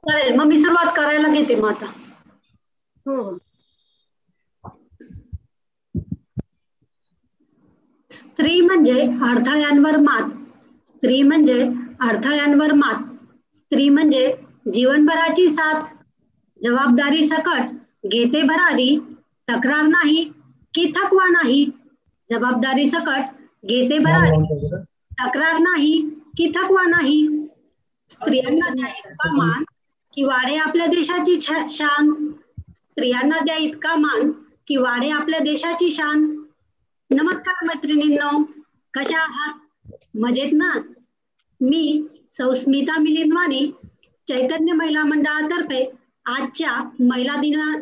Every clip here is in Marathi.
चालेल, मग मी सुरुवात करायला घेते मग आता. हो. स्त्री म्हणजे अडथळ्यांवर मात. स्त्री म्हणजे अडथळ्यांवर मात. स्त्री म्हणजे जीवनभराची साथ. जबाबदारी सकट घेते भरारी. तक्रार नाही की थकवा नाही. जबाबदारी सकट घेते भरारी. तक्रार नाही की थकवा नाही. स्त्रियांना द्या इतका मान की वाढे आपल्या देशाची शान. स्त्रियांना द्या इतका मान की वाढे आपल्या देशाची शान. नमस्कार मैत्रिणींनो, कशा आहात? मजेत ना? मी स्मिता मिलिंद वाणी, चैतन्य महिला मंडळातर्फे आजच्या महिला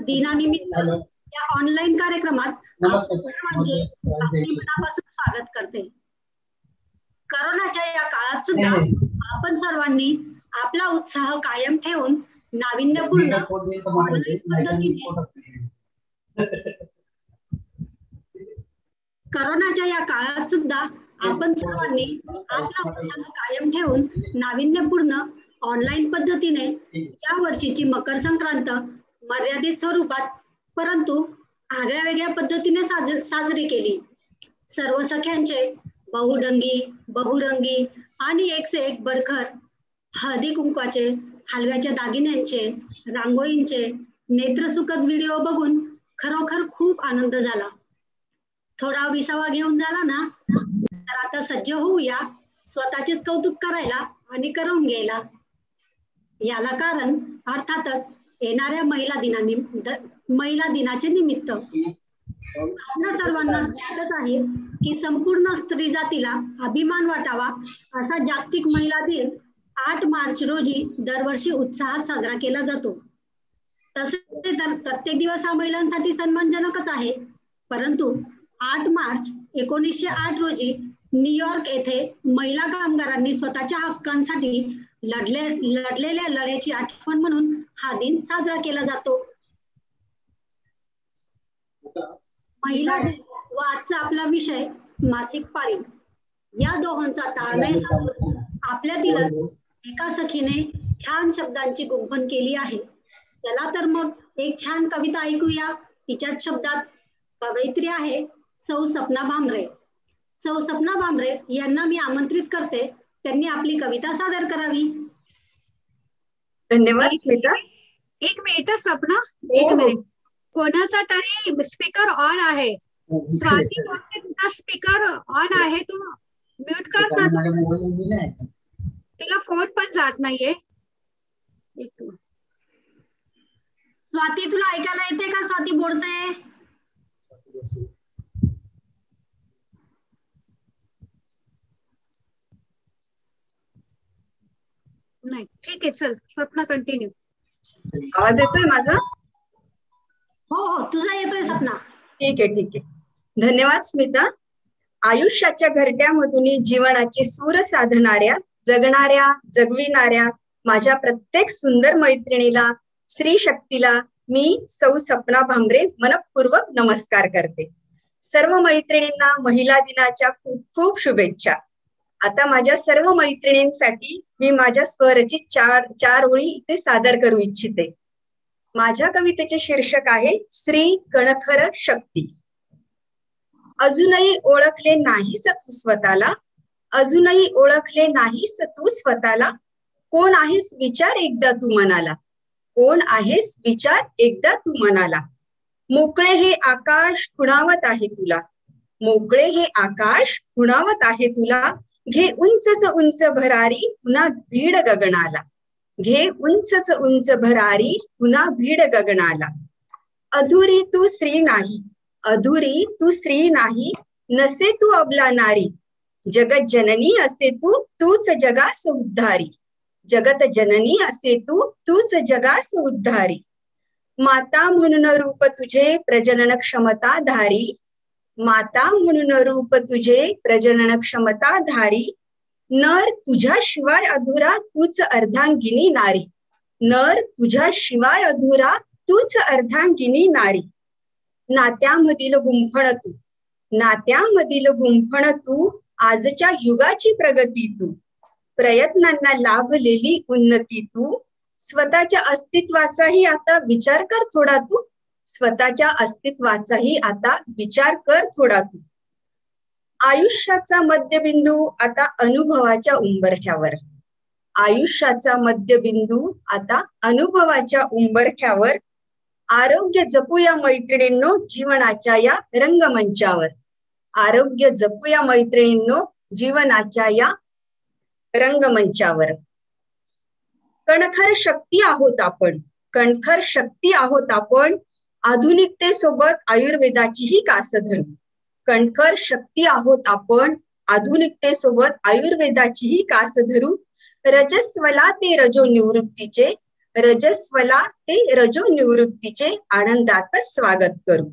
दिनानिमित्त या ऑनलाईन कार्यक्रमात सर्वांचे अगदी मनापासून स्वागत करते. करोनाच्या या काळात सुद्धा आपण सर्वांनी आपला उत्साह कायम ठेवून नाविन्यपूर्ण करोनाच्या या काळात सुद्धा आपण सर्वांनी आपला उत्साह कायम ठेवून नाविन्यपूर्ण ऑनलाईन पद्धतीने या वर्षीची मकर संक्रांत मर्यादित स्वरूपात परंतु आगळ्या वेगळ्या पद्धतीने साजरी केली. सर्व सख्यांचे बहुडंगी, बहुरंगी आणि एक से एक बडखर हळदी कुंकवाचे, हलव्याच्या दागिन्यांचे, रांगोळींचे नेत्रसुखद व्हिडिओ बघून खरोखर खूप आनंद झाला. थोडा विसावा घेऊन झाला ना, तर आता सज्ज होऊया स्वतःचेच कौतुक करायला आणि करवून घ्यायला. याला कारण अर्थातच येणाऱ्या महिला दिनाचे निमित्त. आपल्या सर्वांना ज्ञातच आहे की संपूर्ण स्त्री जातीला अभिमान वाटावा असा जागतिक महिला दिन 8 मार्च रोजी दरवर्षी उत्साहात साजरा केला जातो. तसे तर प्रत्येक दिवस हा महिलांसाठी सन्मानजनकच आहे, परंतु 8 मार्च 1908 रोजी न्यूयॉर्क येथे महिला कामगारांनी स्वतःच्या हक्कांसाठी लढलेल्या लढ्याची आठवण म्हणून हा दिन साजरा केला जातो. महिला दिन व आजचा आपला विषय मासिक पाळी या दोहोंचा ताळमेळ साधून आपल्यातील एका सखीने छान शब्दांची गुंफण केली आहे. चला तर मग एक छान कविता ऐकूया. तिच्याच शब्दात. कवयित्री आहे सौ सपना भामरे. सौ सपना भामरे यांना मी आमंत्रित करते, त्यांनी आपली कविता सादर करावी. धन्यवाद स्मिता. एक मिनिट सपना, एक मिनिट. कोणाचा तरी स्पीकर ऑन आहे. स्वाती बोलते, तुझा स्पीकर ऑन आहे, तू म्यूट कर ना. तिला फोन पण जात नाहीये. स्वाती, तुला ऐकायला येते का? स्वाती बोरसे. नाही, ठीक आहे, चल स्वप्न कंटिन्यू. आवाज येतोय माझा? हो हो, तुझा येतोय सपना. ठीक आहे, ठीक आहे. धन्यवाद स्मिता. आयुष्याच्या घरट्यामधून जीवनाची सूर साधणाऱ्या, जगणाऱ्या, जगविणाऱ्या माझ्या प्रत्येक सुंदर मैत्रिणीला, स्त्री शक्तीला मी सौ सपना भामरे मनपूर्वक नमस्कार करते. सर्व मैत्रिणींना महिला दिनाच्या खूप खूप शुभेच्छा. आता माझ्या सर्व मैत्रिणींसाठी मी माझ्या स्वरचित चार ओळी इथे सादर करू इच्छिते. माझ्या कवितेचे शीर्षक आहे श्री कणखर शक्ती. अजूनही ओळखले नाहीस तू स्वतःला, अजूनही ओळखले नाहीस तू स्वतःला, कोण आहेस विचार एकदा तू मनाला, कोण आहेस विचार एकदा तू मनाला. मोकळे हे आकाश खुणावत आहे तुला, मोकळे हे आकाश खुणावत आहे तुला, घे उंचच उंच भरारी पुन्हा भीड गगनाला, घे उंचच उंच भरारी पुन्हा भीड गगनाला. अधुरी तू स्त्री नाही, अधुरी तू स्त्री नाही, नसे तू अबला नारी, जगत जननी असे तू, तूच जगास उद्धारी, जगत जननी असे तू, तूच जगास उद्धारी. माता म्हणून रूप तुझे प्रजनन क्षमता धारी, माता म्हणून रूप तुझे प्रजनन क्षमता धारी, नर तुझ्याशिवाय अधुरा तूच अर्धांगिनी नारी, नर तुझ्याशिवाय अधुरा तूच अर्धांगिनी नारी. नात्यामधील गुंफण तू, नात्यामधील गुंफण तू, आजच्या युगाची प्रगती तू, प्रयत्नांना लाभलेली उन्नती तू, स्वतःच्या अस्तित्वाचाही आता विचार कर थोडा तू, स्वतःच्या अस्तित्वाचाही आता विचार कर थोडा तू. आयुष्याचा मध्यबिंदू आता अनुभवाच्या उंबरठ्यावर, आयुष्याचा मध्यबिंदू आता अनुभवाच्या उंबरठ्यावर. आरोग्य जपूया मैत्रिणींनो जीवनाच्या या रंगमंचावर, आरोग्य जपूया मैत्रिणींनो जीवनाच्या या रंगमंचावर. कणखर शक्ती आहोत आपण, कणखर शक्ती आहोत आपण, आधुनिकतेसोबत आयुर्वेदाचीही कास धरू. कणखर शक्ती आहोत आपण, आधुनिकतेसोबत आयुर्वेदाचीही कास धरू. रजस्वला ते रजो निवृत्तीचे, रजस्वला ते रजो निवृत्तीचे आनंदातच स्वागत करू.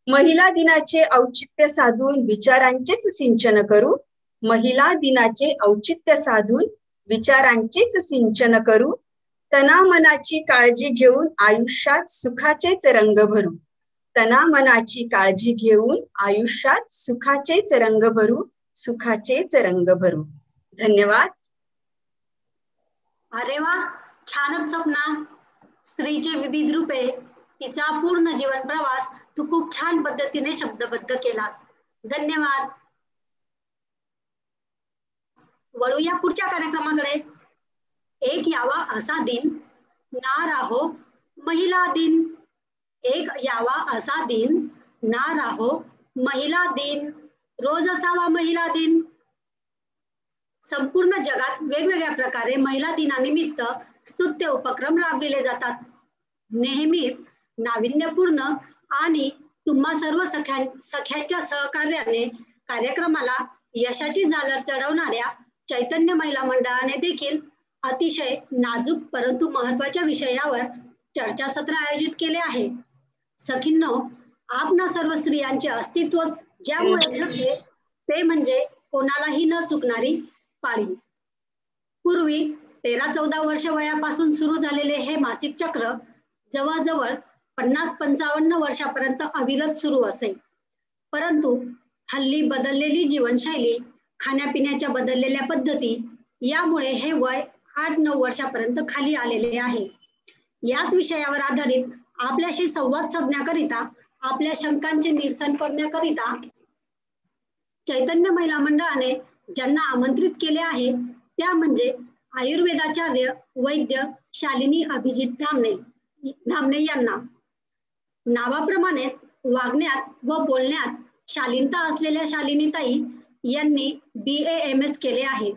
महिला दिनाचे औचित्य साधून विचारांचेच सिंचन करू, महिला दिनाचे औचित्य साधून विचारांचेच सिंचन करू. तना मनाची काळजी घेऊन आयुष्यात सुखाचेच रंग भरू, तना मनाची काळजी घेऊन आयुष्यात सुखाचेच रंग भरू, सुखाचेच रंग भरू. धन्यवाद. अरे वा, छानच स्वप्ना. स्त्रीचे विविध रूपे, तिचा पूर्ण जीवन प्रवास तू खूप छान पद्धतीने शब्दबद्ध केलास. धन्यवाद. वळूया पुढच्या कार्यक्रमाकडे. एक यावा असा दिन, ना राहो महिला दिन. एक यावा असा दिन, ना राहो महिला दिन. रोज असावा महिला दिन. संपूर्ण जगात वेगवेगळ्या प्रकारे महिला दिनानिमित्त स्तुत्य उपक्रम राबविले जातात. नेहमीच नाविन्यपूर्ण आणि तुम्हा सर्व सख्यांच्या सहकार्याने कार्यक्रमाला यशाची झालर चढवणाऱ्या चैतन्य महिला मंडळाने देखील अतिशय नाजूक परंतु महत्वाच्या विषयावर चर्चासत्र आयोजित केले आहे. सखींनो, आपणा सर्व स्त्रियांचे अस्तित्वच ज्यामुळे घडते ते म्हणजे कोणालाही न चुकणारी पाळी. पूर्वी 13-14 वर्ष वयापासून सुरू झालेले हे मासिक चक्र जवळजवळ 50-55 वर्षापर्यंत अविरत सुरू असे. परंतु हल्ली बदललेली जीवनशैली, खाण्यापिण्याच्या बदललेल्या पद्धती यामुळे हे वय 8-9 वर्षापर्यंत खाली आलेले आहे. याच विषयावर आधारित आपल्याशी संवाद साधण्याकरिता, आपल्या शंकांचे निरसन करण्याकरिता चैतन्य महिला मंडळाने ज्यांना आमंत्रित केले आहे त्या म्हणजे आयुर्वेदाचार्य वैद्य शालिनी अभिजित धामणे यांना. नावाप्रमाणेच वागण्यात व बोलण्यात शालीनता असलेल्या शालिनीताई यांनी BA-MS केले आहे.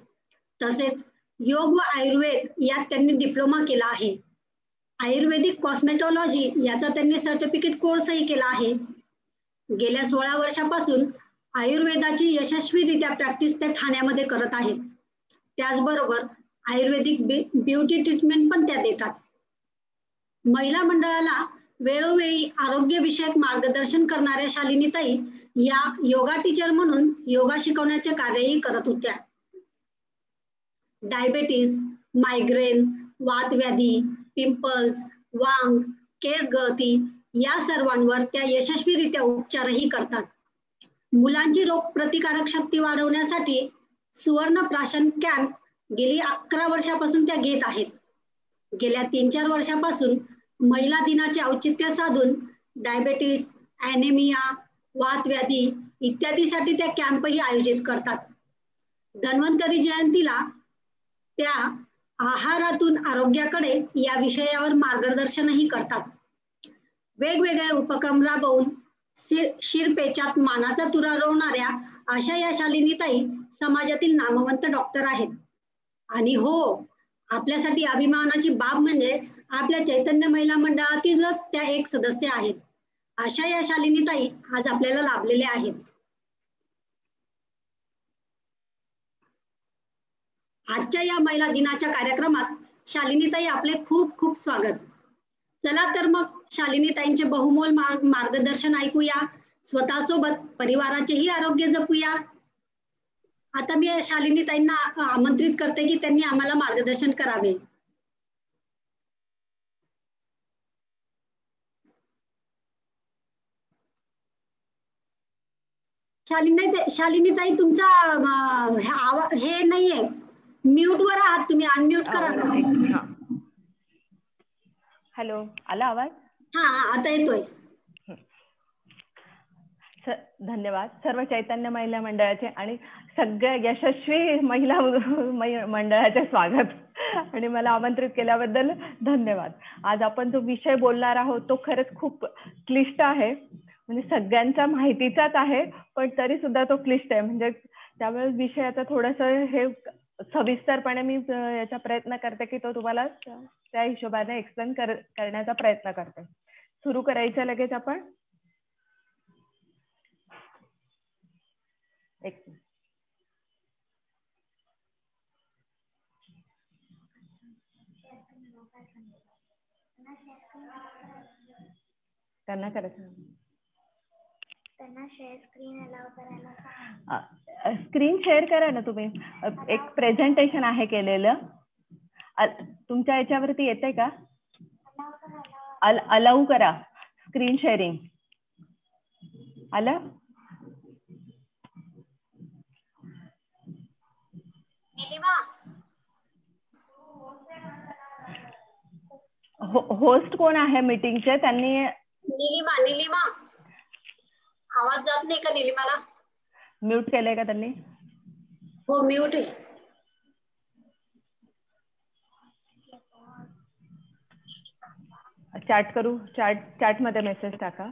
तसेच योग व आयुर्वेद यात त्यांनी डिप्लोमा केला आहे. आयुर्वेदिक कॉस्मेटॉलॉजी याचा त्यांनी सर्टिफिकेट कोर्सही केला आहे. गेल्या 16 वर्षापासून आयुर्वेदाची यशस्वीरित्या प्रॅक्टिस ते ठाण्यामध्ये करत आहेत. त्याचबरोबर आयुर्वेदिक ब्युटी ट्रीटमेंट पण त्या देतात. महिला मंडळाला वेळोवेळी आरोग्यविषयक मार्गदर्शन करणाऱ्या शालिनीताई या योगा टीचर म्हणून योगा शिकवण्याचे कार्यही करत होत्या. डायबेटीस, मायग्रेन, वातव्याधी, पिंपल्स, वांग, केस गळती या सर्वांवर त्या यशस्वीरित्या उपचारही करतात. मुलांची रोग प्रतिकारक शक्ती वाढवण्यासाठी सुवर्ण प्राशन कॅम्प गेली 11 वर्षापासून त्या घेत आहेत. गेल्या 3-4 वर्षापासून महिला दिनाचे औचित्य साधून डायबेटीस, ॲनेमिया, वातव्याधी इत्यादीसाठी त्या कॅम्पही आयोजित करतात. धन्वंतरी जयंतीला त्या आहारातून आरोग्याकडे या विषयावर मार्गदर्शनही करतात. वेगवेगळे उपक्रम राबवून शिरपेचात मानाचा तुरा रोवणाऱ्या अशा या शालिनीताई समाजातील नामवंत डॉक्टर आहेत. आणि हो, आपल्यासाठी अभिमानाची बाब म्हणजे आपल्या चैतन्य महिला मंडळातीलच त्या एक सदस्य आहेत. अशा या शालिनीताई आज आपल्याला लाभलेल्या आहेत. आजच्या या महिला दिनाच्या कार्यक्रमात शालिनीताई आपले खूप खूप स्वागत. चला तर मग शालिनीताईंचे बहुमोल मार्गदर्शन ऐकूया. स्वतःसोबत परिवाराचेही आरोग्य जपूया. आता मी शालिनीताईंना आमंत्रित करते की त्यांनी आम्हाला मार्गदर्शन करावे. शालिनीताई तुमचा हे नाहीये, म्यूट वर आहात तुम्ही, अनम्यूट करा. हॅलो, आला आवाज? हा आता येतोय. धन्यवाद सर्व चैतन्य महिला मंडळाचे आणि सगळ्या यशस्वी महिला मंडळाचे स्वागत आणि मला आमंत्रित केल्याबद्दल धन्यवाद. आज आपण जो विषय बोलणार आहोत तो खरंच खूप क्लिष्ट आहे, म्हणजे सगळ्यांचा माहितीचाच आहे पण तरी सुद्धा तो क्लिष्ट आहे. म्हणजे त्यामुळे विषयाचा थोडंसं हे सविस्तरपणे मी याचा प्रयत्न करते की तो तुम्हाला त्या हिशोबाने एक्सप्लेन करण्याचा प्रयत्न करते. सुरू करायचं लगेच आपण. एक त्यांना करायचं, त्यांना शेअर स्क्रीन अलाउ करायला. स्क्रीन शेअर करा ना तुम्ही. एक प्रेझेंटेशन आहे केलेलं, तुमच्या याच्यावरती येतंय का? अलाउ करा स्क्रीन शेअरिंग. आलं? होस्ट कोण आहे मीटिंगचे? त्यांनी निलिमा आवाज जात नाही का निलिमाला? म्यूट केलंय का त्यांनी? हो म्यूट आहे. चॅट करू, चॅट मध्ये मेसेज टाका.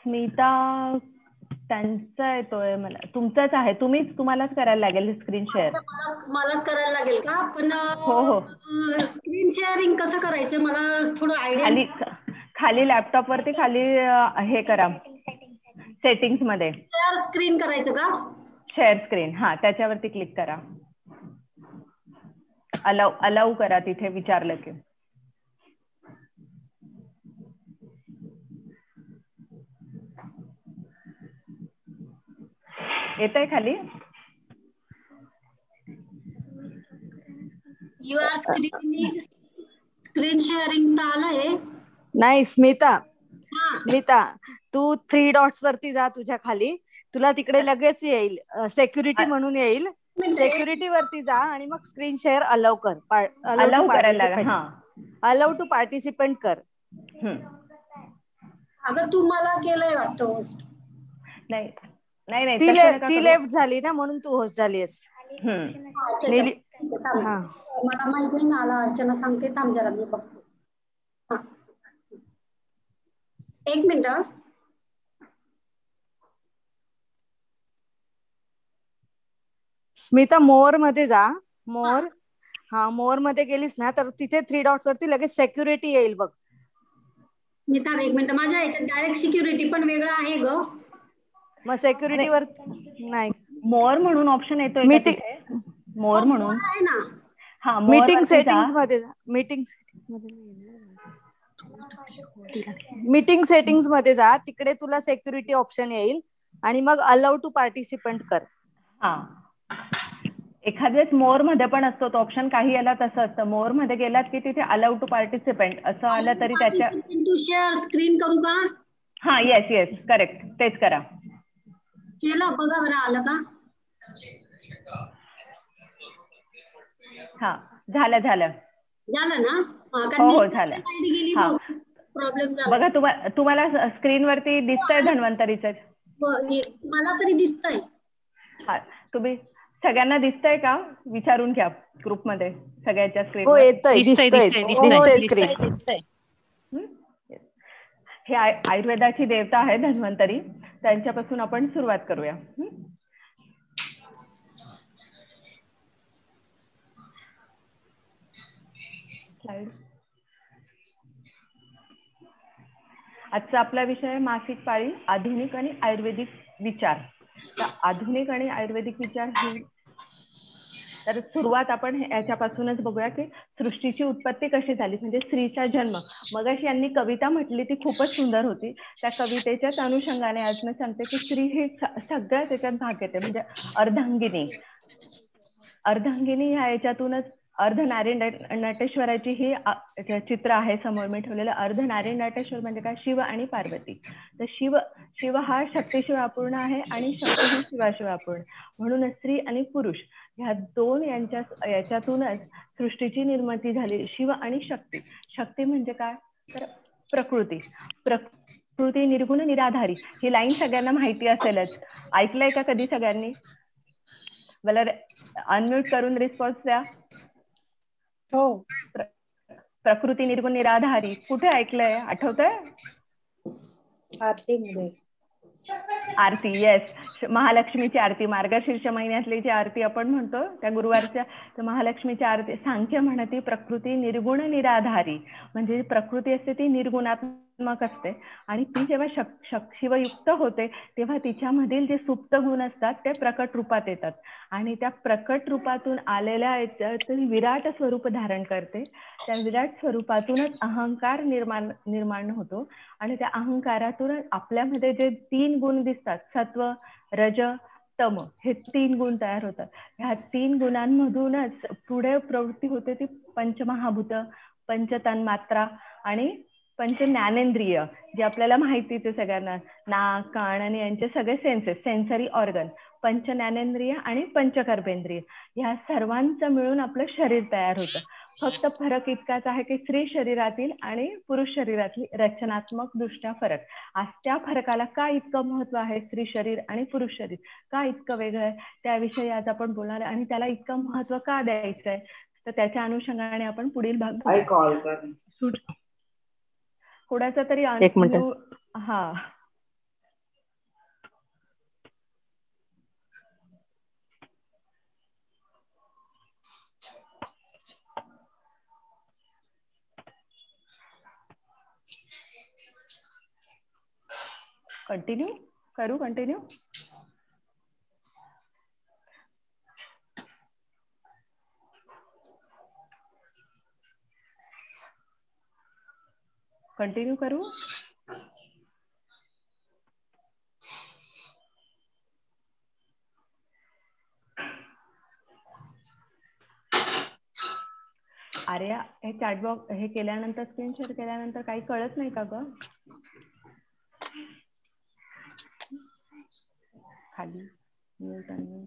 स्मिता त्यांचा येतोय मला, तुमचाच आहे, तुम्हालाच करायला लागेल स्क्रीन शेअर. मलाच करायला लागेल का? पण हो स्क्रीन शेअरिंग कसं करायचं मला थोडं आयडिया. खाली लॅपटॉप वरती खाली हे करा, सेटिंग्स मध्ये शेअर स्क्रीन करायचं का? शेअर स्क्रीन, हा त्याच्यावरती क्लिक करा. अलाउ करा तिथे विचारलं की. येतंय खाली? यू आर स्क्रीन शेअरिंग तर आलंय. नाही स्मिता, तू 3 डॉट्स वरती जा तुझ्या खाली, तुला तिकडे लगेच येईल सेक्युरिटी म्हणून येईल. सेक्युरिटी वरती जा आणि मग स्क्रीन शेअर अलाउ कर. अलाउ टू पार्टिसिपेंट कर. अगं तू मला केलंय वाटतं होस्ट. नाही ती लेफ्ट झाली ना म्हणून तू होस्ट झालीस. मला माहित नाही, मला अर्चना सांगते, थांब जरा मी बघते. एक मिनिट. स्मिता मोर मध्ये जा. मोर मध्ये गेलीस ना तर तिथे 3 डॉट्स वरती लगेच सेक्युरिटी येईल बघ. स्मिता एक मिनिट, माझ्या ह्याच्यात डायरेक्ट सिक्युरिटी पण वेगळं आहे ग. मग सेक्युरिटी वर नाही, मोर म्हणून ऑप्शन येतोय का तिथे? मोर म्हणून आहे ना. हा, मीटिंग सेटिंग्स मध्ये जा. मीटिंग सेटिंग्स मध्ये जा, तिकडे तुला सेक्युरिटी ऑप्शन येईल आणि मग अलाउ टू पार्टिसिपेंट कर. हा, एखाद्याच मोर मध्ये पण असतो तो ऑप्शन, काही याला तसं असतं. मोर मध्ये गेलात की तिथे अलाउ टू पार्टिसिपेंट असं आलं तरी त्याच्या शेअर स्क्रीन करू का? हा, येस करेक्ट, तेच करा. केलं बघा बरं, आलं का? हा, झालं ना? हो झालं. प्रॉब्लेम बघा तुम्हाला स्क्रीन वरती दिसतंय धन्वंतरीचं? मला तरी दिसतंय. हा, तुम्ही सगळ्यांना दिसतंय का विचारून घ्या ग्रुप मध्ये सगळ्याच्या स्क्रीन. हो येतंय, दिसतंय स्क्रीन. हे आयुर्वेदाची देवता आहे धन्वंतरी, त्यांच्यापासून आपण सुरुवात करूया. आजचा आपला विषय मासिक पाळी, आधुनिक आणि आयुर्वेदिक विचार. आधुनिक आणि आयुर्वेदिक विचार ही, तर सुरुवात आपण याच्यापासूनच बघूया की सृष्टीची उत्पत्ती कशी झाली, म्हणजे स्त्रीचा जन्म. मगाशी यांनी कविता म्हटली ती खूपच सुंदर होती. त्या कवितेच्याच अनुषंगाने आज मी सांगते की स्त्री ही सगळ्या त्याच्यात भाग येते. म्हणजे अर्धांगिनी ह्या याच्यातूनच अर्धनारी नटेश्वराची ही चित्र आहे समोर मी ठेवलेलं. अर्धनारी नटेश्वर म्हणजे काय, शिव आणि पार्वती. तर शिव हा शक्तीशिवाय अपूर्ण आहे आणि शक्ती ही शिवाशिवाय अपूर्ण. म्हणून स्त्री आणि पुरुष ह्या दोन याच्यातूनच सृष्टीची निर्मिती झाली. शिव आणि शक्ती. शक्ती म्हणजे काय, तर प्रकृती निर्गुण निराधारी. ही लाईन सगळ्यांना माहिती असेलच, ऐकलंय का कधी सगळ्यांनी? मला अनम्यूट करून रिस्पॉन्स द्या. हो. प्रकृती निर्गुण निराधारी कुठे ऐकलंय, आठवतंय? आरती, येस, महालक्ष्मीची आरती. मार्गशीर्ष महिन्यातली जी आरती आपण म्हणतो त्या गुरुवारच्या, तर महालक्ष्मीची आरती. सांख्य म्हणती प्रकृती निर्गुण निराधारी. म्हणजे प्रकृती असते ती निर्गुणात्मक असते आणि ती जेव्हा शिवयुक्त होते तेव्हा तिच्यामधील जे सुप्त गुण असतात ते प्रकट रूपात येतात आणि त्या प्रकट रूपातून आलेल्या विराट स्वरूप धारण करते. त्या विराट स्वरूपातूनच अहंकार निर्माण होतो आणि त्या अहंकारातूनच आपल्यामध्ये जे 3 गुण दिसतात, सत्व, रज, तम, हे 3 गुण तयार होतात. ह्या 3 गुणांमधूनच पुढे प्रवृत्ती होते ती पंचमहाभूत, पंचतन्मात्रा आणि पंच ज्ञानेंद्रिय, जे आपल्याला माहितीच आहे सगळ्यांना. नाक, कान आणि यांचे सगळे सेन्सरी ऑर्गन, पंच ज्ञानेंद्रिय आणि पंचकर्मेंद्रिय, ह्या सर्वांचं मिळून आपलं शरीर तयार होतं. फक्त फरक इतकाच आहे की स्त्री शरीरातील आणि पुरुष शरीरातली रचनात्मक दृष्ट्या फरक. आज त्या फरकाला का इतकं महत्व आहे, स्त्री शरीर आणि पुरुष शरीर का इतकं वेगळं आहे, त्याविषयी आज आपण बोलणार आहे. आणि त्याला इतकं महत्व का द्यायचं आहे, तर त्याच्या अनुषंगाने आपण पुढील भाग थोडासा तरी हा कंटिन्यू करू. आर्या, हे चॅटबॉक्स हे केल्यानंतर, स्क्रीन शेअर केल्यानंतर काही कळत नाही का ग? खाली म्यूट आणि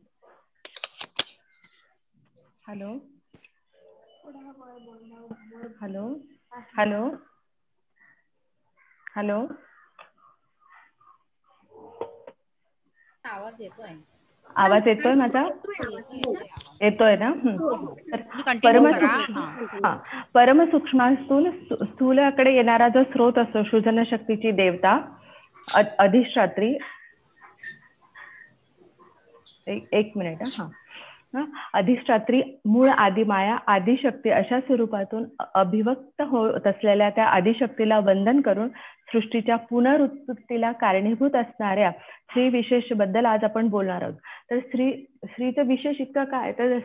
हॅलो हॅलो हॅलो हॅलो, आवाज येतोय माझा? येतोय ना? परमसूक्ष्मातून स्थूलाकडे येणारा जो स्रोत असतो, सृजन शक्तीची देवता अधिष्ठात्री. एक मिनिट. अधिष्ठात्री, मूळ आदिमाया, आदिशक्ती अशा स्वरूपातून अभिव्यक्त होत असलेल्या त्या आदिशक्तीला वंदन करून सृष्टीच्या पुनरुत्पत्तीला कारणीभूत असणाऱ्या स्त्री विशेष बद्दल आज आपण बोलणार आहोत. तर स्त्रीचं विशेष इतकं काय, तर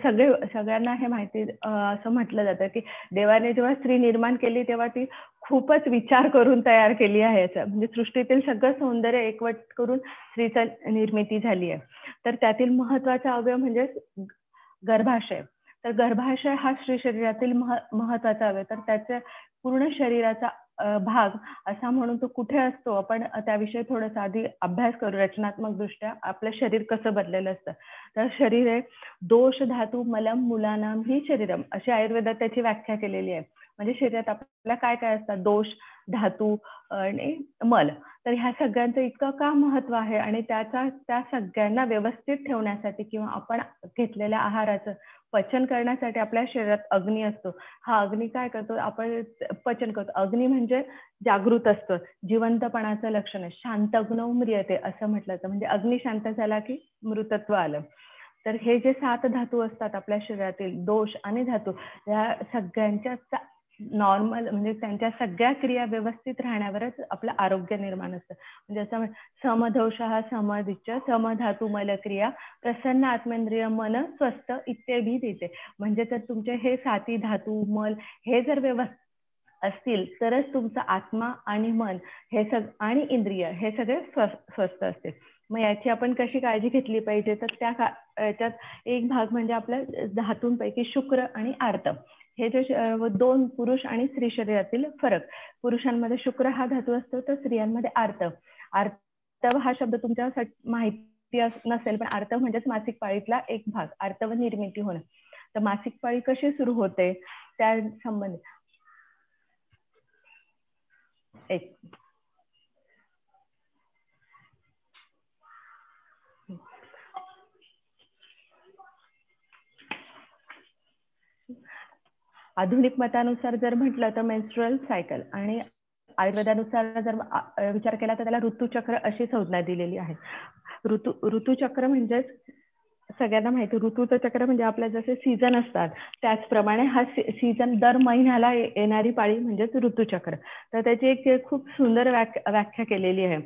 सगळ्यांना हे माहिती, असं म्हटलं जातं की देवाने जेव्हा स्त्री निर्माण केली तेव्हा ती खूपच विचार करून तयार केली आहे. म्हणजे सृष्टीतील सगळं सौंदर्य एकवट करून स्त्रीची निर्मिती झाली आहे. तर त्यातील महत्वाचा अवयव म्हणजे गर्भाशय. तर गर्भाशय हा स्त्री शरीरातील महत्वाचा अवयव. तर त्याच्या पूर्ण शरीराचा भाग असा म्हणून तो कुठे असतो, आपण त्याविषयी थोडासा आधी अभ्यास करू. रचनात्मक दृष्ट्या आपलं शरीर कसं बनलेलं असतं. तर शरीर आहे दोष धातू मलम मूलानाम ही शरीरम, अशी आयुर्वेदात त्याची व्याख्या केलेली आहे. म्हणजे शरीरात आपल्याला काय काय असतात, दोष, धातू आणि मल. तर ह्या सगळ्यांचं इतकं का महत्व आहे आणि त्या सगळ्यांना व्यवस्थित ठेवण्यासाठी किंवा आपण घेतलेल्या आहाराचं पचन करण्यासाठी आपल्या शरीरात अग्नी असतो. हा अग्नी काय करतो, आपण पचन करतो. अग्नी म्हणजे जागृत असतं, जिवंतपणाचं लक्षण आहे. शांतग्नो म्रियते असं म्हटलं जातं. म्हणजे अग्नी शांत झाला की मृतत्व आलं. तर हे जे 7 धातू असतात आपल्या शरीरातील, दोष आणि धातू, या सगळ्यांच्या नॉर्मल म्हणजे त्यांच्या सगळ्या क्रिया व्यवस्थित राहण्यावरच आपलं आरोग्य निर्माण असतं. म्हणजे असं समदोषः समदिच्च समधातू मल क्रिया प्रसन्न आत्मेंद्रिय मन स्वस्थ इत्यादी देते. म्हणजे तर तुमचे हे साती धातू मल हे जर व्यवस्थित असतील तरच तुमचा आत्मा आणि मन हे आणि इंद्रिय हे सगळे स्वस्थ असते. मग याची आपण कशी काळजी घेतली पाहिजे, तर त्याच्यात एक भाग म्हणजे आपल्या धातूंपैकी शुक्र आणि आर्तव हे जे दोन पुरुष आणि स्त्री शरीरातील फरक. पुरुषांमध्ये शुक्र हा धातू असतो तर स्त्रियांमध्ये आर्तव. आर्तव हा शब्द तुमच्या माहिती नसेल, पण आर्तव म्हणजेच मासिक पाळीतला एक भाग, आर्तव निर्मिती होणं. तर मासिक पाळी कशी सुरू होते त्या संबंधित एक आधुनिक मतानुसार जर म्हटलं तर मेन्स्ट्रुअल सायकल, आणि आयुर्वेदानुसार जर विचार केला तर त्याला ऋतुचक्र अशी संज्ञा दिलेली आहे. ऋतुचक्र म्हणजेच सगळ्यांना माहिती, ऋतूचं चक्र म्हणजे आपल्या जसे सीझन असतात त्याचप्रमाणे हा सीझन दर महिन्याला येणारी पाळी म्हणजेच ऋतुचक्र. तर त्याची एक खूप सुंदर व्याख्या केलेली आहे.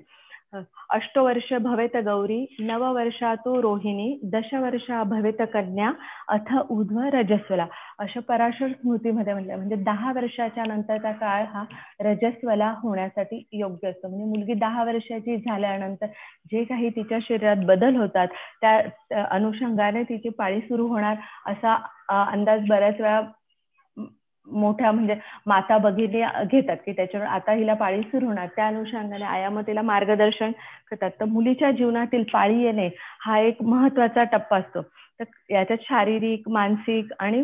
अष्टवर्ष भवेत गौरी नववर्षातु रोहिणी दशवर्षा भवेत कन्या अथ ऊर्ध्व रजस्वला, अशा पराशर स्मृतीमध्ये म्हटलं. म्हणजे 10 वर्षाच्या नंतरचा काळ हा रजस्वला होण्यासाठी योग्य असतो. म्हणजे मुलगी 10 वर्षाची झाल्यानंतर जे काही तिच्या शरीरात बदल होतात त्या अनुषंगाने तिची पाळी सुरू होणार असा अंदाज बऱ्याच वेळा मोठ्या म्हणजे माता भगिनी घेतात की त्याच्यावर आता हिला पाळी सुरू होणार, त्या अनुषंगाने आया तिला मार्गदर्शन करतात. तर मुलीच्या जीवनातील पाळी येणे हा एक महत्वाचा टप्पा असतो. तर याच्यात शारीरिक मानसिक आणि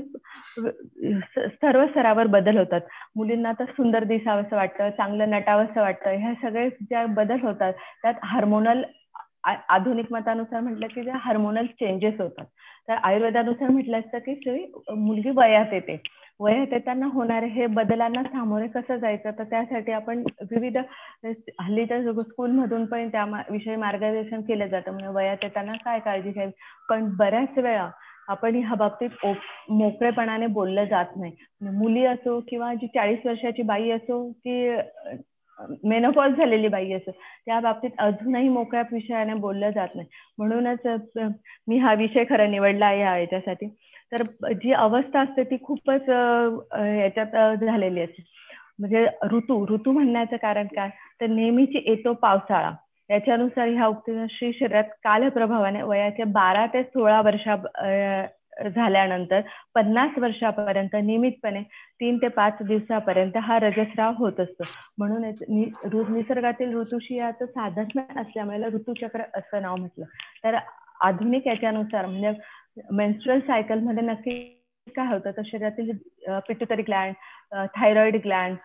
सर्व स्तरावर बदल होतात. मुलींना तर सुंदर दिसावंसं वाटतं, चांगलं नटावंसं वाटतं, ह्या सगळे ज्या बदल होतात त्यात हार्मोनल, आधुनिक मतानुसार म्हटलं की जे हार्मोनल चेंजेस होतात. तर आयुर्वेदानुसार म्हटलं असतं की मुलगी वयात येते, वयात येताना होणारे हे बदलांना सामोरे कसं जायचं, तर त्यासाठी आपण विविध हल्लीच्या स्कूलमधून पण त्याविषयी मार्गदर्शन केलं जातं. म्हणजे वयात येताना काय काळजी घ्यावी. पण बऱ्याच वेळा आपण ह्या बाबतीत मोकळेपणाने बोललं जात नाही. मुली असो किंवा जी 40 वर्षाची बाई असो की मेनोपॉज झालेली बाई असो, त्या बाबतीत अजूनही मोकळ्या विषयाने बोललं जात नाही. म्हणूनच मी हा विषय खरा निवडला आहे याच्यासाठी. तर जी अवस्था असते ती खूपच याच्यात झालेली असते. म्हणजे ऋतू म्हणण्याचं कारण काय, तर नेहमीची येतो पावसाळा. त्याच्यानुसार ह्या उक्तीनुसार शरीरात कालप्रभावाने वयाच्या 12 ते 16 वर्षा झाल्यानंतर 50 वर्षापर्यंत नियमितपणे 3 ते 5 दिवसापर्यंत हा रजस्राव होत असतो. म्हणून निसर्गातील ऋतूशी याचं साधर्म्य असल्यामुळे ऋतुचक्र असं नाव म्हटलं. तर आधुनिक याच्यानुसार म्हणजे मेन्स्ट्रुअल सायकल मध्ये नक्की काय होतं, तर शरीरातील पिट्युटरी ग्लँड, थायरॉइड ग्लँड,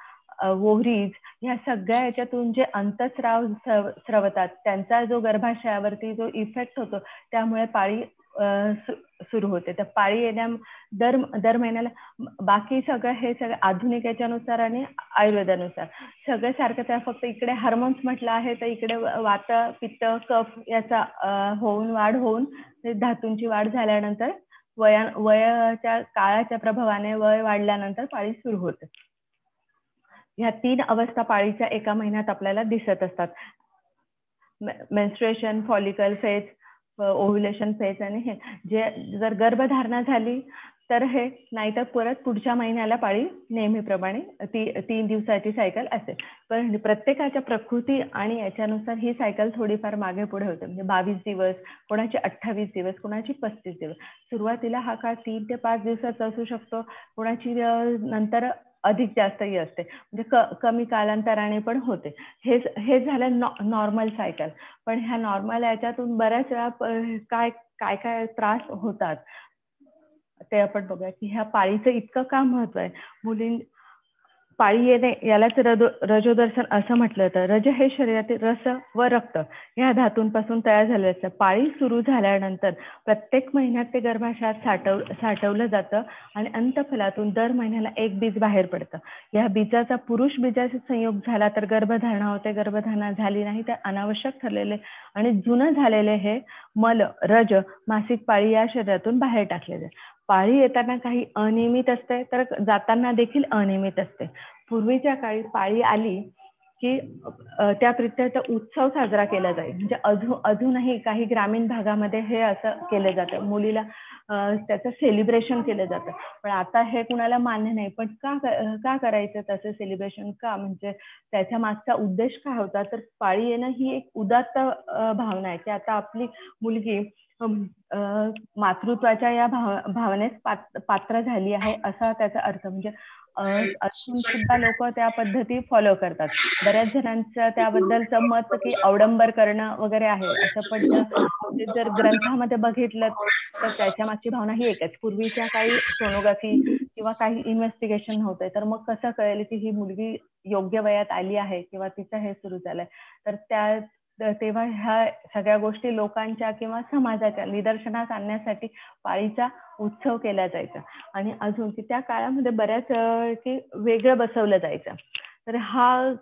ओव्हरीज ह्या सगळ्या याच्यातून जे अंतस्राव स्रवतात त्यांचा जो गर्भाशयावरती जो इफेक्ट होतो त्यामुळे पाळी सुरू होते. तर पाळी येण्या दर महिन्याला बाकी सगळं हे सगळं आधुनिक याच्यानुसार आणि आयुर्वेदानुसार सगळं सारखं. त्या फक्त इकडे हार्मोन्स म्हटलं आहे तर इकडे वात पित्त कफ याचा वाढ होऊन धातूंची वाढ झाल्यानंतर वयाच्या काळाच्या प्रभावाने वय वाढल्यानंतर पाळी सुरू होते. ह्या 3 अवस्था पाळीच्या एका महिन्यात आपल्याला दिसत असतात. Menstruation, follicle phase, ovulation phase आणि हे जे जर गर्भधारणा झाली तर हे, नाहीतर परत पुढच्या महिन्याला पाळी नेहमीप्रमाणे 3 दिवसाची सायकल असेल. पण प्रत्येकाच्या प्रकृती आणि याच्यानुसार ही सायकल थोडीफार मागे पुढे होते. म्हणजे 22 दिवस, कोणाची 28 दिवस, कोणाची 35 दिवस. सुरुवातीला हा काळ 3 ते 5 दिवसाचा असू शकतो, कोणाची नंतर अधिक जास्तही असते, म्हणजे कमी कालांतराने पण होते. हे झालं नॉर्मल सायकल. पण ह्या नॉर्मल याच्यातून बऱ्याच वेळा काय त्रास होतात ते आपण बघूया की ह्या पाळीचं इतकं का महत्व आहे. पाळी येणे यालाच रजोदर्शन असं म्हटलं जातं. रज हे शरीरातील रस व रक्त ह्या धातूंपासून तयार झालेलं असतं. पाळी सुरू झाल्यानंतर प्रत्येक महिन्यात ते गर्भाशयात साठवलं जातं आणि अंतफलातून दर महिन्याला एक बीज बाहेर पडतं. या बीजाचा पुरुष बीजाचा संयोग झाला तर गर्भधारणा होते, गर्भधारणा झाली नाही तर अनावश्यक ठरलेले आणि जुनं झालेले हे मल, रज, मासिक पाळी या शरीरातून बाहेर टाकले जाते. पाळी येताना काही अनियमित असते तर जाताना देखील अनियमित असते. पूर्वीच्या काळी पाळी आली की त्या प्रित्यर्थ उत्सव साजरा केला जाईल. म्हणजे अजूनही काही ग्रामीण भागामध्ये हे असं केलं जातं, मुलीला त्याचं सेलिब्रेशन केलं जातं. पण आता हे कुणाला मान्य नाही. पण का करायचं तसं सेलिब्रेशन? का म्हणजे त्याच्या मागचा उद्देश काय होता? तर पाळी येणं ही एक उदात्त भावना आहे की आता आपली मुलगी मातृत्वाच्या या भावनेस पात्र झाली आहे असा त्याचा अर्थ. म्हणजे अजून सुद्धा लोक त्या पद्धती फॉलो करतात. बऱ्याच जणांचं त्याबद्दलचं मत की अवडंबर करणं वगैरे आहे असं, पण जर ग्रंथामध्ये बघितलं तर त्याच्या मागची भावना ही एकच. पूर्वीच्या काही सोनोग्राफी किंवा काही इन्व्हेस्टिगेशन नव्हते, तर मग कसं कळेल की ही मुलगी योग्य वयात आली आहे किंवा तिचं हे सुरू झालंय? तर तेव्हा ह्या सगळ्या गोष्टी लोकांच्या किंवा समाजाच्या निदर्शनास आणण्यासाठी पाळीचा उत्सव केला जायचा. आणि अजून की त्या काळामध्ये बऱ्याच की वेगळं बसवलं जायचं. तर हा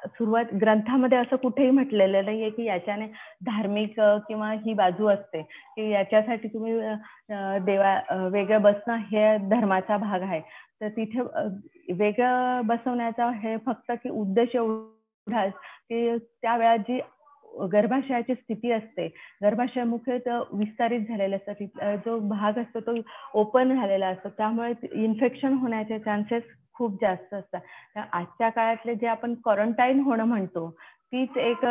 सुरुवात ग्रंथामध्ये असं कुठेही म्हटलेलं नाहीये की याच्याने धार्मिक किंवा ही बाजू असते की याच्यासाठी तुम्ही वेगळं बसणं हे धर्माचा भाग आहे. तर तिथे वेगळं बसवण्याचा हे फक्त की उद्देश एवढाच की त्या वेळात जी गर्भाशयाची स्थिती असते, गर्भाशय मुख्यतः विस्तारित झालेला असतो, जो भाग असतो तो ओपन झालेला असतो, त्यामुळे इन्फेक्शन होण्याचे चान्सेस खूप जास्त असतात. आजच्या काळातले जे आपण क्वारंटाईन होणं म्हणतो तीच एक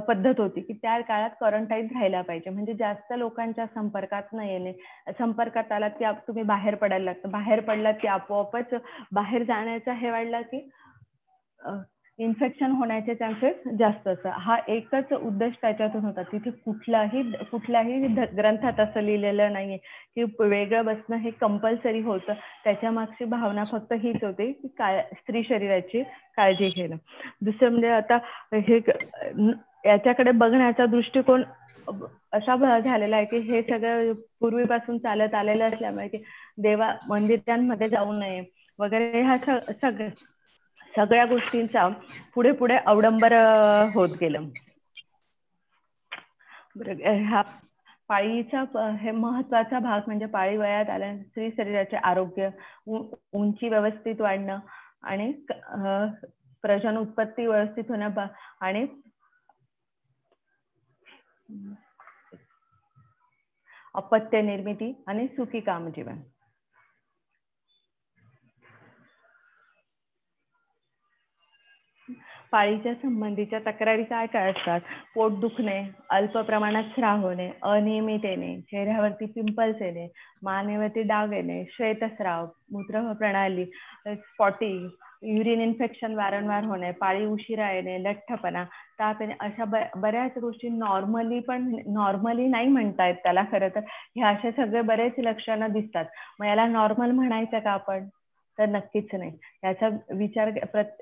पद्धत होती की त्या काळात क्वारंटाईन राहायला पाहिजे. म्हणजे जास्त लोकांच्या संपर्कात न येणे. संपर्कात आलात की तुम्ही बाहेर पडायला लागतं, बाहेर पडलात की आपोआपच बाहेर जाण्याचा हे वाढला की इन्फेक्शन होण्याचे चान्सेस जास्त असतात. हा एकच उद्देश त्याच्यातून होता. तिथे कुठल्याही ग्रंथात असं लिहिलेलं नाहीये की वेगळं बसणं हे कंपल्सरी होतं. त्याच्या मागची भावना फक्त हीच होती की स्त्री शरीराची काळजी घेणं. दुसरं म्हणजे आता हे याच्याकडे बघण्याचा दृष्टिकोन असा झालेला आहे की हे सगळं पूर्वीपासून चालत आलेलं असल्यामुळे की मंदिरांमध्ये जाऊ नये वगैरे ह्या सगळ्या गोष्टींचा पुढे अवडंबर होत गेलं. ह्या पाळीचा हे महत्वाचा भाग म्हणजे पाळी वयात आल्या स्त्री शरीराचे आरोग्य, उंची व्यवस्थित वाढणं आणि प्रजन उत्पत्ती व्यवस्थित होणं आणि अपत्य निर्मिती आणि सुखी कामजीवन. पाळीच्या संबंधीच्या तक्रारी काय काय असतात? पोट दुखणे, अल्प प्रमाणात स्राव होणे, अनियमित येणे, चेहऱ्यावरती पिंपल्स येणे, मानेवरती डाग येणे, श्वेतस्राव, मूत्र प्रणाली, स्पॉटिंग, युरिन इन्फेक्शन वारंवार होणे, पाळी उशिरा येणे, लठ्ठपणा, ताप येणे, अशा बऱ्याच गोष्टी नॉर्मली नाही म्हणतायत त्याला. खरं तर हे असे सगळे बरेच लक्षणं दिसतात. मग याला नॉर्मल म्हणायचं का आपण? तर नक्कीच नाही. याचा विचार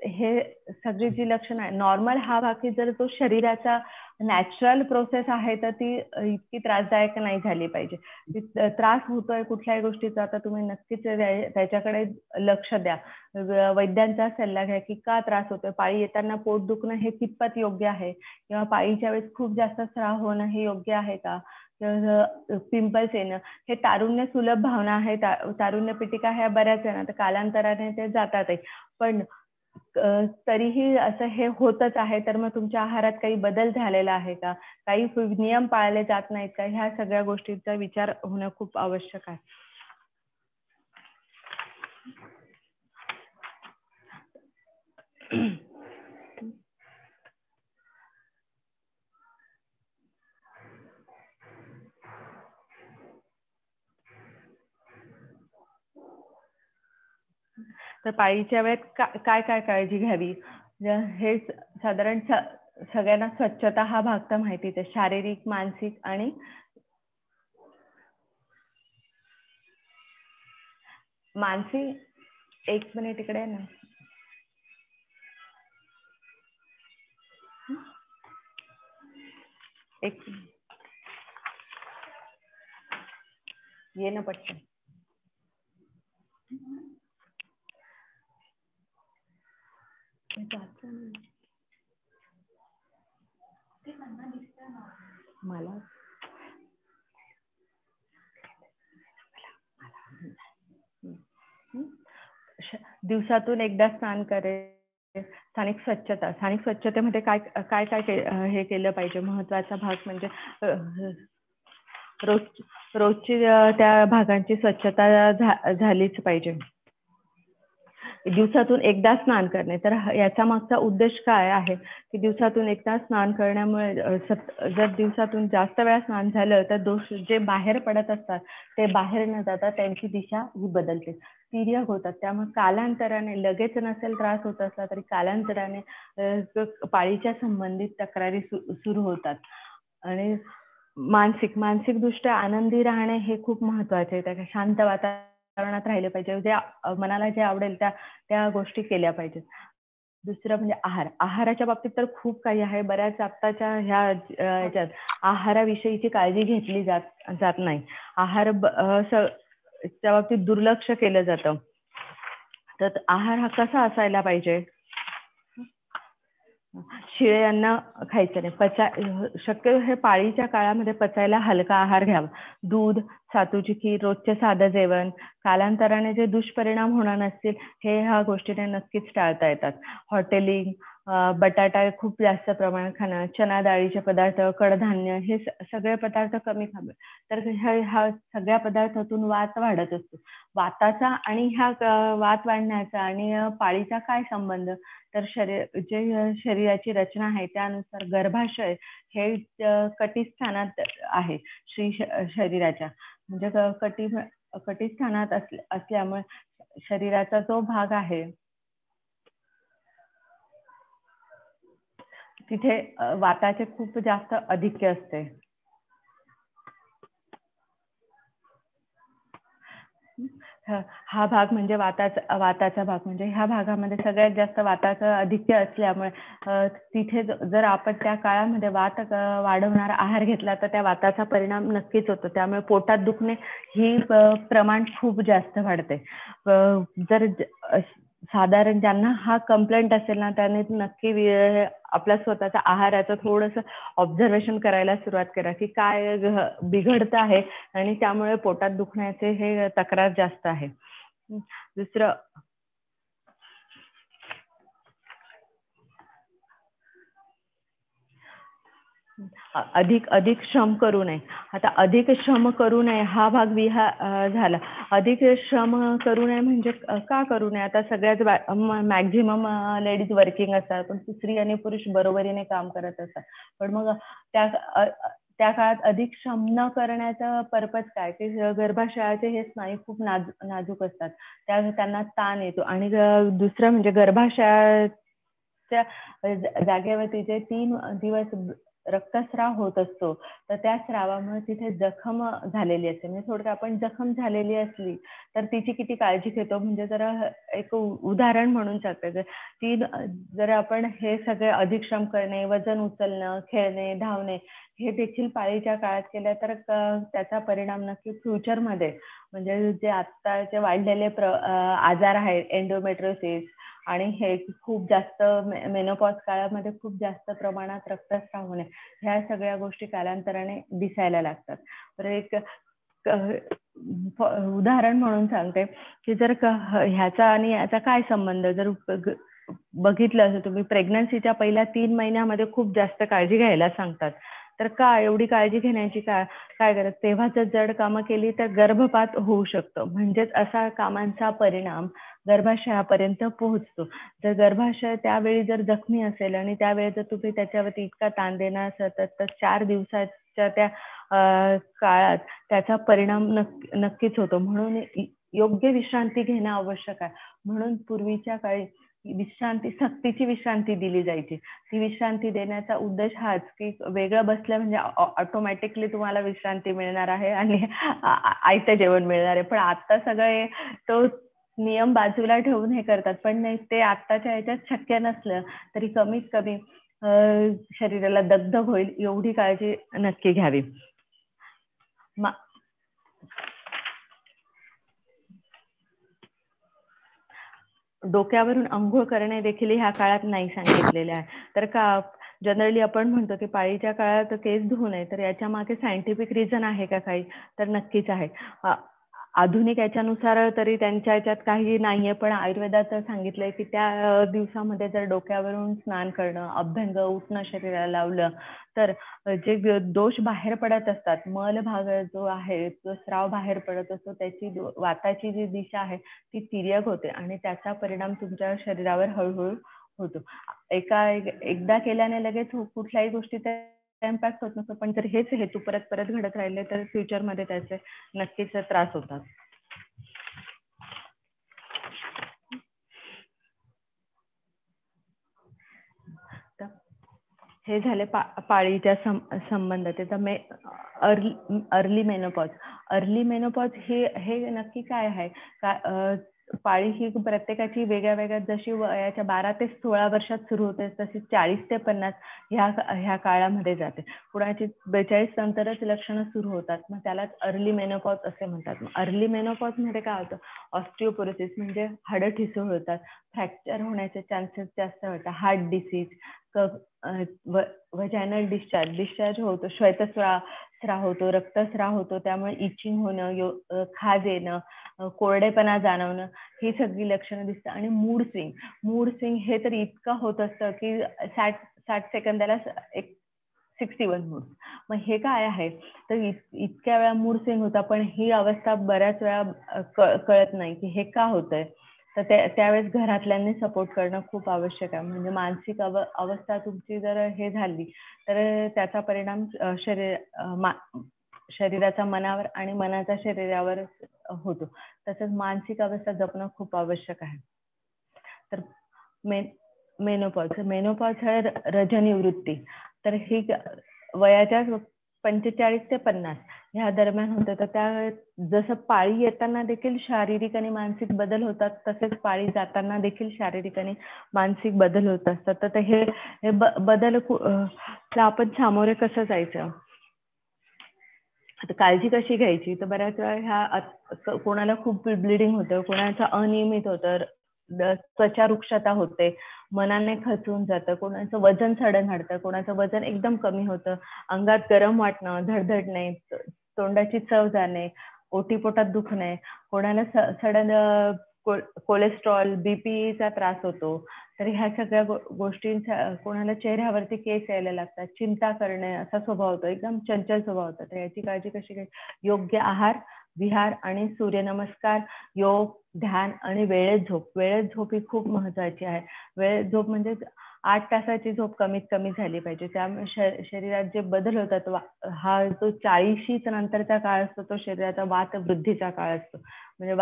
हे सगळी जी लक्षणं आहे, नॉर्मल हा बाकी जर तो शरीराचा नॅचरल प्रोसेस आहे तर ती इतकी त्रासदायक नाही झाली पाहिजे. त्रास होतोय कुठल्याही गोष्टीचा तर तुम्ही नक्कीच त्याच्याकडे लक्ष द्या. वैद्यांचा सल्ला घ्या की का त्रास होतोय. पाळी येताना पोट दुखणं हे कितपत योग्य आहे, किंवा पाळीच्या वेळेस खूप जास्त स्राव होणं हे योग्य आहे का, पिंपल्स येणं हे तारुण्य सुलभ भावना आहे. तारुण्य पिटिका ह्या बऱ्याच जण कालांतराने ते जातात, पण तरीही असं हे होतच आहे. तर मग तुमच्या आहारात काही बदल झालेला आहे का, काही नियम पाळले जात नाहीत का, ह्या सगळ्या गोष्टींचा विचार होणं खूप आवश्यक आहे. तर पाळीच्या वेळेत काय काय काळजी घ्यावी, हे साधारण सगळ्यांना स्वच्छता हा भाग तर माहितीच आहे. शारीरिक, मानसिक आणि एक मिनिट इकडे ना, एक ये ना पटकन. मला दिवसातून एकदा स्नान करायचे. स्थानिक स्वच्छतेमध्ये काय काय काय हे केलं पाहिजे. महत्वाचा भाग म्हणजे रोजची त्या भागांची स्वच्छता झालीच पाहिजे. दिवसातून एकदा स्नान करणे, तर याचा मागचा उद्देश काय आहे की दिवसातून एकदा स्नान करण्यामुळे जर दिवसातून जास्त वेळा स्नान झालं तर दोष जे बाहेर पडत असतात ते बाहेर न जाता त्यांची दिशा ही बदलते, तिर्यक होतात. त्यामुळे कालांतराने, लगेच नसेल त्रास होत असला तरी कालांतराने पाळीच्या संबंधित तक्रारी सुरू होतात. आणि मानसिक दृष्ट्या आनंदी राहणे हे खूप महत्वाचे आहे. त्या शांत वातावरणात राहिले पाहिजे. जे मनाला जे आवडेल त्या गोष्टी केल्या पाहिजेत. दुसरं म्हणजे आहाराच्या बाबतीत तर खूप काही आहे. बऱ्याच आत्ताच्या ह्याच्यात आहाराविषयीची काळजी घेतली जात नाही. च्या बाबतीत दुर्लक्ष केलं जातं. तर आहार हा कसा असायला पाहिजे. शिळे अन्न खायचं नाही. शक्य हे पाळीच्या काळामध्ये पचायला हलका आहार घ्यावा. दूध, सातूची खीर, रोजचे साधं जेवण. कालांतराने जे दुष्परिणाम होणार नसतील हे ह्या गोष्टीने नक्कीच टाळता येतात. हॉटेलिंग, बटाटा खूप जास्त प्रमाणात खाणं, चना डाळीचे पदार्थ, कडधान्य हे सगळे पदार्थ कमी खावे. तर ह्या सगळ्या पदार्थातून वात वाढत असतो. वाताचा आणि ह्या वात वाढण्याचा आणि पाळीचा काय संबंध. तर शरीराची रचना आहे त्यानुसार गर्भाशय हे कटिस्थानात आहे शरीराच्या, म्हणजे कटिस्थानात असल्यामुळे शरीराचा जो भाग आहे तिथे वाताचे खूप जास्त आधिक्य असते. हा भाग म्हणजे वाताचा भाग, म्हणजे ह्या भागामध्ये सगळ्यात जास्त वाताचं आधिक्य असल्यामुळे तिथे जर आपण त्या काळामध्ये वात वाढवणारा आहार घेतला तर त्या वाताचा परिणाम नक्कीच होतो. त्यामुळे पोटात दुखणे ही प्रमाण खूप जास्त वाढते. जर साधारण ज्यांना हा कंप्लेंट असेल ना त्याने नक्की आपल्या स्वतःच्या आहाराचं थोडंसं ऑब्झर्वेशन करायला सुरुवात करा की काय बिघडत आहे आणि त्यामुळे पोटात दुखण्याचे हे तक्रार जास्त आहे. दुसरं अधिक श्रम करू नये. आता अधिक श्रम करू नये हा भाग झाला. अधिक श्रम करू नये म्हणजे का करू नये. आता सगळ्याच मॅक्झिमम लेडीज वर्किंग असतात, पण स्त्री आणि पुरुष बरोबरीने काम करत असतात. पण मग त्या काळात अधिक श्रम न करण्याचा पर्पज काय की गर्भाशयाचे हे स्नायू खूप नाजूक असतात, त्यांना ताण येतो. आणि दुसरं म्हणजे गर्भाशयाच्या जागेवरती जे 3 दिवस रक्तस्राव होत असतो तर त्या स्रावामुळे तिथे जखम झालेली असते. म्हणजे थोडक्यात आपण जखम झालेली असली तर तिची किती काळजी घेतो. म्हणजे जरा एक उदाहरण म्हणून सांगते, जर आपण हे सगळे अधिक श्रम करणे, वजन उचलणं, खेळणे, धावणे हे देखील पाळीच्या काळात केलं तर त्याचा परिणाम नक्की फ्युचरमध्ये म्हणजे जे आत्ताचे वाढलेले आजार आहेत, एंडोमेट्रियोसिस आणि हे खूप जास्त मेनोपॉज काळामध्ये खूप जास्त प्रमाणात रक्तस्राव होणे, ह्या सगळ्या गोष्टी कालांतराने दिसायला लागतात. तर एक उदाहरण म्हणून सांगते की जर ह्याचा आणि याचा काय संबंध. जर बघितलं असं तुम्ही प्रेग्नन्सीच्या पहिल्या 3 महिन्यामध्ये खूप जास्त काळजी घ्यायला सांगतात. तर का एवढी काळजी घेण्याची काय गरज. तेव्हा जर जड कामं केली तर गर्भपात होऊ शकतो. म्हणजेच असा कामांचा परिणाम गर्भाशयापर्यंत पोहोचतो. जर गर्भाशय त्यावेळी जर जखमी असेल आणि त्यावेळी जर तुम्ही त्याच्यावरती इतका ताण देणार असाल तर 4 दिवसाच्या त्या काळात त्याचा परिणाम नक्कीच होतो. म्हणून योग्य विश्रांती घेणं आवश्यक आहे. म्हणून पूर्वीच्या काळी सक्तीची विश्रांती दिली जायची. ती विश्रांती देण्याचा उद्देश हाच की वेगळं बसलं म्हणजे ऑटोमॅटिकली तुम्हाला विश्रांती मिळणार आहे आणि आयतं जेवण मिळणार आहे. पण आता सगळे तो नियम बाजूला ठेवून हे करतात. पण नाही, ते आत्ताच्या ह्याच्यात शक्य नसलं तरी कमीत कमी शरीराला दगदग होईल एवढी काळजी नक्की घ्यावी. डोक्यावरून अंघोळ करणे देखील ह्या काळात नाही सांगितलेले आहे. तर का जनरली आपण म्हणतो की पाळीच्या काळात केस धुवू नये, तर याच्या मागे सायंटिफिक रिझन आहे का काही. तर नक्कीच आहे. आधुनिक याच्यानुसार तरी त्यांच्या याच्यात काही नाहीये, पण आयुर्वेदात सांगितलंय की त्या दिवसामध्ये जर डोक्यावरून स्नान करणं, अभ्यंग उठणं शरीराला लावलं तर जे दोष बाहेर पडत असतात, मल भाग जो आहे, जो स्राव बाहेर पडत असतो, त्याची वाताची जी दिशा आहे ती तिर्यक होते आणि त्याचा परिणाम तुमच्या शरीरावर हळूहळू होतो. एकदा केल्याने लगेच कुठल्याही गोष्टीचा इम्पॅक्ट होत नसतो, पण जर हेच हेतू परत परत घडत राहिले तर फ्युचर मध्ये त्याचे नक्कीच त्रास होतात. हे झाले पाळीच्या संबंधात. Early menopause. अर्ली मेनोपॉज हे नक्की काय आहे? पाळी ही प्रत्येकाची वेगळ्या वेगळ्या, जशी वयाच्या 12 ते 16 वर्षात सुरू होते तशी 40 ते 50 ह्या काळामध्ये जाते. कुणाची 42 नंतरच लक्षणं सुरू होतात, मग त्यालाच अर्ली मेनोपॉज असे म्हणतात. अर्ली मेनोपॉज मध्ये काय होतं? ऑस्टिओपोरोसिस म्हणजे हाडं ठिसूळ होतात, फ्रॅक्चर होण्याचे चान्सेस जास्त होतात, हार्ट डिसीज, व्हजायनल डिस्चार्ज होतो, श्वेतस्राव होतो, रक्तस्राव होतो, त्यामुळे इचिंग होणं, खाज येणं, कोरडेपणा जाणवणं, ही सगळी लक्षणं दिसतात. आणि मूड स्विंग हे तर इतकं होत असतं की 60 सेकंदाला 61 मूड. मग हे काय आहे तर इतक्या वेळा मूड स्विंग होता, पण ही अवस्था बऱ्याच वेळा कळत नाही की हे का होतंय. तर त्यावेळेस घरातल्यांनी सपोर्ट करणं खूप आवश्यक आहे. म्हणजे मानसिक अवस्था तुमची जर हे झाली तर त्याचा परिणाम शरीराचा मनावर आणि मनाचा शरीरावर होतो. तसंच मानसिक अवस्था जपणं खूप आवश्यक आहे. तर मेनोपॉज हे रजनिवृत्ती. तर ही वयाच्या 45 ते 50 ह्या दरम्यान होतं. तर त्या जसं पाळी येताना देखील शारीरिक आणि मानसिक बदल होतात, तसेच पाळी जाताना देखील शारीरिक आणि मानसिक बदल होत असतात. तर हे बदल आपण सामोरे कसं जायचं, आता काळजी कशी घ्यायची? तर बऱ्याच वेळा कोणाला खूप ब्लिडिंग होतं, कोणाचं अनियमित होतं, त्वचा रुक्षता होते, मनाने खचून जातं, कोणाचं वजन सडन वाढतं, कोणाचं वजन एकदम कमी होतं, अंगात गरम वाटणं, धडधडणे, तोंडाची चव जाणे, ओटीपोटात दुखणे, कोणाला सडन कोलेस्ट्रॉल, बीपीचा त्रास होतो. तर ह्या सगळ्या गोष्टींचा, कोणाला चेहऱ्यावरती केस यायला लागतात, चिंता करणे असा स्वभाव होतो, एकदम चंचल स्वभाव होता. तर याची काळजी कशी घ्यायची? योग्य आहार, विहार आणि सूर्यनमस्कार, योग, ध्यान आणि वेळेत झोप. वेळेत झोप ही खूप महत्वाची आहे. वेळेत झोप म्हणजे 8 तासाची झोप कमीत कमी झाली पाहिजे. त्यामुळे शरीरात जे बदल होतात, हा जो 40 नंतरचा काळ असतो तो शरीराचा वात वृद्धीचा काळ असतो. म्हणजे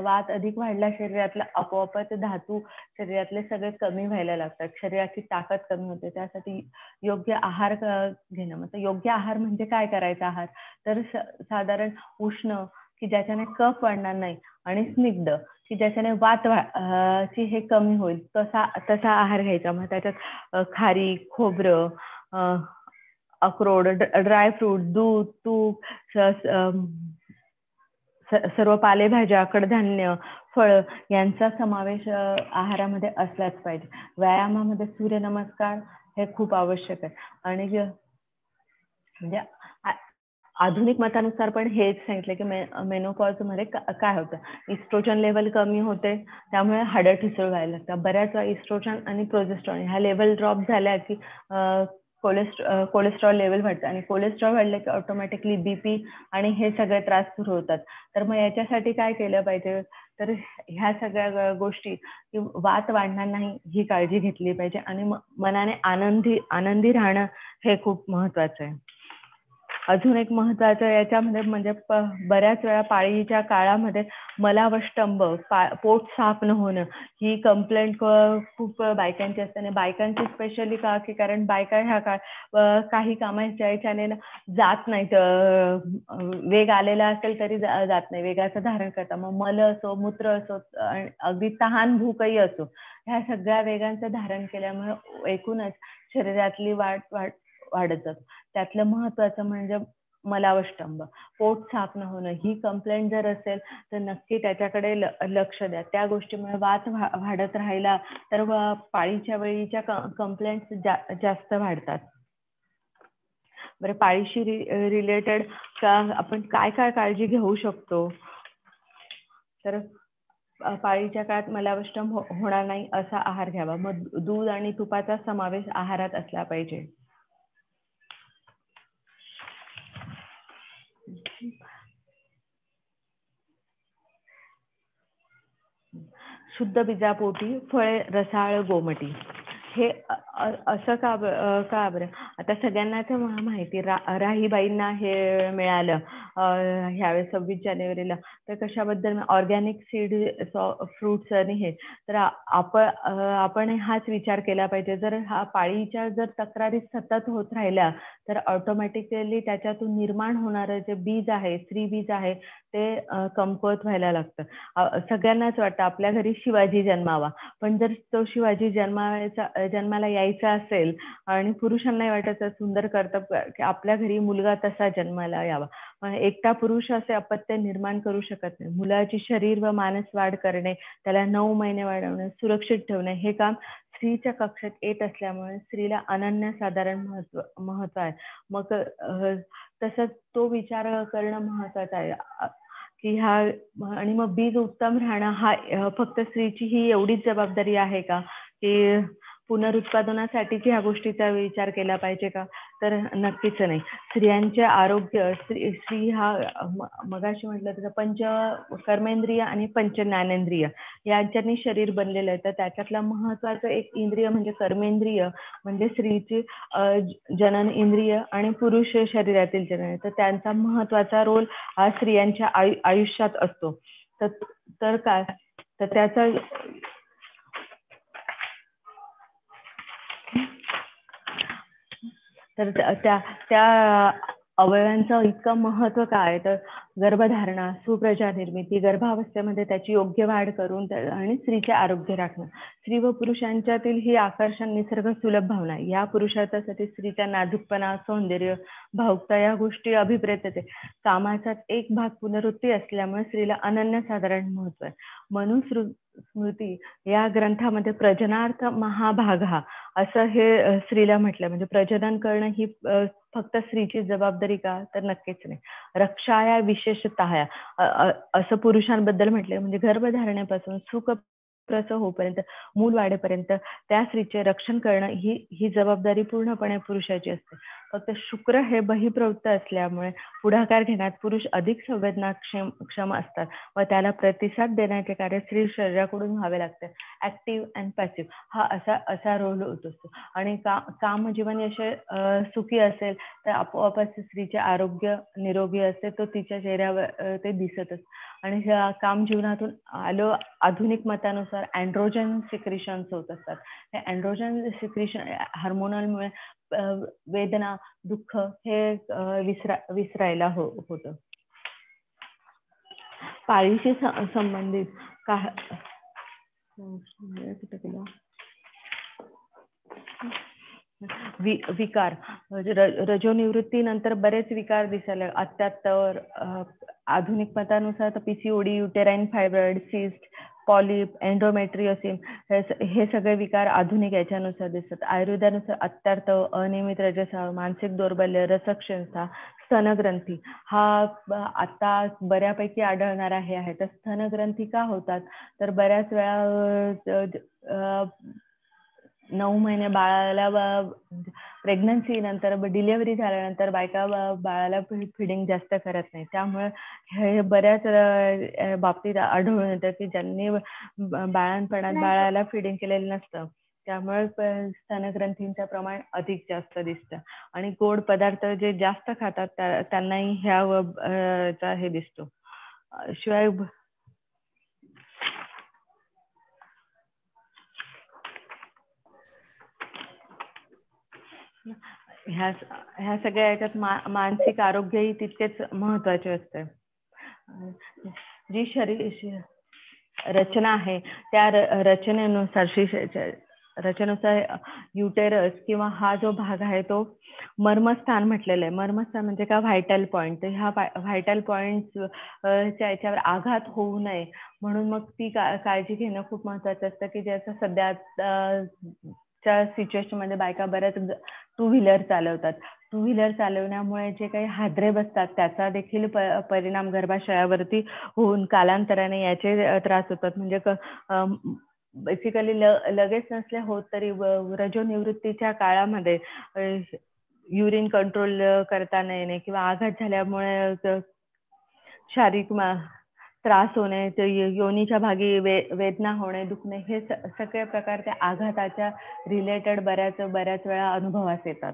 वात अधिक वाढला शरीरातला, आपोआपच धातू शरीरातले सगळे कमी व्हायला लागतात, शरीराची ताकद कमी होते. त्यासाठी योग्य आहार घेणं. म्हणजे योग्य आहार म्हणजे काय करायचा आहार? तर साधारण उष्ण की ज्याच्याने कफ वाढणार नाही, आणि स्निग्ध की ज्याच्याने वात ची हे कमी होईल, तसा आहार घ्यायचा. मग त्याच्यात खारीक, खोबरं, अक्रोड, ड्रायफ्रूट, दूध, तूप, सर्व पालेभाज्या, कडधान्य, फळ यांचा समावेश आहारामध्ये असलाच पाहिजे. व्यायामामध्ये सूर्यनमस्कार हे खूप आवश्यक आहे. आणि म्हणजे आधुनिक मतानुसार पण हेच सांगितलं की मेनोपॉज मध्ये काय होतं, इस्ट्रोजन लेवल कमी होते, त्यामुळे हाडं ठिसूळ व्हायला लागतात. बऱ्याच वेळा इस्ट्रोजन आणि प्रोजेस्टेरॉन ह्या लेवल ड्रॉप झाल्या की कोलेस्ट्रॉल लेवल वाढतं, आणि कोलेस्ट्रॉल वाढले की ऑटोमॅटिकली बीपी आणि हे सगळे त्रास सुरू होतात. तर मग याच्यासाठी काय केलं पाहिजे? तर ह्या सगळ्या गोष्टी, वात वाढणार नाही ही काळजी घेतली पाहिजे, आणि मनाने आनंदी राहणं हे खूप महत्वाचं आहे. अजून एक महत्वाचं याच्यामध्ये म्हणजे बऱ्याच वेळा पाळीच्या काळामध्ये मलावष्टंभ, पोट साफ न होणं, ही कंप्लेंट खूप बायकांची असते. आणि बायकांची स्पेशली का की कारण बायका ह्या काही कामाच्या याच्याने जात नाहीत, वेग आलेला असेल तरी जात नाही, वेगाचं धारण करता. मग मल असो, मूत्र असो, अगदी तहान भूकही असो, ह्या सगळ्या वेगांचं धारण केल्यामुळे एकूणच शरीरातली वाढत जातो. त्यातलं महत्वाचं म्हणजे मलावष्टंभ, पोट साफ न होणं, ही कंप्लेंट जर असेल तर नक्की त्याच्याकडे लक्ष द्या. त्या गोष्टीमुळे वात वाढत राहिला तर पाळीच्या वेळीच्या कंप्लेंट जास्त वाढतात. बरं, पाळीशी रिलेटेड का आपण काय काय काळजी घेऊ शकतो? तर पाळीच्या काळात मलावष्टम होणार नाही असा आहार घ्यावा. मग दूध आणि तुपाचा समावेश आहारात असला पाहिजे. शुद्ध बीजापोटी फळे रसाळ गोमटी. हे असं का बरं? आता सगळ्यांनाच माहिती, राहीबाईंना हे मिळालं ह्यावेळेस 26 जानेवारीला. तर कशाबद्दल? ऑर्गॅनिक सीड फ्रुट्स आणि हे. तर आपण हाच विचार केला पाहिजे. जर हा पाळीच्या जर तक्रारी सतत होत राहिल्या तर ऑटोमॅटिकली त्याच्यातून निर्माण होणारं जे बीज आहे, स्त्री बीज आहे, ते कमकुवत व्हायला लागतं. सगळ्यांनाच वाटतं आपल्या घरी शिवाजी जन्मावा, पण जर तो शिवाजी जन्माला यायचा असेल आणि पुरुषांनाही वाटायचं सुंदर कर्तव्य की आपल्या घरी मुलगा तसा जन्माला यावा, पण एकटा पुरुष असे अपत्य निर्माण करू शकत नाही. मुलाची शरीर व मानस वाढ करणे, त्याला 9 महिने वाढवणे, सुरक्षित ठेवणे हे काम स्त्रीच्या कक्षेत येत असल्यामुळे स्त्रीला अनन्यसाधारण महत्व आहे. मग तसंच तो विचार करणं महत्वाचं आहे की आणि मग बीज उत्तम राहणं हा फक्त स्त्रीची ही एवढीच जबाबदारी आहे का, की पुनरुत्पादनासाठीच ह्या गोष्टीचा विचार केला पाहिजे का? तर नक्कीच नाही. स्त्रियांचे आरोग्य, स्त्री हा मगाशी म्हटलं तसं पंच कर्मेंद्रिय आणि पंच ज्ञानेंद्रिय यांच्यानी शरीर बनलेलं आहे. तर त्याच्यातलं महत्वाचं एक इंद्रिय म्हणजे कर्मेंद्रिय, म्हणजे स्त्रीची जनन इंद्रिय आणि पुरुष शरीरातील जनन. तर त्यांचा महत्वाचा रोल हा स्त्रियांच्या आयुष्यात असतो. तर काय, तर त्याचा तर त्या अवयवांचं इतकं महत्व काय? तर गर्भधारणा, सुप्रजा निर्मिती, गर्भावस्थेमध्ये त्याची योग्य वाढ करून आणि स्त्रीचे आरोग्य राखणं. स्त्री व पुरुषांच्यातील ही आकर्षण, निसर्ग सुलभ भावना, या पुरुषार्थासाठी स्त्रीच्या नाजूकपणा, सौंदर्य, भावुकता या गोष्टी अभिप्रेत आहे. कामाचा एक भाग पुनरुत्ती असल्यामुळे स्त्रीला अनन्यसाधारण महत्व आहे. म्हणून स्मृती या ग्रंथामध्ये प्रजनार्थ महाभाग हा असं हे स्त्रीला म्हटलं. म्हणजे प्रजनन करणं ही फक्त स्त्रीची जबाबदारी का? तर नक्कीच नाही. रक्षाया विशेषतः असं पुरुषांबद्दल म्हटलंय. म्हणजे गर्भधारणेपासून सुख प्रसव होईपर्यंत, मूल वाढेपर्यंत त्या स्त्रीचे रक्षण करणं ही जबाबदारी पूर्णपणे पुरुषाची असते. फक्त शुक्र हे बहिप्रवृत्त असल्यामुळे पुढाकार घेण्यात पुरुष अधिक संवेदनाक्षम असतात व त्याला प्रतिसाद देण्याचे कार्य स्त्री शरीराकडून व्हावे लागते. ऍक्टिव्ह अँड पॅसिव्ह हा असा रोल होत असतो. आणि कामजीवन यश सुखी असेल तर आपोआपच स्त्रीचे आरोग्य निरोगी असते, तो तिच्या चेहऱ्यावर ते दिसतच. आणि काम जीवनातून आलो आधुनिक मतानुसार अँड्रोजन सिक्रिशन्स होत असतात. हे अँड्रोजन सिक्रिशन हार्मोनलमुळे वेदना, दुःख हे विसरायला होतं. पाळीशी संबंधित विकार, रजोनिवृत्तीनंतर बरेच विकार दिसायला. अत्यात्तर आधुनिक मतानुसार तर PCOD, uterine fibroid, cyst, polyp, endometriosis हे सगळे विकार आधुनिक याच्यानुसार दिसतात. आयुर्वेदानुसार अत्यार्थ, अनियमित रजस्राव, मानसिक दौर्बल्य, रसक्षमता, स्तनग्रंथी हा आता बऱ्यापैकी आढळणारा हे आहे. तर स्तनग्रंथी का होतात? तर बऱ्याच वेळा 9 महिने बाळाला प्रेग्नन्सी नंतर डिलिव्हरी झाल्यानंतर बायका बाळाला फिडिंग जास्त करत नाही. त्यामुळे हे बऱ्याच बाबतीत आढळून येतं की ज्यांनी बाळांपणात बाळाला फिडिंग केलेलं नसतं त्यामुळे स्तनग्रंथींचं प्रमाण अधिक जास्त दिसतं. आणि गोड पदार्थ जे जास्त खातात त्यांनाही ह्या हे दिसतो. शिवाय ह्या सगळ्या याच्यात मानसिक आरोग्यही तितकेच महत्वाचे असते. जी शरीर रचना आहे त्या रचनेनुसार युटेरस किंवा हा जो भाग आहे तो मर्मस्थान म्हटलेलं आहे. मर्मस्थान म्हणजे का? Vital point. तर ह्या व्हायटल पॉइंट याच्यावर आघात होऊ नये म्हणून मग ती काळजी घेणं खूप महत्वाचं असतं. की ज्याचं सध्या सिच्युएशन मध्ये बायका बऱ्याच 2 व्हीलर चालवतात. टू व्हीलर चालवण्यामुळे जे काही हादरे बसतात त्याचा देखील परिणाम गर्भाशयावरती होऊन कालांतराने याचे त्रास होतात. म्हणजे बेसिकली लगेच नसले होत तरी रजोनिवृत्तीच्या काळामध्ये युरिन कंट्रोल करता न येणे किंवा आघात झाल्यामुळे शारीरिक त्रास होणे, योनीच्या भागी वेदना होणे, दुखणे, हे सगळे प्रकार त्या आघाताच्या रिलेटेड बऱ्याच वेळा अनुभवास येतात.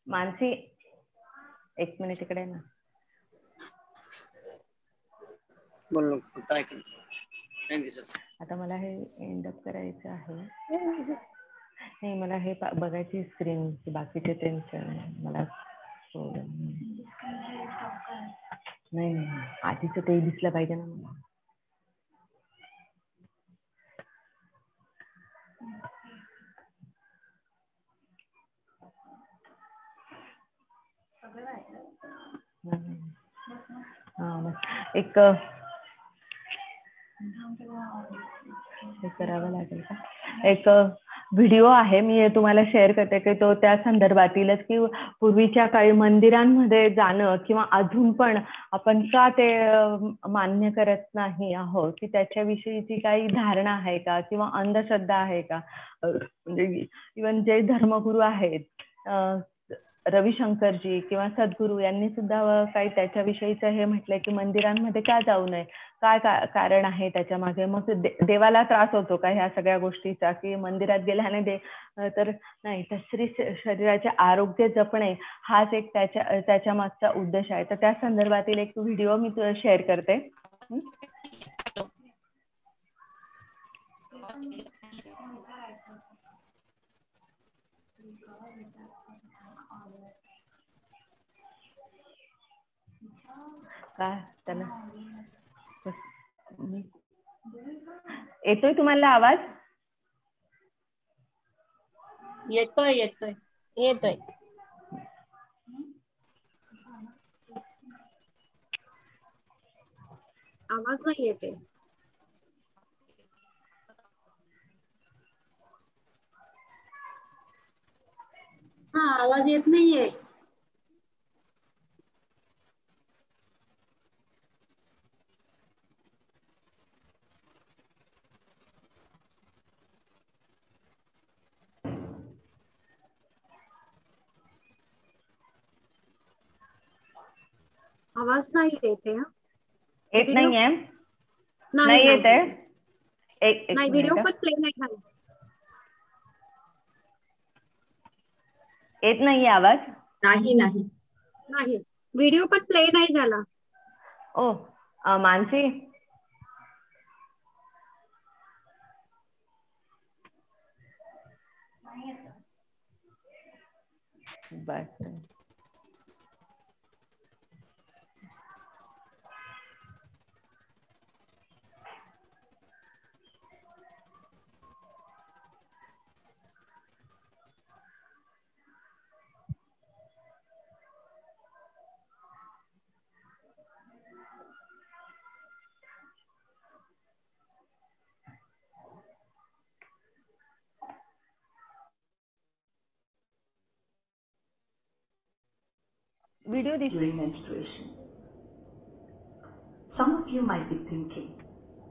मानसी एक मिनिट इकडे ना. आता मला हे एंड अप करायचं आहे. नाही, मला हे बघायची स्क्रीन, बाकीचे टेन्शन मला नाही आधीच ते दिसलं पाहिजे ना मला. एक करावं लागेल का. एक व्हिडिओ आहे, मी तुम्हाला शेअर करते की तो त्या संदर्भातीलच, की पूर्वीच्या काळी मंदिरांमध्ये जाणं किंवा अजून पण आपण का ते मान्य करत नाही आहोत, की त्याच्याविषयीची काही धारणा आहे का किंवा अंधश्रद्धा आहे का. म्हणजे इव्हन जे धर्मगुरू आहेत रविशंकरजी किंवा सद्गुरू यांनी सुद्धा काही त्याच्याविषयीचं हे म्हटलंय की मंदिरांमध्ये का जाऊ नये, काय कारण आहे त्याच्या मागे. मग देवाला त्रास होतो का ह्या सगळ्या गोष्टीचा, की मंदिरात गेल्याने तर नाही, तर शरीराचे आरोग्य जपणे हाच एक त्याच्या मागचा उद्देश आहे. तर त्या संदर्भातील एक व्हिडिओ मी शेअर करते. का त्याला येतोय तुम्हाला आवाज? येतोय. आवाज नाही येते. हा, आवाज येत नाहीये. आवाज नाही येते. येत नाहीये? नाही येते. एक व्हिडिओ पण प्ले नाही झाला. येत नाहीये आवाज? नाही. व्हिडिओ पण प्ले नाही झाला. ओ मानसी, बस video during menstruation. Some of you might be thinking,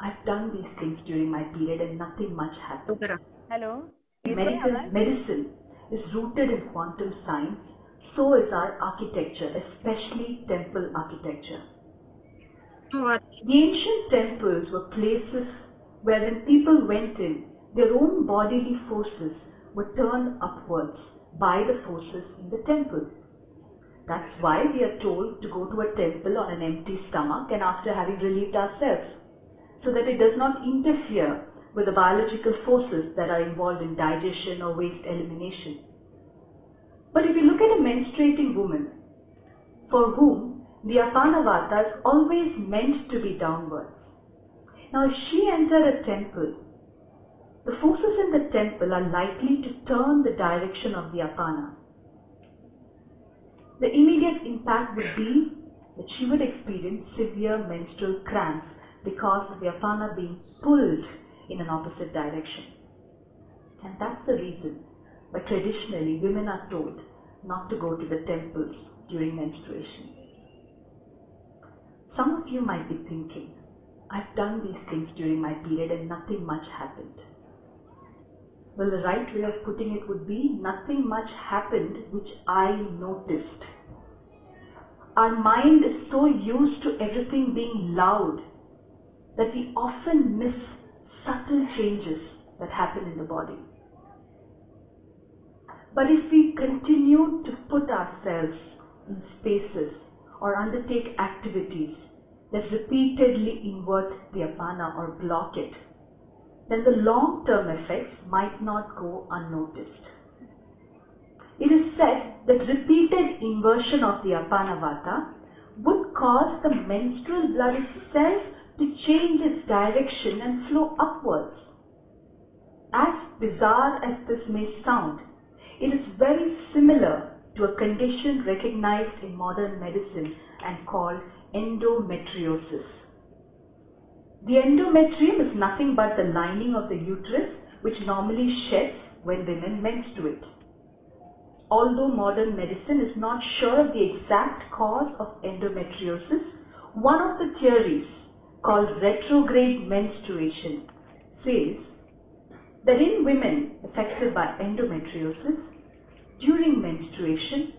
I've done these things during my period and nothing much happened. Hello. Medicine is rooted in quantum science, so is our architecture, especially temple architecture. The ancient temples were places where when people went in, their own bodily forces were turned upwards by the forces in the temple. That's why we are told to go to a temple on an empty stomach and after having relieved ourselves, so that it does not interfere with the biological forces that are involved in digestion or waste elimination. But if you look at a menstruating woman, for whom the Apana Vata is always meant to be downwards. Now if she entered a temple, the forces in the temple are likely to turn the direction of the apana. The immediate impact would be that she would experience severe menstrual cramps because of the apana being pulled in an opposite direction. And that's the reason why traditionally women are told not to go to the temples during menstruation. Some of you might be thinking, I've done these things during my period and nothing much happened. Well, the right way of putting it would be nothing much happened which I noticed. Our mind is so used to everything being loud that we often miss subtle changes that happen in the body. But if we continue to put ourselves in spaces or undertake activities that repeatedly invert the apana or block it, then the long-term effects might not go unnoticed. It is said that repeated inversion of the apana vata would cause the menstrual blood itself to change its direction and flow upwards. As bizarre as this may sound, it is very similar to a condition recognized in modern medicine and called endometriosis. The endometrium is nothing but the lining of the uterus which normally sheds when women menstruate. Although modern medicine is not sure of the exact cause of endometriosis, one of the theories, called retrograde menstruation, says that in women affected by endometriosis, during menstruation,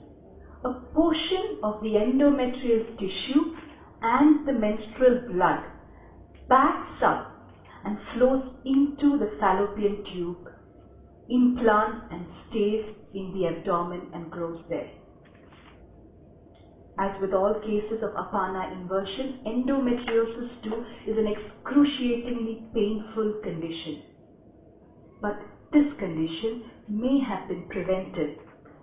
a portion of the endometrial tissue and the menstrual blood backs up and flows into the fallopian tube, implants and stays in the abdomen and grows there. As with all cases of apana inversion, endometriosis too is an excruciatingly painful condition. But this condition may have been prevented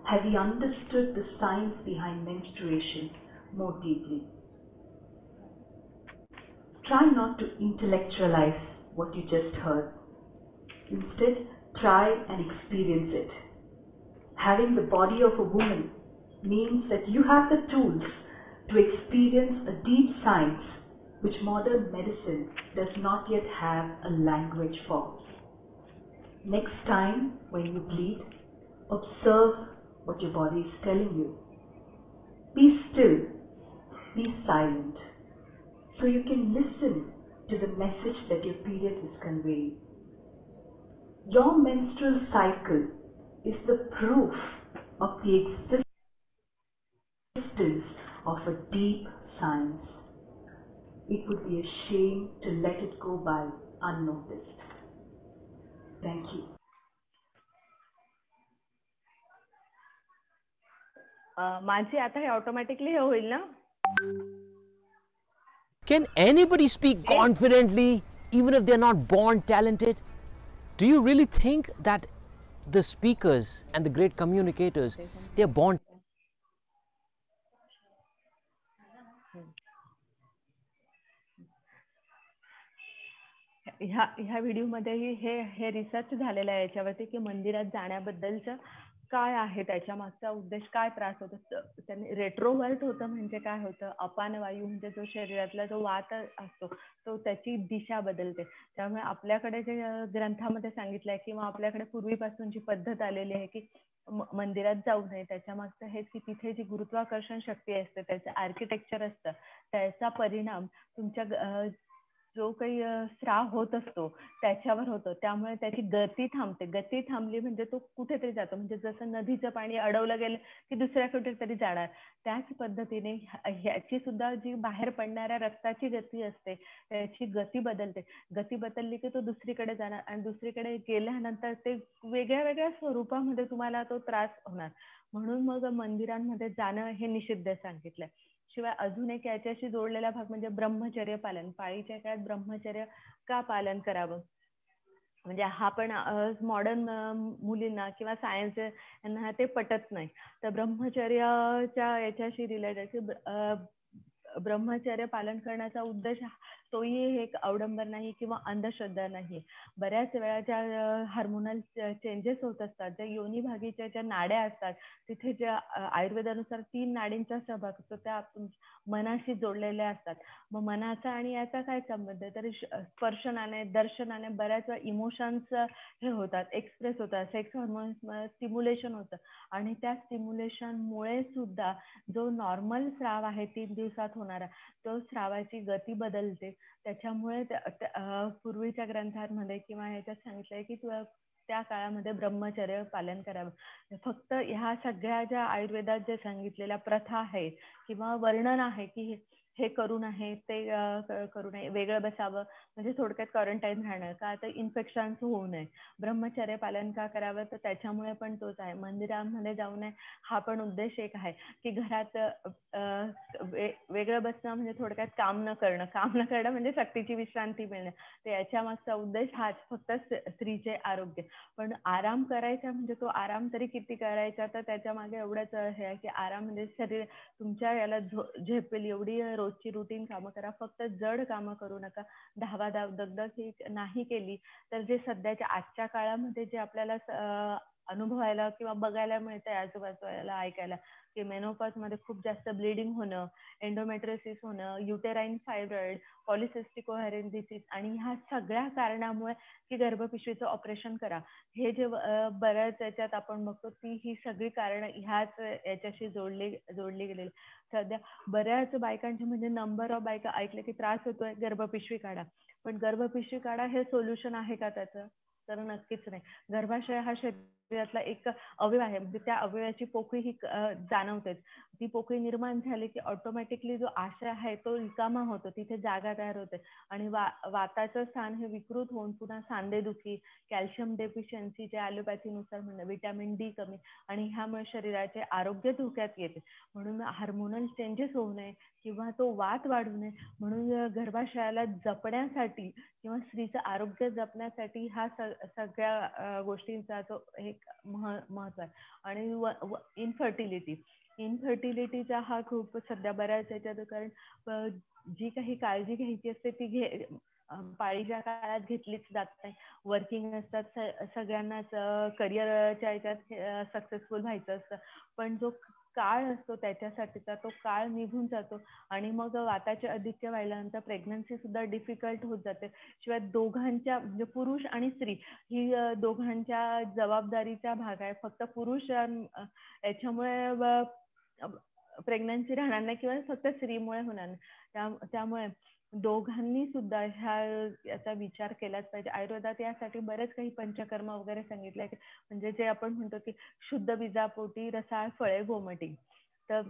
had we understood the science behind menstruation more deeply. Try not to intellectualize what you just heard. Instead, try and experience it. Having the body of a woman means that you have the tools to experience a deep science which modern medicine does not yet have a language for. Next time when you bleed, observe what your body is telling you. Be still, be silent, so you can listen to the message that your period is conveying. Your menstrual cycle is the proof of the existence of a deep science. It would be a shame to let it go by unnoticed. Thank you. माझी आता हे ऑटोमॅटिकली हे होईल ना? Can anybody speak confidently even if they're not born talented? Do you really think that the speakers and the great communicators, they're born? ह्या व्हिडिओमध्येही हे रिसर्च झालेलं आहे याच्यावरती की मंदिरात जाण्याबद्दलचं काय आहे, त्याच्या मागचा उद्देश, काय त्रास होतो. त्यांनी रेट्रोवर्ट होतं म्हणजे काय होतं, अपान वायू म्हणजे जो शरीरातला जो वात असतो तो त्याची दिशा बदलते. त्यामुळे आपल्याकडे जे ग्रंथामध्ये सांगितलंय किंवा आपल्याकडे पूर्वीपासून जी पद्धत आलेली आहे की मंदिरात जाऊ नये, त्याच्या मागचं हेच की तिथे जी गुरुत्वाकर्षण शक्ती असते, त्याचं आर्किटेक्चर असतं, त्याचा परिणाम तुमच्या जो काही स्राव होत असतो त्याच्यावर होतो. त्यामुळे त्याची गती थांबते. गती थांबली म्हणजे तो कुठेतरी जातो. म्हणजे जसं नदीचं पाणी अडवलं गेलं की दुसऱ्या कुठेतरी जाणार, त्याच पद्धतीने ह्याची सुद्धा जी बाहेर पडणाऱ्या रक्ताची गती असते त्याची गती बदलते. गती बदलली की तो दुसरीकडे जाणार आणि दुसरीकडे गेल्यानंतर ते वेगळ्या वेगळ्या स्वरूपामध्ये तुम्हाला तो त्रास होणार. म्हणून मग मंदिरांमध्ये जाणं हे निषिद्ध सांगितलंय. शिवाय अजून एक याच्याशी जोडलेला भाग म्हणजे ब्रह्मचर्य पालन. पाळीच्या काळात ब्रह्मचर्य का पालन करावं, म्हणजे हा पण मॉडर्न मुलींना किंवा सायन्स यांना ते पटत नाही. तर ब्रह्मचर्याच्या याच्याशी रिलेटेड ब्रह्मचर्य पालन करण्याचा उद्देश तोही एक अवडंबर नाही किंवा अंधश्रद्धा नाही. बऱ्याच वेळा ज्या हार्मोनल चेंजेस होत असतात, ज्या योनीभागीच्या ज्या नाड्या असतात, तिथे ज्या आयुर्वेदानुसार 3 नाडींचा सहभाग असतो, त्या मनाशी जोडलेल्या असतात. मग मनाचा आणि याचा काय संबंध आहे? तर स्पर्शनाने, दर्शनाने बऱ्याच वेळा इमोशन्स हे होतात, एक्सप्रेस होतात, सेक्स हॉर्मोन्स स्टिम्युलेशन होतं आणि त्या स्टिम्युलेशन मुळे सुद्धा जो नॉर्मल स्राव आहे 3 दिवसात होणारा, तो स्रावाची गती बदलते. त्याच्यामुळे पूर्वीच्या ग्रंथांमध्ये किंवा ह्याच्यात सांगितलंय की त्या काळामध्ये ब्रह्मचर्य पालन करावं. फक्त ह्या सगळ्या ज्या आयुर्वेदात जे सांगितलेल्या प्रथा आहे किंवा वर्णन आहे की हे करू नये, ते करू नये, वेगळं बसावं, म्हणजे थोडक्यात क्वारंटाईन राहणं, का तर इन्फेक्शन होऊ नये. ब्रह्मचर्य पालन का करावं? तर त्याच्यामुळे पण तोच आहे. मंदिरामध्ये जाऊ नये हा पण उद्देश एक आहे की घरात वेगळं बसणं म्हणजे थोडक्यात काम न करणं म्हणजे शक्तीची विश्रांती मिळणे. तर याच्या मागचा उद्देश हाच, फक्त स्त्रीचे आरोग्य. पण आराम करायचा म्हणजे तो आराम तरी किती करायचा? तर त्याच्या मागे एवढंच हे आहे की आराम म्हणजे शरीर तुमच्या याला झेपेल एवढी रोजची रुटीन कामं करा. फक्त जड कामं करू नका. धावाधाव दगदग ही नाही केली तर जे सध्याच्या आजच्या काळामध्ये जे आपल्याला अनुभवायला किंवा बघायला मिळतंय आजूबाजूला ऐकायला की मेनोपॉज मध्ये खूप जास्त ब्लिडिंग होणं, एंडोमेट्रियोसिस होणं, युटेराईन फायब्रॉइड, पॉलिसिस्टिक ओव्हॅरियन डिसीज आणि ह्या सगळ्या कारणामुळे की गर्भपिशवीचं ऑपरेशन करा, हे जे बऱ्याच याच्यात आपण बघतो ही सगळी कारणं ह्याच याच्याशी जोडली गेलेली. सध्या बऱ्याच बायकांचे म्हणजे नंबर ऑफ बायका ऐकले की त्रास होतोय, गर्भपिशवी काढा. पण गर्भपिशवी काढा हे सोल्युशन आहे का त्याचं? तर नक्कीच नाही. गर्भाशय हा शरीरातला एक अवयव आहे, म्हणजे त्या अवयवाची पोकळी ही जाणवते. ती पोकळी निर्माण झाली की ऑटोमॅटिकली जो आशय आहे तो रिकामा होतो, तिथे जागा तयार होते आणि वाताचं स्थान हे विकृत होऊन पुन्हा सांधेदुखी, कॅल्शियम डेफिशियन्सी जे ॲलोपॅथीनुसार म्हणणं, विटॅमिन डी कमी आणि ह्यामुळे शरीराचे आरोग्य धोक्यात येते. म्हणून हार्मोनल चेंजेस होऊ नये किंवा तो वात वाढू नये म्हणून गर्भाशयाला जपण्यासाठी किंवा स्त्रीचं आरोग्य जपण्यासाठी ह्या सगळ्या गोष्टींचा तो एक महत्व आहे. आणि इनफर्टिलिटीचा हा खूप सध्या बऱ्याच याच्यात, कारण जी काही काळजी घ्यायची असते ती पाळीच्या काळात घेतलीच जात नाही. वर्किंग असतात सगळ्यांनाच, करिअरच्या याच्यात सक्सेसफुल व्हायचं असतं, पण जो काळ असतो त्याच्यासाठीचा तो काळ निघून जातो आणि मग वाताचे आधिक्य व्हायल्यानंतर प्रेग्नन्सी सुद्धा डिफिकल्ट होत जाते. शिवाय दोघांच्या म्हणजे पुरुष आणि स्त्री ही दोघांच्या जबाबदारीचा भाग आहे. फक्त पुरुष याच्यामुळे प्रेग्नन्सी राहणार नाही किंवा फक्त स्त्रीमुळे होणार नाही. त्यामुळे दोघांनी सुद्धा याचा विचार केलाच पाहिजे. आयुर्वेदात यासाठी बरेच काही पंचकर्म वगैरे सांगितलंय, म्हणजे जे आपण म्हणतो की शुद्ध बीजापोटी रसाळ फळे गोमटी. तर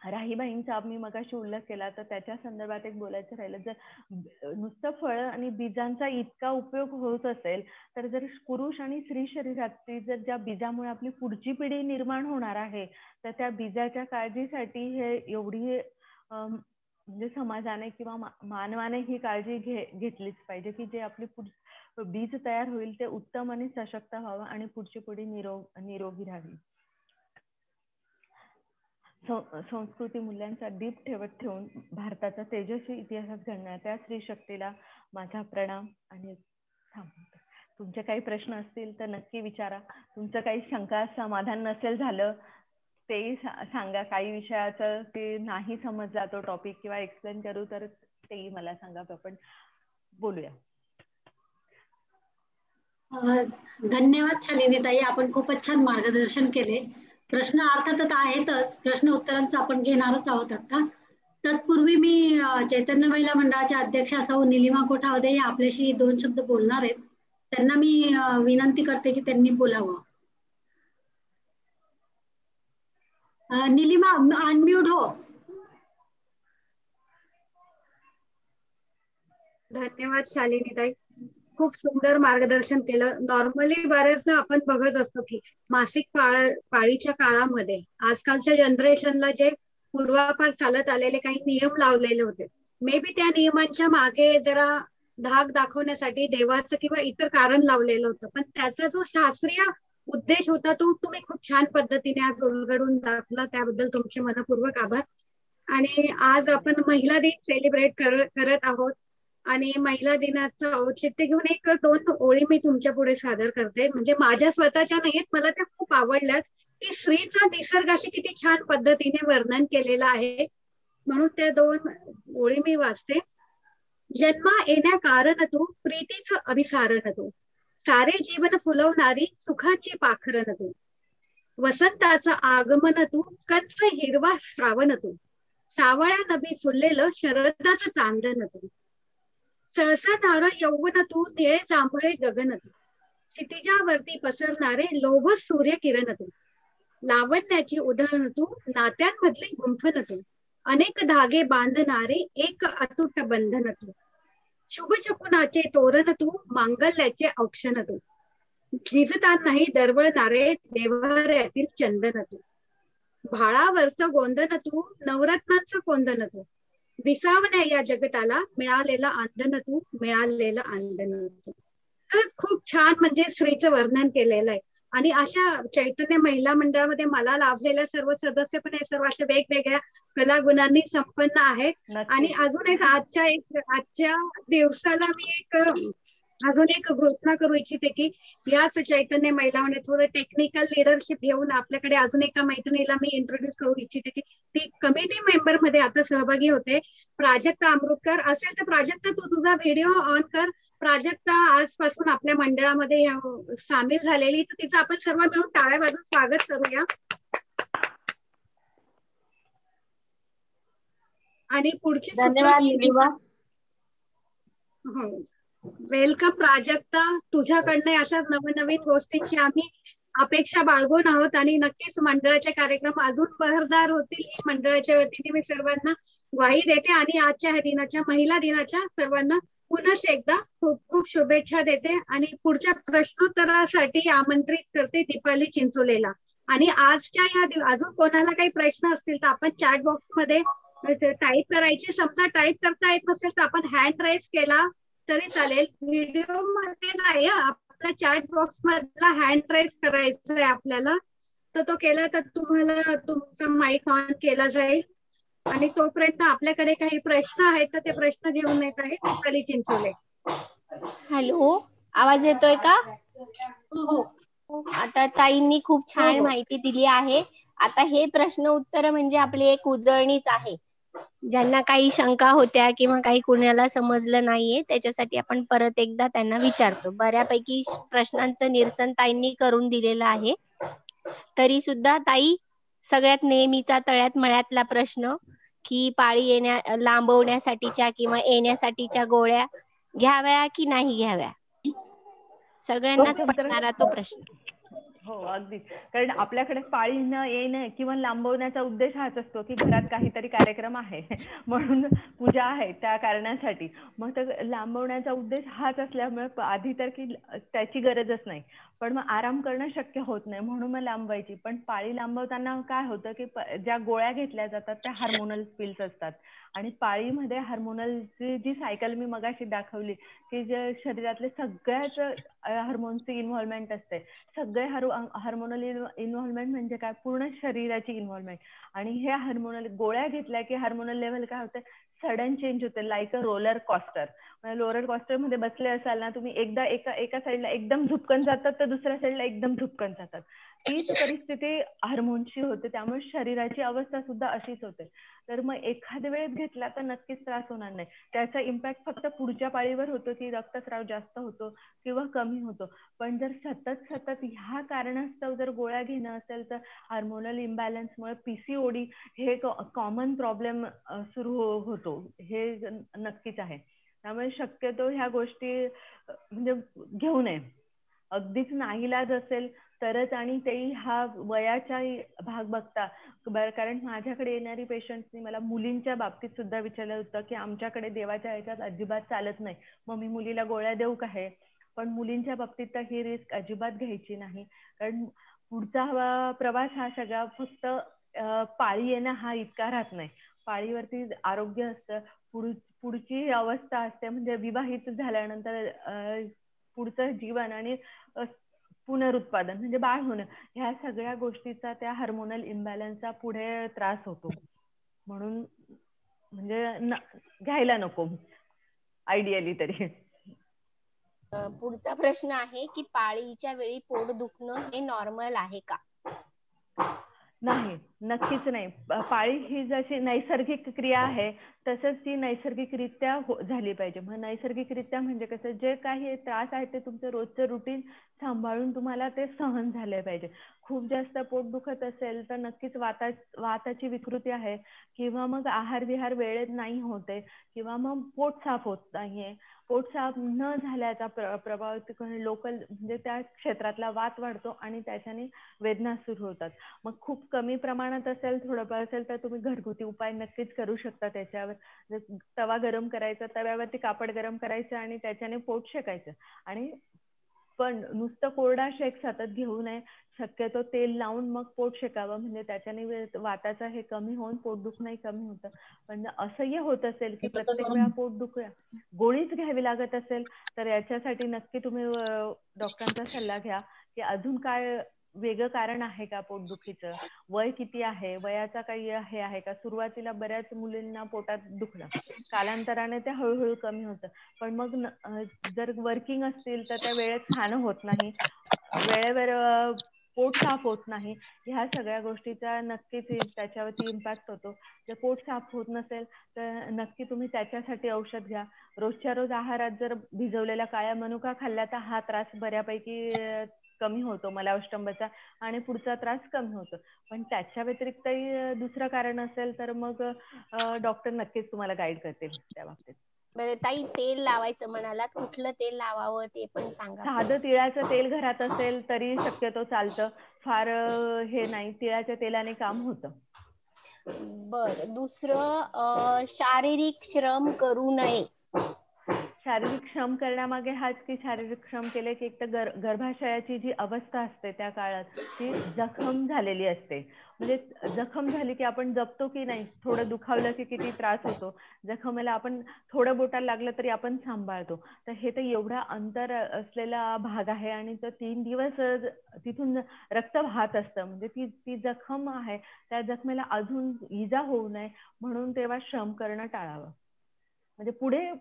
राहीबाईंचा मी मगाशी उल्लेख केला, तर त्याच्या संदर्भात एक बोलायचं राहिलं, जर नुसतं फळ आणि बीजांचा इतका उपयोग होत असेल तर जर पुरुष आणि स्त्री शरीरात जर ज्या बीजामुळे आपली पुढची पिढी निर्माण होणार आहे तर त्या बीजाच्या काळजीसाठी हे एवढी म्हणजे समाजाने किंवा मानवाने ही काळजी घेतलीच पाहिजे की जे आपली बीज तयार होईल ते उत्तम आणि सशक्त व्हावं आणि पुढची पिढी निरोगी राहावी. संस्कृती मूल्यांचा दीप ठेवून भारताचा तेजस्वी इतिहास घडणाऱ्या स्त्री शक्तीला माझा प्रणाम आणि थांबतो. तुमचे काही प्रश्न असतील तर नक्की विचारा. तुमचं काही शंका समाधान नसेल झालं तेही सांगा. काही विषयाचं ते नाही समजला तो टॉपिक किंवा एक्सप्लेन करू तर तेही मला सांगा, आपण बोलूया. धन्यवाद शालिनीताई, आपण खूपच छान मार्गदर्शन केले. प्रश्न अर्थातच आहेतच, प्रश्न उत्तरांचं आपण घेणारच आहोत आता. तत्पूर्वी मी चैतन्य महिला मंडळाच्या अध्यक्षा सौ निलिमा कोठावदे आपल्याशी 2 शब्द बोलणार आहेत. त्यांना मी विनंती करते की त्यांनी बोलावं. निलिमा अनम्यूट हो. धन्यवाद शालिनीताई, खूप सुंदर मार्गदर्शन केलं. नॉर्मली बरेचदा आपण बघत असतो की मासिक पाळीच्या काळामध्ये आजकालच्या जनरेशनला जे पूर्वापार चालत आलेले काही नियम लावलेले होते, मे बी त्या नियमांच्या मागे जरा धाक दाखवण्यासाठी देवाचं किंवा इतर कारण लावलेलं होतं, पण त्याचा जो शास्त्रीय उद्देश होता तो तुम्ही खूप छान पद्धतीने आज उलगडून दाखवला, त्याबद्दल तुमचे मनपूर्वक आभार. आणि आज आपण महिला दिन सेलिब्रेट करत आहोत. आणि महिला दिनाचं औचित्य घेऊन एक 2 ओळी मी तुमच्या पुढे सादर करते. म्हणजे माझ्या स्वतःच्या नाहीत, मला त्या खूप आवडल्यात की स्त्रीचा निसर्गाशी किती छान पद्धतीने वर्णन केलेलं आहे. म्हणून त्या 2 ओळी मी वाचते. जन्मा येण्या कारण तू, प्रीतीचं अभिसारण तू, सारे जीवन फुलवणारी सुखाची पाखरण तू, वसंताचं आगमन तू, कंच हिरवा श्रावण तू, सावळ्या नभी फुललेलं शरदाचं चांदण तू, सळसळणारं यौवन तू, निळे जांभळे गगन तू, क्षितिजावरती पसरणारे लोभ सूर्य किरण तू, लावण्याची उधळण तू, नात्यांमधली गुंफण तू, अनेक धागे बांधणारे एक अतूट बंधन तू, शुभ शकुनाचे तोरण तू, मांगल्याचे औक्षण तू, झिजतानाही दरवळणारे देव्हाऱ्यातील चंदन तू, भाळावरचं गोंधन तू, नवरत्नांचं कोंदण तू, विसावण्या या जगताला मिळालेला आंदन तू, मिळालेलं आंदन तू. तर खूप छान म्हणजे स्त्रीचं वर्णन केलेलं आहे. आणि अशा चैतन्य महिला मंडळामध्ये मला लाभलेल्या सर्व सदस्य पण हे सर्व अशा वेगवेगळ्या कलागुणांनी संपन्न आहेत. आणि अजून एक आजच्या दिवसाला मी अजून एक घोषणा करू इच्छिते की याच चैतन्य महिला म्हणजे थोडं टेक्निकल लिडरशिप घेऊन आपल्याकडे अजून एका मैत्रिणीला मी इंट्रोड्यूस करू इच्छिते की ती कमिटी मेंबर मध्ये आता सहभागी होते, प्राजक्ता अमृतकर. असेल तर प्राजक्ता तू तुझा व्हिडिओ ऑन कर. प्राजक्ता आजपासून आपल्या मंडळामध्ये सामील झालेली, तर तिचं आपण सर्व मिळून टाळ्या वाजवून स्वागत करूया. आणि पुढची धन्यवाद. हो, वेलकम प्राजक्ता. तुझ्याकडनं अशा नवनवीन गोष्टींची आम्ही अपेक्षा बाळगून आहोत आणि नक्कीच मंडळाचे कार्यक्रम अजून बहरदार होतील ही मंडळाच्या वतीने मी सर्वांना ग्वाही देते. आणि आजच्या ह्या दिनाच्या महिला दिनाच्या सर्वांना पुन्हा एकदा खूप खूप शुभेच्छा देते. आणि पुढच्या प्रश्नोत्तरासाठी आमंत्रित करते दीपाली चिंचोलेला. आणि आजच्या ह्या अजून कोणाला काही प्रश्न असतील तर आपण चॅट बॉक्स मध्ये टाईप करायचे. समजा टाईप करता येत नसेल तर आपण हँड रेज केला तरी चालेल. व्हिडिओ मध्ये नाही, आपल्या चॅट बॉक्स मधला हँड रेज करायचा आहे आपल्याला. तर तो केला तर तुम्हाला तुमचा माईक ऑन केला जाईल. आणि तोपर्यंत आपल्याकडे काही प्रश्न आहेत तर ते प्रश्न घेऊन येत आहे दीपाली चिंचोले. हॅलो, आवाज येतोय का? हो. आता ताईंनी खूप छान माहिती दिली आहे. आता हे प्रश्न उत्तर म्हणजे आपली एक उजळणीच आहे. ज्यांना काही शंका होत्या किंवा काही कुणाला समजलं नाहीये त्याच्यासाठी आपण परत एकदा त्यांना विचारतो. बऱ्यापैकी प्रश्नांचं निरसन ताईंनी करून दिलेलं आहे. तरी सुद्धा ताई, सगळ्यात नेहमीचा तळ्यात मळ्यातला प्रश्न की पाळी लांबवण्यासाठीच्या किंवा येण्यासाठीच्या गोळ्या घ्याव्या की नाही घ्याव्या, सगळ्यांनाच पडणारा तो प्रश्न. हो, अगदी. कारण आपल्याकडे पाळी न येणे किंवा लांबवण्याचा उद्देश हाच असतो की घरात काहीतरी कार्यक्रम आहे म्हणून पूजा आहे त्या कारणासाठी. मग तर लांबवण्याचा उद्देश हाच असल्यामुळे आधी तर की त्याची गरजच नाही, पण मग आराम करणं शक्य होत नाही म्हणून मग लांबवायची. पण पाळी लांबवताना काय होतं की ज्या गोळ्या घेतल्या जातात त्या हार्मोनल पिल्स असतात. आणि पाळीमध्ये हार्मोनलची जी सायकल मी मगाशी दाखवली की जे शरीरातले सगळ्याच हार्मोनची इन्व्हॉल्वमेंट असते. सगळे हार्मोनल इन्व्हॉल्वमेंट म्हणजे काय, पूर्ण शरीराची इन्व्हॉल्वमेंट. आणि हे हार्मोनल गोळ्या घेतल्या की हार्मोनल लेवल काय होते, सडन चेंज होते. Like a roller coaster. Roller coaster मध्ये बसले असाल ना तुम्ही, एकदा एका साईडला एकदम झुपकन जातात तर दुसऱ्या साईडला एकदम झुपकन जातात. तीच परिस्थिती हार्मोनची होते. त्यामुळे शरीराची अवस्था सुद्धा अशीच होते. तर मग एखाद्या वेळेस घेतला तर नक्कीच त्रास होणार नाही. त्याचा इम्पॅक्ट फक्त पुढच्या पाळीवर होतो की रक्तस्राव जास्त होतो किंवा कमी होतो. पण जर सतत ह्या कारणास्तव जर गोळ्या घेणं असेल तर हार्मोनल इम्बॅलन्समुळे पीसीओडी हे कॉमन प्रॉब्लेम सुरू होतो, हे नक्कीच आहे. त्यामुळे शक्यतो ह्या गोष्टी म्हणजे घेऊ नये. अगदीच नाईलाज असेल तरच, आणि तेही हा वयाचा भाग बघता. कारण माझ्याकडे येणारी पेशंट्सनी मला मुलींच्या बाबतीत सुद्धा विचारलं होतं की आमच्याकडे देवाच्या ह्याच्यात अजिबात चालत नाही, मग मी मुलीला गोळ्या देऊ का हे. पण मुलींच्या बाबतीत तर ही रिस्क अजिबात घ्यायची नाही. कारण पुढचा प्रवास हा सगळा फक्त पाळी येणं हा इतका राहत नाही. पाळीवरती आरोग्य असतं, पुढची अवस्था असते म्हणजे विवाहित झाल्यानंतर पुढचं जीवन आणि पुनरुत्पादन म्हणजे बाळ होणं, ह्या सगळ्या गोष्टीचा त्या हार्मोनल इम्बॅलन्सचा पुढे त्रास होतो. म्हणून म्हणजे घ्यायला नको. आयडियली तरी. पुढचा प्रश्न आहे की पाळीच्या वेळी पोट दुखणं हे नॉर्मल आहे का? नाही, नक्कीच नाही. पाळी ही जशी नैसर्गिक क्रिया आहे तसंच ती नैसर्गिकरित्या झाली पाहिजे. मग नैसर्गिकरित्या म्हणजे कसं, जे काही त्रास आहे ते तुमचं रोजचं रुटीन सांभाळून तुम्हाला ते सहन झाले पाहिजे. खूप जास्त पोट दुखत असेल तर नक्कीच वाताची विकृती आहे, किंवा मग आहार विहार वेळेत नाही होते, किंवा मग पोट साफ होत नाहीये. पोट साफ न झाल्याचा प्रभाव लोकल म्हणजे त्या क्षेत्रातला वात वाढतो आणि त्याच्याने वेदना सुरू होतात. मग खूप कमी प्रमाणात असेल, थोडंफार असेल तर तुम्ही घरगुती उपाय नक्कीच करू शकता. त्याच्यावर तवा गरम करायचा, तव्यावरती कापड गरम करायचं आणि त्याच्याने पोट शेकायचं. आणि पण नुसतं कोरडा शेक सतत घेऊ नये, शक्यतो तेल लावून मग पोट शेकावं, म्हणजे त्याच्याने वाताचा हे कमी होऊन पोट दुखणंही कमी होतं. पण असंही होत असेल की प्रत्येक वेळा पोट गोळीच घ्यावी लागत असेल तर याच्यासाठी नक्की तुम्ही डॉक्टरांचा सल्ला घ्या की अजून काय वेगळं कारण आहे का पोटदुखीचं, वय किती आहे, वयाचा काही हे आहे का. सुरुवातीला बऱ्याच मुलींना पोटात दुखलं, कालांतराने ते हळूहळू कमी होतं. पण मग जर वर्किंग असतील तर त्या वेळेत खाणं होत नाही, वेळेवर पोट साफ होत नाही, ह्या सगळ्या गोष्टीचा नक्कीच त्याच्यावरती इम्पॅक्ट होतो. जर पोट साफ होत नसेल तर नक्की तुम्ही त्याच्यासाठी औषध घ्या. रोजच्या रोज आहारात जर भिजवलेला काळ्या मनुका खाल्ला तर हा त्रास बऱ्यापैकी कमी होतो, मलावष्टंबाचा, आणि पुढचा त्रास कमी होतो. पण त्याच्या व्यतिरिक्तही दुसरं कारण असेल तर मग डॉक्टर नक्कीच तुम्हाला गाईड करतील त्या बाबतीत. बरं ताई, तेल लावायचं म्हणालात, कुठलं तेल लावावं ते पण सांगा. साधं तिळाचं तेल घरात असेल तरी शक्यतो चालतं, फार हे नाही, तिळाच्या तेलाने काम होतं. बर, दुसरं शारीरिक श्रम करू नये. शारीरिक श्रम करण्यामागे हाच की शारीरिक श्रम केले की एक तर गर्भाशयाची जी अवस्था असते त्या काळात ती जखम झालेली असते. म्हणजे जखम झाली की आपण जपतो की नाही, थोडं दुखावलं की किती त्रास होतो, जखमेला आपण थोडं बोटाला लागलं तरी आपण सांभाळतो. तर हे तर एवढा अंतर असलेला भाग आहे आणि तर 3 दिवस तिथून रक्त वाहत असतं. म्हणजे ती जखम आहे, त्या जखमेला अजून इजा होऊ नये म्हणून तेव्हा श्रम करणं टाळावं. म्हणजे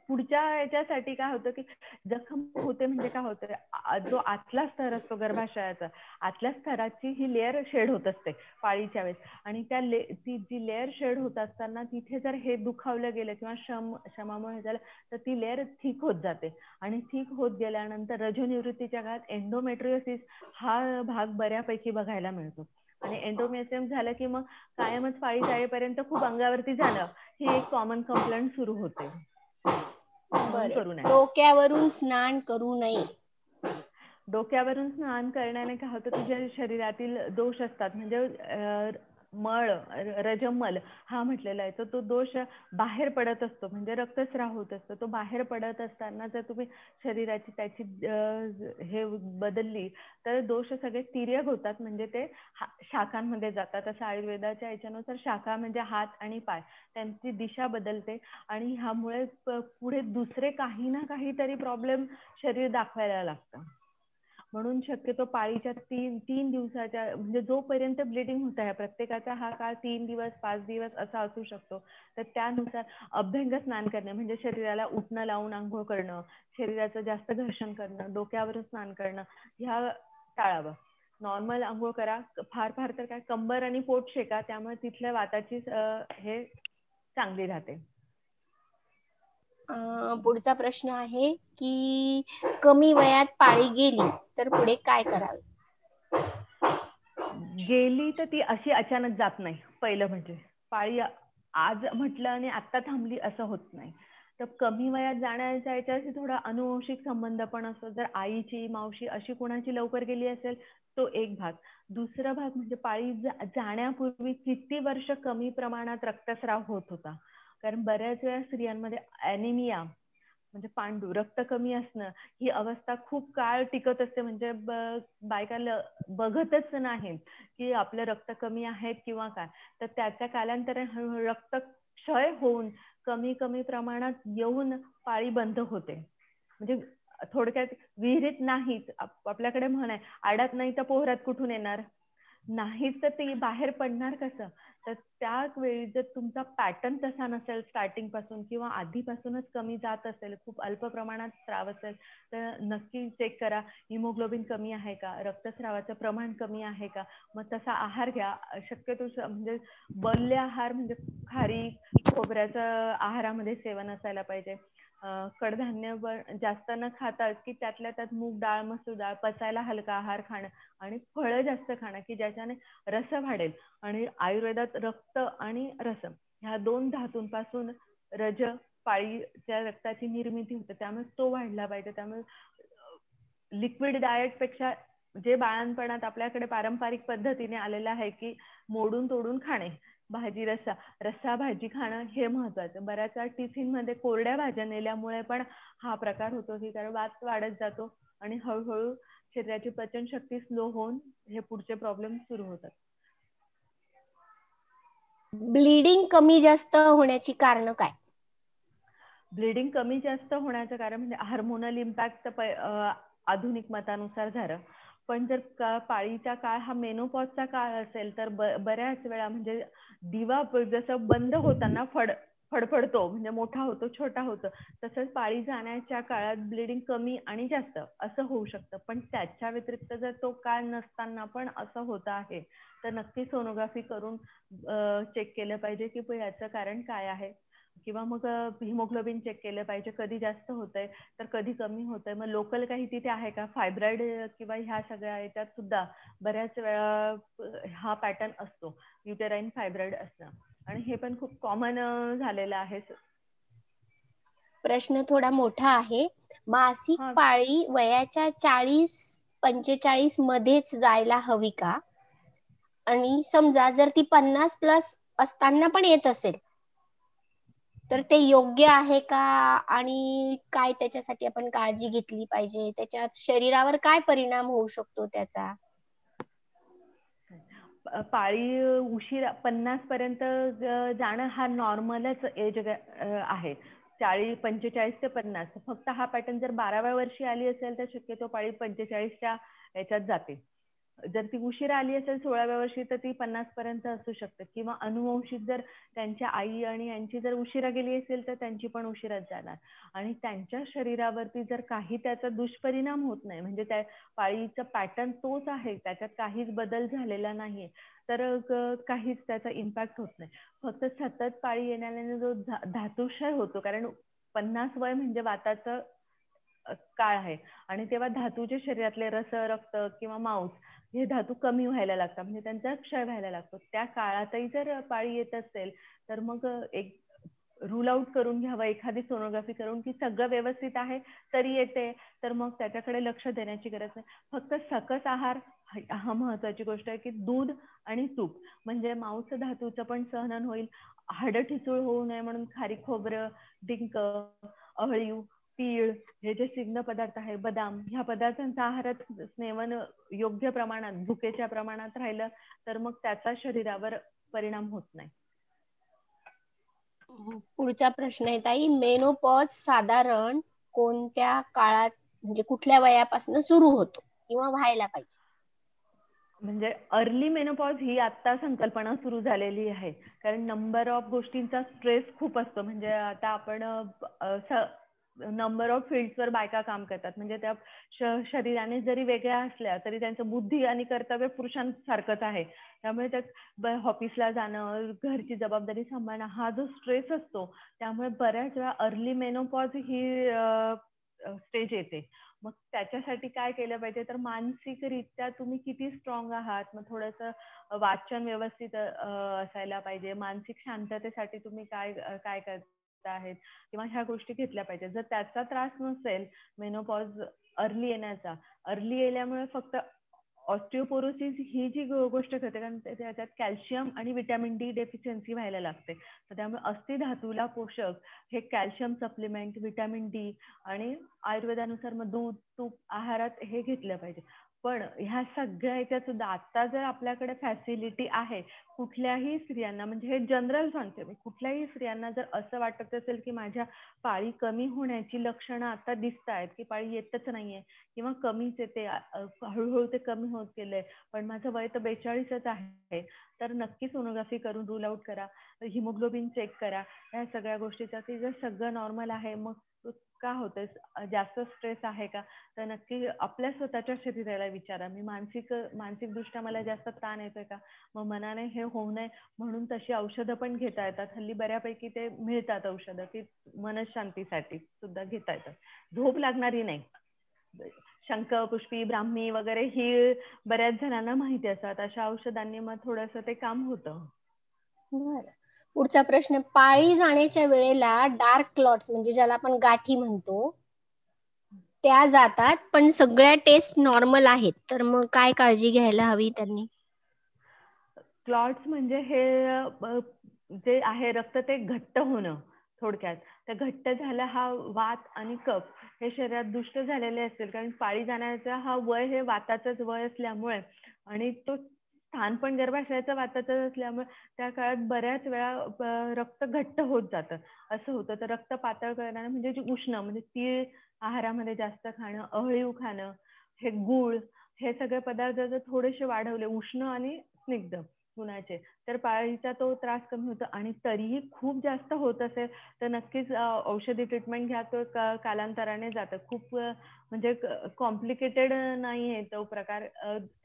पुढच्या याच्यासाठी काय होतं की जखम होते म्हणजे काय होतं, जो आतला स्तर असतो गर्भाशयाचा, आतल्या स्तराची ही लेअर शेड होत असते पाळीच्या वेळेस, आणि ती जी लेअर शेड होत असताना तिथे जर हे दुखावलं गेलं किंवा श्रमामुळे झालं तर ती लेअर थिक होत जाते, आणि थिक होत गेल्यानंतर रजोनिवृत्तीच्या काळात एंडोमेट्रियोसिस हा भाग बऱ्यापैकी बघायला मिळतो. आणि एंडोमेट्रियम झालं की मग कायमच पाळी जाईपर्यंत खूप अंगावरती जाणं ही एक कॉमन कंप्लेंट सुरू होते. डोक्यावरून स्नान करू नये. डोक्यावरून स्नान करण्याने काय होतं, तुझ्या शरीरातील दोष असतात, म्हणजे मळ, रजमल हा म्हटलेला आहे, तर तो दोष बाहेर पडत असतो, म्हणजे रक्तस्राव होत असतो. तो बाहेर पडत असताना जर तुम्ही शरीराची त्याची हे बदलली तर दोष सगळे तिर्यक होतात, म्हणजे ते शाखांमध्ये जातात. असं आयुर्वेदाच्या याच्यानुसार शाखा म्हणजे हात आणि पाय, त्यांची दिशा बदलते आणि ह्यामुळे पुढे दुसरे काही ना काहीतरी प्रॉब्लेम शरीर दाखवायला लागतं. म्हणून शक्यतो पाळीच्या 3 दिवसाच्या म्हणजे जोपर्यंत ब्लिडिंग होत आहे, प्रत्येकाचा हा काळ 3 दिवस 5 दिवस असा असू शकतो, तर त्यानुसार अभ्यंग स्नान करणे म्हणजे शरीराला उटणं लावून आंघोळ करणं, शरीराचं जास्त घर्षण करणं, डोक्यावर स्नान करणं ह्या टाळावं. नॉर्मल आंघोळ करा, फार फार तर काय कंबर आणि पोट शेका, त्यामुळे तिथल्या वाताची हे चांगली राहते. पुढचा प्रश्न आहे की कमी वयात पाळी गेली तर पुढे काय करावे? गेली तर ती अशी अचानक जात नाही. पहिलं म्हणजे पाळी आज म्हटलं आणि आता थांबली असं होत नाही. तर कमी वयात जाण्याच्या याच्याशी थोडा अनुवंशिक संबंध पण असतो. जर आईची, मावशी अशी कोणाची लवकर गेली असेल तो एक भाग. दुसरा भाग म्हणजे पाळी जाण्यापूर्वी किती वर्ष कमी प्रमाणात रक्तस्राव होत होता. कारण बऱ्याच वेळा स्त्रियांमध्ये ॲनिमिया म्हणजे पांडू, रक्त कमी असणं ही अवस्था खूप काळ टिकत असते. म्हणजे बायकाला बघतच नाहीत की आपलं रक्त कमी आहे किंवा काय, तर त्याच्या कालांतराने रक्त क्षय होऊन कमी कमी प्रमाणात येऊन पाळी बंद होते. म्हणजे थोडक्यात विहिरीत नाहीत, आपल्याकडे म्हण आहे आडात नाही तर पोहरात कुठून येणार, नाहीच तर ती बाहेर पडणार कसं. तर त्यावेळी जर तुमचा पॅटर्न तसा नसेल स्टार्टिंग पासून किंवा आधीपासूनच कमी जात असेल, खूप अल्प प्रमाणात स्राव असेल, तर नक्की चेक करा हिमोग्लोबिन कमी आहे का, रक्तस्रावाचं प्रमाण कमी आहे का. मग तसा आहार घ्या. शक्यतो म्हणजे बल्य आहार म्हणजे खारीक, खोबऱ्याचं आहारामध्ये सेवन असायला पाहिजे. कडधान्य जास्त न खाता की त्यातल्या त्यात मूग डाळ, मसूर डाळ, पचायला हलका आहार खाणं आणि फळं जास्त खाणं की ज्याच्याने रस वाढेल. आणि आयुर्वेदात रक्त आणि रस ह्या 2 धातूंपासून रज पाळीच्या रक्ताची निर्मिती होते, त्यामुळे तो वाढला पाहिजे. त्यामुळे लिक्विड डाएट पेक्षा जे बाळांपणात आपल्याकडे पारंपरिक पद्धतीने आलेलं आहे की मोडून तोडून खाणे, भाजी रस्सा भाजी खाणं हे महत्वाचं. बऱ्याच वेळा टिफिन मध्ये कोरड्या भाज्या नेल्यामुळे पण हा प्रकार होतो की कारण वात वाढत जातो आणि हळूहळू शरीराची पचनशक्ती स्लो होऊन हे पुढचे प्रॉब्लेम सुरू होतात. ब्लीडिंग कमी जास्त होण्याची कारण काय? ब्लीडिंग कमी जास्त होण्याचं कारण म्हणजे हार्मोनल इम्पॅक्ट आधुनिक मतानुसार झालं. पण जर पाळीचा काळ हा मेनोपॉजचा काळ असेल तर बऱ्याच वेळा म्हणजे दिवा जसं बंद होताना फडफडतो म्हणजे मोठा होतो छोटा होतो, तसंच पाळी जाण्याच्या काळात ब्लीडिंग कमी आणि जास्त असं होऊ शकतं. पण त्याच्या व्यतिरिक्त जर तो काळ नसताना पण असं होत आहे तर नक्की सोनोग्राफी करून चेक केलं पाहिजे की याचं कारण काय आहे. किंवा मग हिमोग्लोबिन चेक केलं पाहिजे, कधी जास्त होतंय तर कधी कमी होतंय, मग लोकल काही तिथे आहे का, फायब्रॉइड किंवा ह्या सगळ्या याच्यात सुद्धा बऱ्याच वेळा हा पॅटर्न असतो, युटेराईन फायब्रॉइड असणं, आणि हे पण खूप कॉमन झालेलं आहे. प्रश्न थोडा मोठा आहे. मासिक पाळी वयाच्या 40-45 मध्येच जायला हवी का? आणि समजा जर ती 50+ असताना पण येत असेल तर ते योग्य आहे का? आणि काय त्याच्यासाठी आपण काळजी घेतली पाहिजे? त्याच्यात शरीरावर काय परिणाम होऊ शकतो त्याचा? पाळी उशिरा 50 पर्यंत जाणं हा नॉर्मलच एज आहे. 45 ते 50. फक्त हा पॅटर्न जर 12व्या वर्षी आली असेल तर शक्यतो पाळी 45च्या याच्यात जाते. जर ती उशिरा आली असेल 16व्या वर्षी तर ती 50 पर्यंत असू शकते. किंवा अनुवंशिक जर त्यांच्या आई आणि यांची जर उशिरा गेली असेल तर त्यांची पण उशिराच जाणार. आणि त्यांच्या शरीरावरती जर काही त्याचा दुष्परिणाम होत नाही, म्हणजे त्या पाळीचा पॅटर्न तोच आहे, त्याच्यात काहीच बदल झालेला नाहीये, तर काहीच त्याचा इम्पॅक्ट होत नाही. फक्त सतत पाळी येण्याने जो धातुक्षय होतो, कारण 50 वय म्हणजे वाताचं काळ आहे आणि तेव्हा धातूचे शरीरातले रस, रक्त किंवा मांस हे धातू कमी व्हायला लागतात, म्हणजे त्यांचा क्षय व्हायला लागतो. त्या काळातही जर पाळी येत असेल तर मग एक रूल आउट करून घ्यावं, एखादी सोनोग्राफी करून की सगळं व्यवस्थित आहे तरी येते, तर मग त्याच्याकडे लक्ष देण्याची गरज नाही. फक्त सकस आहार हा महत्वाची गोष्ट आहे की दूध आणि तूप, म्हणजे मांस धातूचं पण सहनन होईल, हाडं ठिसूळ होऊ नये म्हणून खारीक, खोबरं, डिंक, अळीव, तीळ हे जे सिग्न पदार्थ आहे, बदाम, ह्या पदार्थांचा आहारात सेवन योग्य प्रमाणात, भुकेच्या प्रमाणात राहिलं तर मग त्याचा शरीरावर परिणाम होत नाही. पुढचा प्रश्न आहे ताई, मेनोपॉज साधारण कोणत्या काळात म्हणजे कुठल्या वयापासून सुरू होतो किंवा व्हायला पाहिजे? म्हणजे अर्ली मेनोपॉज ही आता संकल्पना सुरू झालेली आहे, कारण नंबर ऑफ गोष्टींचा स्ट्रेस खूप असतो. म्हणजे आता आपण नंबर ऑफ फील्ड्सवर बायका काम करतात, म्हणजे त्या शरीराने जरी वेगळ्या असल्या तरी त्यांचं बुद्धी आणि कर्तव्य पुरुषांसारखंच आहे. त्यामुळे त्या ऑफिसला जाणं, घरची जबाबदारी सांभाळणं हा जो स्ट्रेस असतो, त्यामुळे बऱ्याच वेळा अर्ली मेनोपॉज ही स्टेज येते. मग त्याच्यासाठी काय केलं पाहिजे, तर मानसिकरित्या तुम्ही किती स्ट्रॉंग आहात, मग थोडंसं वाचन व्यवस्थित असायला पाहिजे, मानसिक शांततेसाठी तुम्ही काय काय करता आहेत किंवा ह्या गोष्टी घेतल्या पाहिजे. जर त्याचा त्रास नसेल मेनोपॉज अर्ली येण्याचा, अर्ली येल्यामुळे फक्त ऑस्टिओपोरोसिस ही जी गोष्ट घडते, कारण त्याच्यात कॅल्शियम आणि व्हिटॅमिन डी डेफिशियन्सी व्हायला लागते, तर त्यामुळे अस्थि धातूला पोषक हे कॅल्शियम सप्लिमेंट, व्हिटॅमिन डी आणि आयुर्वेदानुसार मग दूध, तूप आहारात हे घेतलं पाहिजे. पण ह्या सगळ्या ह्याच्यात सुद्धा आता जर आपल्याकडे फॅसिलिटी आहे, कुठल्याही स्त्रियांना, म्हणजे हे जनरल सांगते मी, कुठल्याही स्त्रियांना जर असं वाटत असेल की माझ्या पाळी कमी होण्याची लक्षणं आता दिसत आहेत, की पाळी येतच नाहीये किंवा कमीच येते, हळूहळू ते कमी होत गेलंय, पण माझं वय तर 42च आहे, तर नक्की सोनोग्राफी करून रूल आउट करा, हिमोग्लोबिन चेक करा. या सगळ्या गोष्टीचा ते जर सगळं नॉर्मल आहे, मग का होतंय, जास्त स्ट्रेस आहे का, तर नक्की आपल्या स्वतःच्या शरीराला विचारा. मी मानसिक दृष्ट्या मला जास्त ताण येतोय का, मग मनाने हे होऊ नये म्हणून तशी औषधं पण घेता येतात. हल्ली बऱ्यापैकी ते मिळतात औषधं, की मनशांतीसाठी सुद्धा घेता येतात. झोप लागणारी नाही. शंख, पुष्पी, ब्राह्मी वगैरे ही बऱ्याच जणांना माहिती असतात. अशा औषधांनी मग थोडंसं ते काम होतं. बरं. पुढचा प्रश्न, पाळी जाण्याच्या वेळेला डार्क क्लॉट्स म्हणजे ज्याला आपण गाठी म्हणतो त्या जातात, पण सगळ्या टेस्ट नॉर्मल आहेत, तर मग काय काळजी घ्यायला हवी त्यांनी? क्लॉट्स म्हणजे हे जे आहे रक्त ते घट्ट होणं, थोडक्यात. तर घट्ट झालं हा वात आणि कफ हे शरीरात दुष्ट झालेले असतील, कारण पाळी जाण्याचा हा वय हे वाताचंच वय असल्यामुळे आणि तो स्थान पण गर्भाशयाचं वाताचं असल्यामुळे त्या काळात बऱ्याच वेळा रक्त घट्ट होत जातं, असं होतं. तर रक्त पातळ करणारं म्हणजे जे उष्ण, म्हणजे तीळ आहारामध्ये जास्त खाणं, अहळीव खाणं, हे गूळ, हे सगळे पदार्थ जर थोडेसे वाढवले, उष्ण आणि स्निग्ध गुणाचे, तर पाळीचा तो त्रास कमी होतो. आणि तरीही खूप जास्त होत असेल तर नक्कीच औषधी ट्रीटमेंट घ्या, तो कालांतराने जातं. खूप म्हणजे कॉम्प्लिकेटेड नाही आहे तो प्रकार.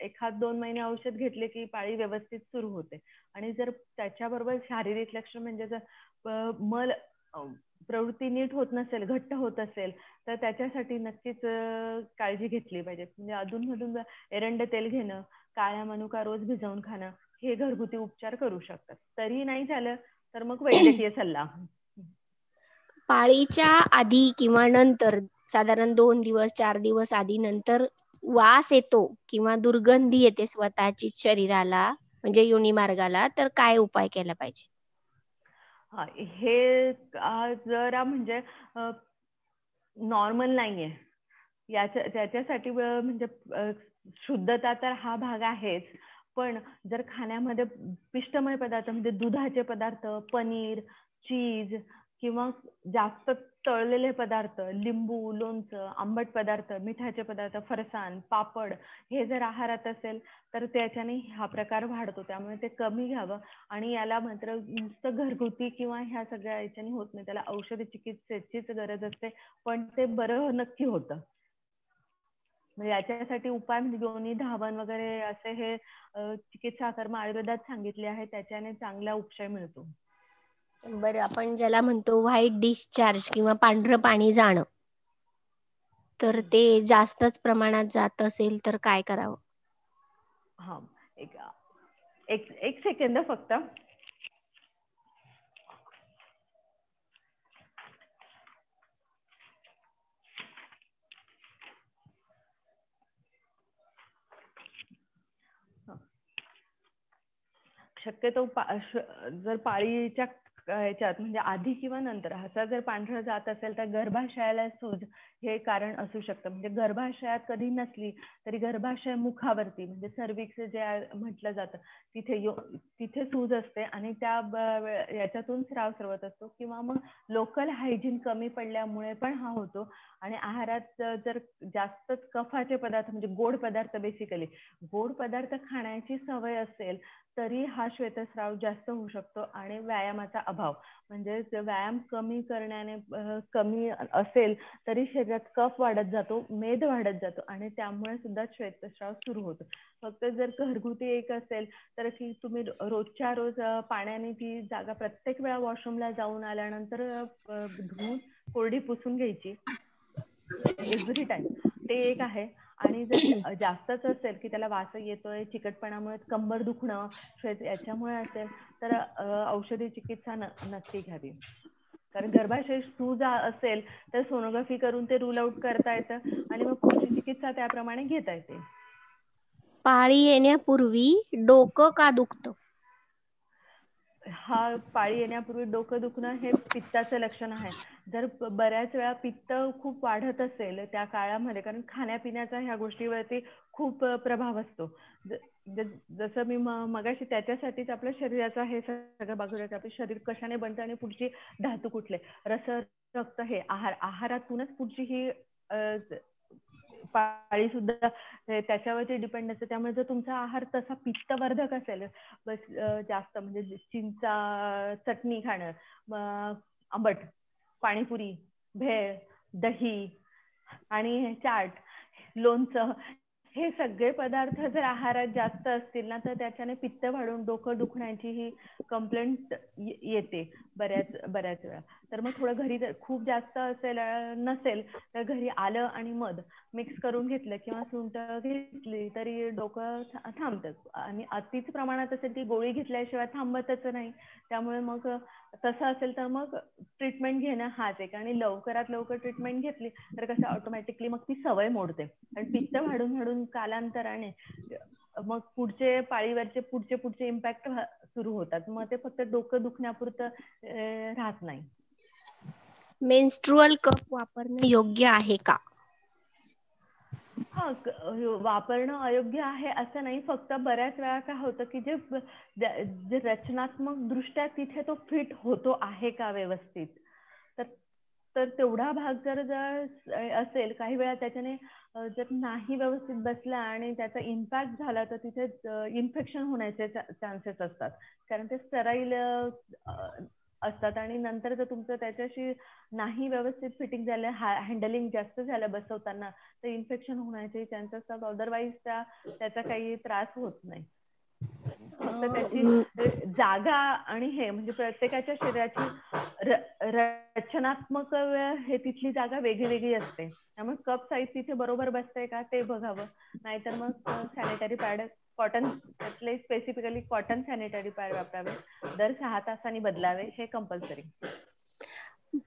1-2 महिने औषध घेतले की पाळी व्यवस्थित सुरू होते. आणि जर त्याच्याबरोबर शारीरिक लक्षण म्हणजे जर मल प्रवृत्ती नीट होत नसेल, घट्ट होत असेल, तर त्याच्यासाठी नक्कीच काळजी घेतली पाहिजे. म्हणजे अधूनमधून एरंड तेल घेणं, काळ्या मनुका रोज भिजवून खाणं, हे घरगुती उपचार करू शकतात. तरी नाही झालं तर मग वैद्यकीय सल्ला. पाळीच्या आधी किंवा नंतर साधारण 2 दिवस 4 दिवस आधी नंतर वास येतो किंवा दुर्गंधी येते स्वतःची शरीराला म्हणजे योनी मार्गाला, तर काय उपाय केला पाहिजे? हे जरा म्हणजे नॉर्मल नाहीये. त्याच्यासाठी म्हणजे शुद्धता तर हा भाग आहेच, पण जर खाण्यामध्ये पिष्टमय पदार्थ म्हणजे दुधाचे पदार्थ, पनीर, चीज किंवा जास्त तळलेले पदार्थ, लिंबू, लोणचं, आंबट पदार्थ, मिठाचे पदार्थ, फरसाण, पापड, हे जर आहारात असेल तर त्याच्याने हा प्रकार वाढतो. त्यामुळे ते कमी घ्यावं. आणि याला मात्र नुसतं घरगुती किंवा ह्या सगळ्या याच्याने होत नाही, त्याला औषधी चिकित्सेचीच गरज असते, पण ते बरं नक्की होतं. म्हणजे याच्यासाठी उपाय म्हणजे योनी धावन वगैरे असे हे चिकित्सा कर्म आयुर्वेदात सांगितले आहे, त्याच्याने चांगला उपचार मिळतो. बरं, आपण ज्याला म्हणतो व्हाईट डिस्चार्ज किंवा पांढरं पाणी जाणं, तर ते जास्तच प्रमाणात जात असेल तर काय करावं? हा, एक सेकंद फक्त. शक्यतो जर पाळीच्या ह्याच्यात म्हणजे आधी किंवा नंतर असा जर पांढरा जात असेल तर गर्भाशयाला सूज हे कारण असू शकतं. म्हणजे गर्भाशयात कधी नसली तरी गर्भाशय मुखावरती म्हणजे सर्विक्स जे म्हटलं जातं तिथे सूज असते आणि त्या याच्यातून स्राव स्रवत असतो. किंवा मग लोकल हायजीन कमी पडल्यामुळे पण हा होतो. आणि आहारात जर जास्तच कफाचे पदार्थ म्हणजे गोड पदार्थ, बेसिकली गोड पदार्थ खाण्याची सवय असेल तरी हा श्वेतस्राव जास्त होऊ शकतो. आणि व्यायामाचा अभाव म्हणजे व्यायाम कमी करण्याने कमी असेल तरी शरीरात कफ वाढत जातो, मेद वाढत जातो आणि त्यामुळे सुद्धा श्वेतस्राव सुरू होतो. फक्त जर घरगुती एक असेल तर की तुम्ही रोजच्या रोज पाण्याने ती जागा प्रत्येक वेळा वॉशरूमला जाऊन आल्यानंतर धुवून कोरडी पुसून घ्यायची एव्हरी टाइम, ते एक आहे. आणि जर जास्तच असेल की त्याला वास येतोय, चिकटपणामुळे कंबर दुखणं याच्यामुळे असेल तर औषधी चिकित्सा नक्की घ्यावी. कारण गर्भाशय सूज असेल तर सोनोग्राफी करून ते रूल आउट करता येतं आणि मग पुढची चिकित्सा त्याप्रमाणे घेता येते. पाळी येण्यापूर्वी डोकं का दुखतं? हा पाळी येण्यापूर्वी डोकं दुखणं हे पित्ताचं लक्षण आहे. जर बऱ्याच वेळा पित्त खूप वाढत असेल त्या काळामध्ये, कारण खाण्यापिण्याचा ह्या गोष्टीवरती खूप प्रभाव असतो. जसं मी मगाशी त्याच्यासाठीच आपल्या शरीराचा हे सगळं बघूया, आपलं शरीर कशाने बनतं आणि पुढची धातू कुठले, रस रक्त हे आहारातूनच पुढची ही पाळी सुद्धा त्याच्यावरती डिपेंड असते. त्यामुळे जर तुमचा आहार तसा पित्तवर्धक असेल, बस जास्त म्हणजे चिंचा चटणी खाणं, आंबट, पाणीपुरी, भेळ, दही आणि चाट, लोणचं, हे सगळे पदार्थ जर आहारात जास्त असतील ना, तर त्याच्याने पित्त वाढून डोकं दुखण्याची ही कंप्लेंट येते बऱ्याच वेळा. तर मग थोडं घरी जर खूप जास्त नसेल तर घरी आलं आणि मध मिक्स करून घेतलं किंवा सुंठ घेतली तरी डोकं थांबतं. आणि अतिच प्रमाणात असेल ती गोळी घेतल्याशिवाय थांबतच नाही. त्यामुळे मग तसं असेल तर मग ट्रीटमेंट घेणं हाच एक, आणि लवकरात लवकर ट्रीटमेंट घेतली तर कसं ऑटोमॅटिकली मग ती सवय मोडते. आणि पित्त वाढून कालांतराने मग पुढचे पाळीवरचे पुढचे इम्पॅक्ट सुरू होतात. मग ते फक्त डोकं दुखण्यापुरतं राहत नाही. मेन्स्ट्रुअल कप वापरणं योग्य आहे का? हा, वापरणं अयोग्य आहे असं नाही. फक्त बऱ्याच वेळा काय होतं की जे रचनात्मक दृष्ट्या तिथे तो फिट होतो आहे का व्यवस्थित, तर तेवढा भाग जर असेल, काही वेळा त्याच्याने जर नाही व्यवस्थित बसला आणि त्याचा इम्पॅक्ट झाला तर तिथे इन्फेक्शन होण्याचे चान्सेस असतात. कारण ते स्टराईल असतात आणि नंतर जर तुमचं त्याच्याशी नाही व्यवस्थित फिटिंग झालं, हँडलिंग जास्त झालं बसवताना, तर इन्फेक्शन होण्याचे चान्सेस असतात. अदरवाईज त्याचा काही त्रास होत नाही. फक्त त्याची जागा आणि हे म्हणजे प्रत्येकाच्या शरीराची रचनात्मक हे तिथली जागा वेगळी असते. त्यामुळे कप साईज तिथे बरोबर बसते का ते बघावं. नाहीतर मग सॅनिटरी पॅड कॉटन, त्यातले स्पेसिफिकली कॉटन सॅनिटरी पॅड वापरावे. दर 6 तासांनी बदलावे, हे कंपल्सरी.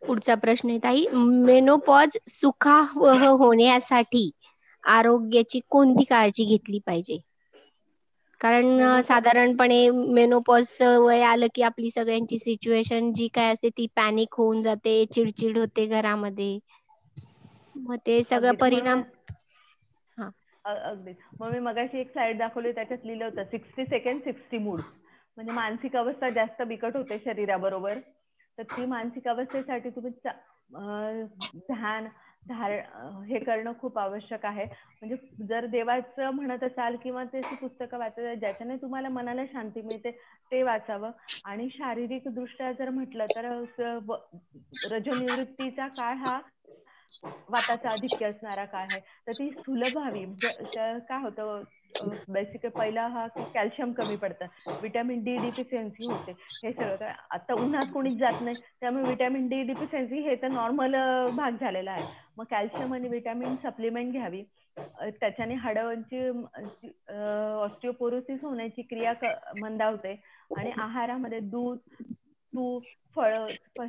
पुढचा प्रश्न आहे ताई, मेनोपॉज सुखावह होण्यासाठी आरोग्याची कोणती काळजी घेतली पाहिजे? कारण साधारणपणे मेनोपॉज वय आलं की आपली सगळ्यांची सिच्युएशन जी काय असते ती पॅनिक होऊन जाते, चिडचिड होते घरामध्ये, मग ते सगळं परिणाम. अगदीच. मग मी मगाशी एक स्लाइड दाखवली, त्याच्यात लिहिलं होतं 60 सेकंड 60 मूड. म्हणजे मानसिक अवस्था जास्त बिकट होते शरीराबरोबर, तर ती मानसिक अवस्थेसाठी तुम्ही ध्यान हे करणं खूप आवश्यक आहे. म्हणजे जर देवाचं म्हणत असाल किंवा त्याची पुस्तकं वाचायला ज्याच्याने तुम्हाला मनाला शांती मिळते ते वाचावं. आणि शारीरिक दृष्ट्या जर म्हटलं तर रजोनिवृत्तीचा काळ हा वाताचा आधिक्य असणारा काळ आहे, तर ती सुलभ व्हावी. म्हणजे काय होतं, बेसिक पहिला हा की कॅल्शियम कमी पडतं, विटॅमिन डी डिफिशियन्सी होते. हे सगळं आता उन्हात कोणीच जात नाही, त्यामुळे विटॅमिन डी डिफिशियन्सी हे तर नॉर्मल भाग झालेला आहे. मग कॅल्शियम आणि विटॅमिन सप्लिमेंट घ्यावी. त्याच्याने हाडांची ऑस्टिओपोरोसिस होण्याची क्रिया मंदावते. आणि आहारामध्ये दूध, तूप, फळं,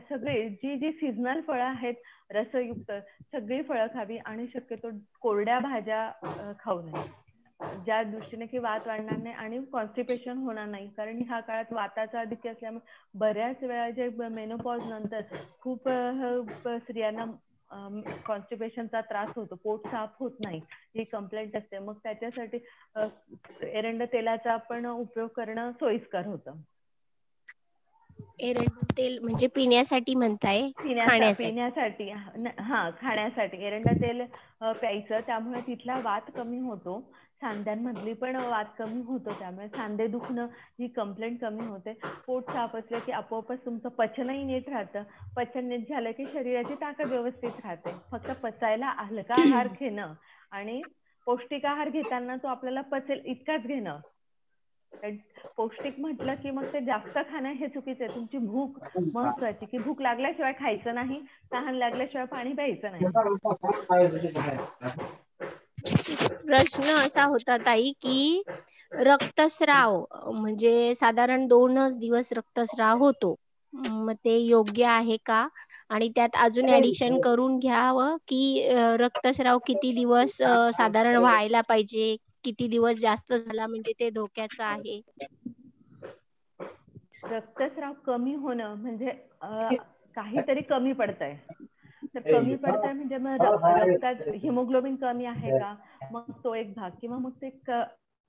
सगळे जी सीझनल फळं आहेत रसयुक्त, सगळी फळं खावी. आणि शक्यतो कोरड्या भाज्या खाऊ नये, ज्या दृष्टीने की वात वाढणार नाही आणि कॉन्स्टिपेशन होणार नाही. कारण ह्या काळात वाताचा आधिक्य असल्यामुळे बऱ्याच वेळा जे मेनोपॉज नंतर खूप स्त्रियांना कॉन्स्टिपेशनचा त्रास होतो, पोट साफ होत नाही, ही कंप्लेंट असते. मग त्याच्यासाठी एरंड तेलाचा आपण उपयोग करणं सोयीस्कर होतं. एरंड तेल म्हणजे पिण्यासाठी म्हणताय? पिण्यासाठी हा, खाण्यासाठी एरंड तेल प्यायचं, त्यामुळे तिथला वात कमी होतो, सांध्यांमधली पण वात कमी होतो, त्यामुळे सांधे दुखणं ही कंप्लेंट कमी होते. पोट साफ असलं की आपोआपच तुमचं पचनही नीट राहतं. पचन नीट झालं की शरीराची ताकद व्यवस्थित राहते. फक्त पचायला हलका आहार घेणं आणि पौष्टिक आहार घेताना तो आपल्याला पचेल इतकाच घेणं. पौष्टिक म्हटलं की मग ते जास्त खाणं हे चुकीचं आहे. तुमची भूक महत्वाची, की भूक लागल्याशिवाय खायचं नाही, तहान लागल्याशिवाय पाणी प्यायचं नाही. प्रश्न असा होता ताई की रक्तस्राव म्हणजे साधारण 2च दिवस रक्तस्राव होतो, मग ते योग्य आहे का? आणि त्यात अजून ऍडिशन करून घ्यावं की रक्तस्राव किती दिवस साधारण व्हायला पाहिजे, किती दिवस जास्त झाला म्हणजे ते धोक्याचं आहे? रक्तस्राव कमी होणं म्हणजे काहीतरी कमी पडतंय. तर कमी पडतंय म्हणजे मग रक्तात हिमोग्लोबिन कमी आहे का, मग तो एक भाग, किंवा मग ते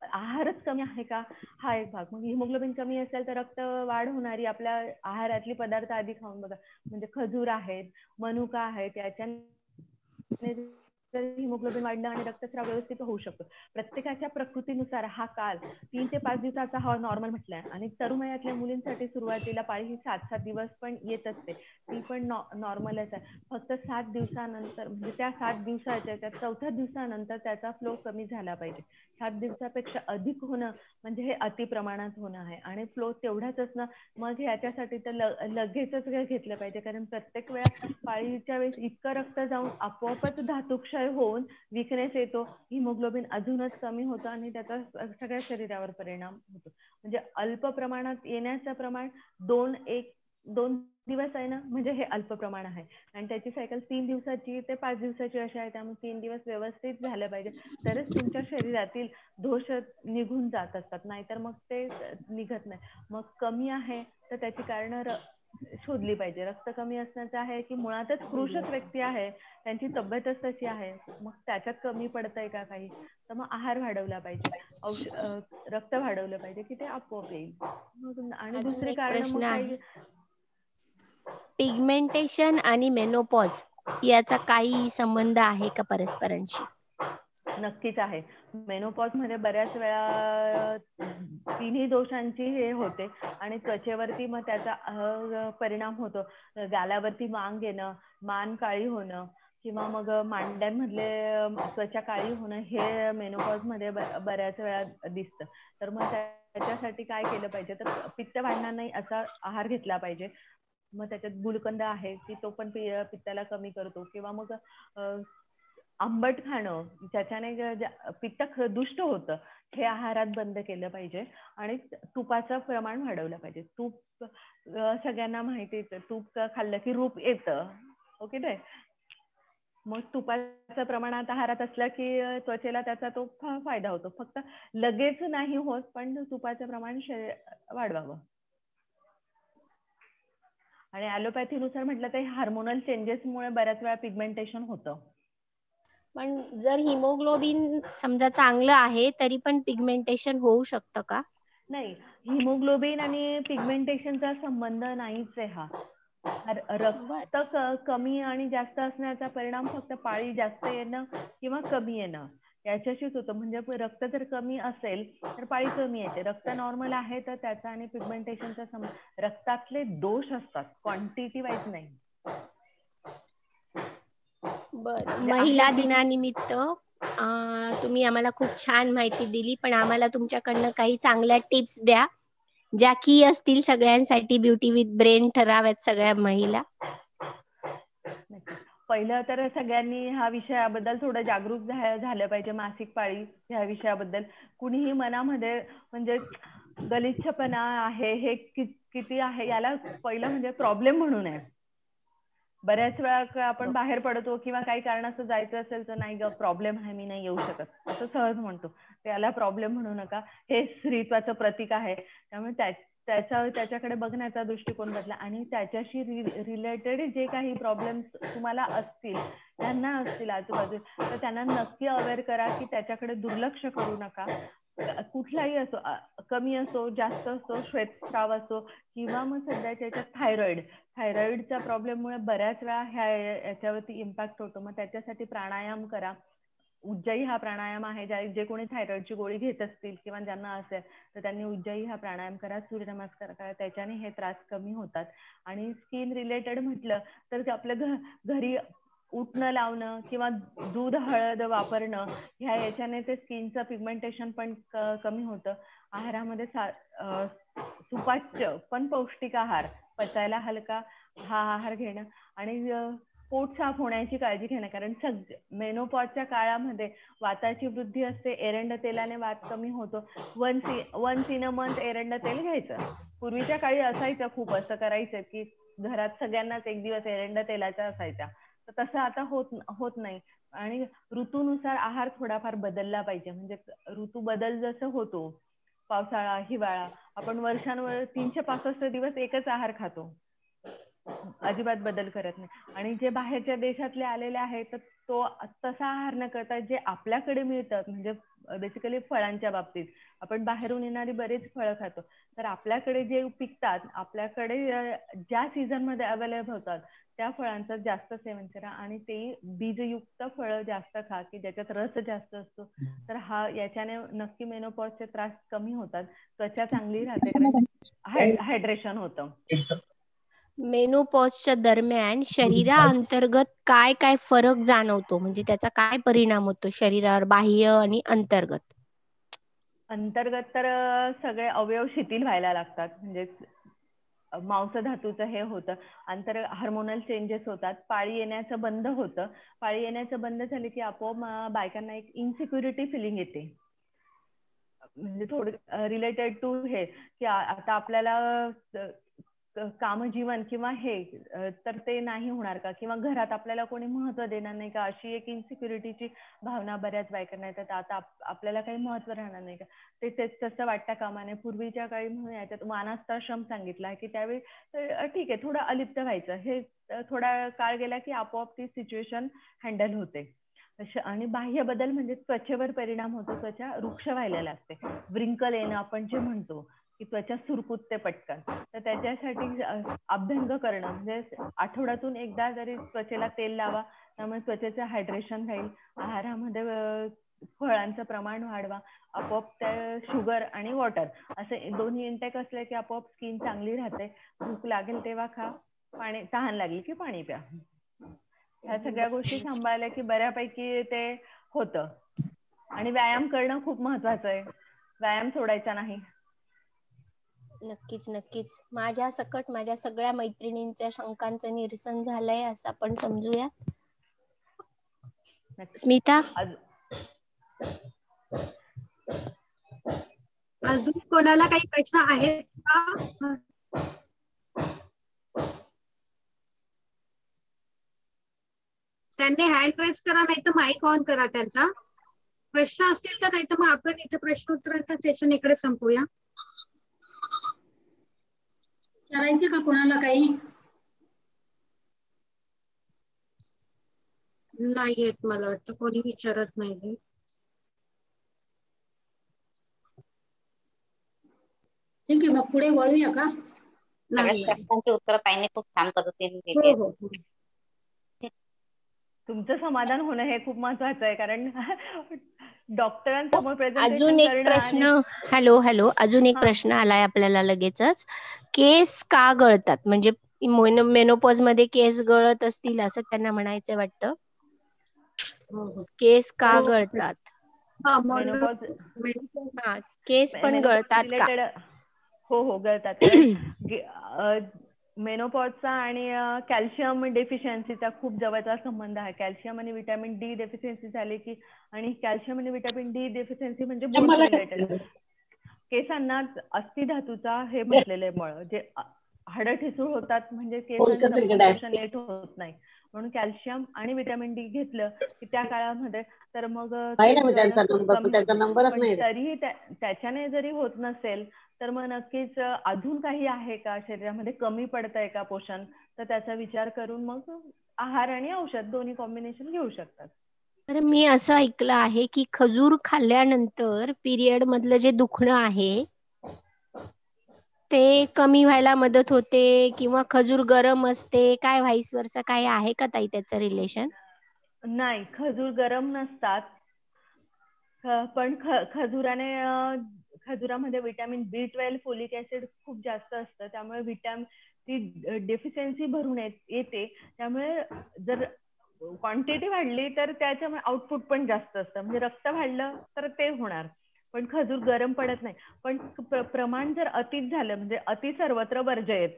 आहारच कमी आहे का, हा एक भाग. मग हिमोग्लोबिन कमी असेल तर रक्त वाढ होणारी आपल्या आहारातली पदार्थ आधी खाऊन बघा, म्हणजे खजूर आहेत, मनुका आहेत, याच्याने हिमोग्लोबिन वाढणं आणि रक्तस्राव व्यवस्थित होऊ शकतो. प्रत्येकाच्या प्रकृतीनुसार हा काल 3 ते 5 दिवसाचा हा नॉर्मल म्हटलाय. आणि तरुण वयातल्या मुलींसाठी सुरुवातीला पाळी ही 7 दिवस पण येत असते, ती पण नॉर्मलच आहे. फक्त 7 दिवसानंतर, म्हणजे त्या 7 दिवसाच्या त्या 4थ्या दिवसानंतर त्याचा फ्लो कमी झाला पाहिजे. 7 दिवसापेक्षा अधिक होणं म्हणजे हे अतिप्रमाणात होणं आहे. आणि फ्लो तेवढाच असणं, मग याच्यासाठी तर लगेचच घेतलं पाहिजे. कारण प्रत्येक वेळा पाळीच्या वेळेस इतकं रक्त जाऊन आपोआपच धातुक्षय होऊन विकनेस येतो, हिमोग्लोबिन अजूनच कमी होतं आणि त्याचा सगळ्या शरीरावर परिणाम होतो. म्हणजे अल्प प्रमाणात येण्याचं प्रमाण 2 दिवस आहे ना, म्हणजे हे अल्प प्रमाण आहे. आणि त्याची सायकल 3 दिवसाची ते 5 दिवसाची अशी आहे. त्यामुळे 3 दिवस व्यवस्थित झालं पाहिजे, तरच तुमच्या शरीरातील दोष निघून जात असतात, नाहीतर मग ते निघत नाही. मग कमी आहे तर त्याची कारणं शोधली पाहिजे. रक्त कमी असण्याचं आहे की मुळातच कृशच व्यक्ती आहे, त्यांची तब्येतच तशी आहे, मग त्याच्यात कमी पडतंय का काही, तर मग आहार वाढवला पाहिजे, रक्त वाढवलं पाहिजे की ते आपोआप येईल. आणि दुसरी कारण मग काही पिगमेंटेशन आणि मेनोपॉज याचा काही संबंध आहे का परस्परांशी? नक्कीच आहे. मेनोपॉज मध्ये बऱ्याच वेळा तिन्ही दोषांची हे होते आणि त्वचेवरती मग त्याचा परिणाम होतो. गालावरती मांग येणं, मान काळी होणं, किंवा मग मांड्यांमधले त्वचा काळी होणं, हे मेनोपॉज मध्ये बऱ्याच वेळा दिसतं. तर मग त्याच्यासाठी काय केलं पाहिजे, तर पित्त वाढणार नाही असा आहार घेतला पाहिजे. मग त्याच्यात गुलकंद आहे की तो पण पित्ताला कमी करतो. किंवा मग आंबट खाणं, ज्याच्याने पित्त दुष्ट होतं, हे आहारात बंद केलं पाहिजे. आणि तुपाचं प्रमाण वाढवलं पाहिजे. तूप सगळ्यांना माहितीच आहे, तूप खाल्लं की रूप येतं, ओके नाही. मग तुपाचं प्रमाणात आहारात असलं की त्वचेला त्याचा तो फायदा होतो. फक्त लगेच नाही होत, पण तुपाचं प्रमाण वाढवावं. आणि ॲलोपॅथीनुसार म्हटलं तर हार्मोनल चेंजेसमुळे बऱ्याच वेळा पिगमेंटेशन होतं. पण जर हिमोग्लोबिन समजा चांगलं आहे तरी पण पिगमेंटेशन होऊ शकतं का? नाही, हिमोग्लोबिन आणि पिगमेंटेशनचा संबंध नाहीच आहे हा. रक्त कमी आणि जास्त असण्याचा परिणाम फक्त पाळी जास्त येणं किंवा कमी येणं याच्याशीच होतं. म्हणजे रक्त जर कमी असेल तर पाळी कमी येते, रक्त नॉर्मल आहे तर त्याचा आणि पिगमेंटेशनचा संबंध. रक्तातले दोष असतात, क्वांटिटी वाईज नाही. बरं, महिला दिनानिमित्त तुम्ही आम्हाला खूप छान माहिती दिली, पण आम्हाला तुमच्याकडनं काही चांगल्या टिप्स द्या ज्या की असतील सगळ्यांसाठी, ब्युटी विथ ब्रेन ठराव्यात सगळ्या महिला. पहिलं तर सगळ्यांनी ह्या विषयाबद्दल थोडं जागरूक झालं पाहिजे. मासिक पाळी ह्या विषयाबद्दल कुणीही मनामध्ये म्हणजे गलिच्छपणा आहे हे किती आहे याला पहिलं म्हणजे प्रॉब्लेम म्हणू नये. बऱ्याच वेळा आपण बाहेर पडतो किंवा काही कारणास्तव जायचं असेल तर नाही ग प्रॉब्लेम आहे, मी नाही येऊ शकत असं सहज म्हणतो. त्याला प्रॉब्लेम म्हणू नका, हे स्त्रीत्वाचं प्रतीक आहे. त्यामुळे त्याच्याकडे बघण्याचा दृष्टिकोन बदला. आणि त्याच्याशी रिलेटेड जे काही प्रॉब्लेम्स तुम्हाला असतील, त्यांना असतील आजूबाजू, तर त्यांना नक्की अवेअर करा की त्याच्याकडे दुर्लक्ष करू नका. कुठलाही असो, कमी असो, जास्त असो, श्वेतस्राव असो, किंवा मग सध्याच्या याच्यात थायरॉइडच्या प्रॉब्लेममुळे बऱ्याच वेळा याच्यावरती इम्पॅक्ट होतो. मग त्याच्यासाठी प्राणायाम करा. उज्जाई हा प्राणायाम आहे. जे कोणी थायरॉइडची गोळी घेत असतील किंवा ज्यांना असेल तर त्यांनी उज्जाई हा प्राणायाम करा, सूर्यनमस्कार करा, त्याच्याने हे त्रास कमी होतात. आणि स्किन रिलेटेड म्हटलं तर आपल्या घरी उठणं लावणं किंवा दूध हळद वापरणं, याच्याने ते स्किनचं पिगमेंटेशन पण कमी होतं. आहारामध्ये सुपाच्य पण पौष्टिक आहार, पचायला हलका हा आहार घेणं. आणि पोट साफ होण्याची काळजी घेणं. कारण मेनोपॉजच्या काळामध्ये वाताची वृद्धी असते, एरंड तेलाने वात कमी होतो. वन्स इन अ मंथ एरंड तेल घ्यायचं. पूर्वीच्या काळी असायचं, खूप असं करायचं की घरात सगळ्यांनाच एक दिवस एरंड तेलाचा असायचा. तर तसं आता होत नाही. आणि ऋतूनुसार आहार थोडाफार बदलला पाहिजे. म्हणजे ऋतू बदल जसं होतो पावसाळा, हिवाळा, आपण वर्षांवर 365 दिवस एकच आहार खातो, अजिबात बदल करत नाही. आणि जे बाहेरच्या देशातले आलेले आहेत तर तो तसा आहार न करता जे आपल्याकडे मिळतात, म्हणजे बेसिकली फळांच्या बाबतीत आपण बाहेरून येणारी बरेच फळं खातो, तर आपल्याकडे जे पिकतात, आपल्याकडे ज्या सीझन मध्ये अवेलेबल होतात त्या फळांचं जास्त सेवन करा आणि ते बीजयुक्त फळं जास्त खा की ज्याच्यात रस जास्त असतो. तर याच्याने नक्की मेनोपॉजचे त्रास कमी होतात, त्वचा चांगली राहते, कारण हायड्रेशन होतं. मेनोपॉजच्या दरम्यान शरीराअंतर्गत काय काय फरक जाणवतो, म्हणजे त्याचा काय परिणाम होतो शरीरावर, बाह्य आणि अंतर्गत? अंतर्गत तर सगळे अवयव शिथिल व्हायला लागतात, म्हणजे मांसधातूचं हे होतं, हार्मोनल चेंजेस होतात, पाळी येण्याचं बंद होतं. पाळी येण्याचं बंद झाले की आपोआप बायकांना एक इनसिक्युरिटी फिलिंग येते, म्हणजे थोडं रिलेटेड टू हे की आता आपल्याला कामजीवन किंवा हे तर ते नाही होणार का, किंवा घरात आपल्याला कोणी महत्व देणार नाही का, अशी एक इनसिक्युरिटीची भावना बऱ्याच बायकांना येतात. आता आपल्याला काही महत्व राहणार नाही का, ते तसं वाटतं कामा नये. पूर्वीच्या काळी म्हणून याच्यात मानास्ताश्रम सांगितला की त्यावेळी ठीक आहे थोडं अलिप्त व्हायचं, हे थोडा काळ गेला की आपोआप ती सिच्युएशन हँडल होते. आणि बाह्य बदल म्हणजे त्वचेवर परिणाम होतो, त्वचा रुक्ष व्हायला लागते, व्रिंकल येणं आपण जे म्हणतो की त्वचा सुरकुतते पटकन. तर त्याच्यासाठी अभ्यंग करणं, म्हणजे आठवड्यातून एकदा जरी त्वचेला तेल लावा, त्यामुळे त्वचेचं हायड्रेशन राहील. आहारामध्ये फळांचं प्रमाण वाढवा, आपोआप त्या शुगर आणि वॉटर असे दोन्ही इंटेक असले की आपोआप स्किन चांगली राहते. भूक लागेल तेव्हा खा, पाणी तहान लागली की पाणी प्या. ह्या सगळ्या गोष्टी सांभाळल्या की बऱ्यापैकी ते होतं. आणि व्यायाम करणं खूप महत्वाचं आहे, व्यायाम सोडायचा नाही. नक्कीच नक्कीच. माझ्या सकट माझ्या सगळ्या मैत्रिणींच्या शंकांचं निरसन झालंय असं आपण समजूया. स्मिता, अजून कोणाला काही प्रश्न आहेत का? त्यांनी हँड रेस करा, नाही तर माईक ऑन करा त्यांचा. प्रश्न असतील तर, नाही तर मग आपण इथे प्रश्नोत्तरांचं सेशन इकडे संपूया. करायचे का कोणाला काही? नाही येत, मला वाटतं कोणी विचारत नाही. ठीक आहे, मग पुढे वळूया का? प्रश्नांची उत्तर ताईंनी खूप छान पद्धतीने दिली. हो. तुमचं समाधान होणं हे खूप महत्वाचं आहे, कारण डॉक्टरांसमोर प्रेझेंटेशन अजून एक प्रश्न, हॅलो अजून एक प्रश्न आलाय आपल्याला लगेचच. केस का गळतात, म्हणजे मेनोपॉज मध्ये केस गळत असतील असं त्यांना म्हणायचं वाटतं. केस का गळतात? केस पण गळतात का? हो गळतात, कारण मेनोपॉजचा आणि कॅल्शियम डेफिशियन्सीचा खूप जवळचा संबंध आहे. कॅल्शियम आणि व्हिटॅमिन डी डेफिशियन्सी झाली की, आणि कॅल्शियम आणि व्हिटॅमिन डी डेफिशियन्सी म्हणजे बोन्स रिलेटेड. केसांना अस्थिधातूचा हे म्हटलेले मळ, जे हाडं ठिसूळ होतात, म्हणजे केसांचं लेट होत नाही, म्हणून कॅल्शियम आणि व्हिटॅमिन डी घेतलं की त्या काळामध्ये तर मग तरीही त्याच्याने जरी होत नसेल तर मग नक्कीच अजून काही आहे का शरीरामध्ये, कमी पडतंय का पोषण, तर त्याचा विचार करून मग आहार आणि औषध दोन्ही कॉम्बिनेशन घेऊ शकतात. तर मी असं ऐकलं आहे की खजूर खाल्ल्यानंतर पिरियड मधलं जे दुखणं आहे ते कमी व्हायला मदत होते, किंवा खजूर गरम असते, काय व्हाईस वर्सा काय आहे का ताई त्याचं रिलेशन? नाही, खजूर गरम नसतात, पण खजुरामध्ये विटॅमिन B12 फोलिक ऍसिड खूप जास्त असतं, त्यामुळे ती डेफिशियन्सी भरून येते. त्यामुळे जर क्वांटिटी वाढली तर त्याच्यामुळे आउटपुट पण जास्त असतं, म्हणजे रक्त वाढलं तर ते होणार, पण खजूर गरम पडत नाही. पण प्रमाण जर अतिच झालं, म्हणजे अति सर्वत्र वर्जयेत,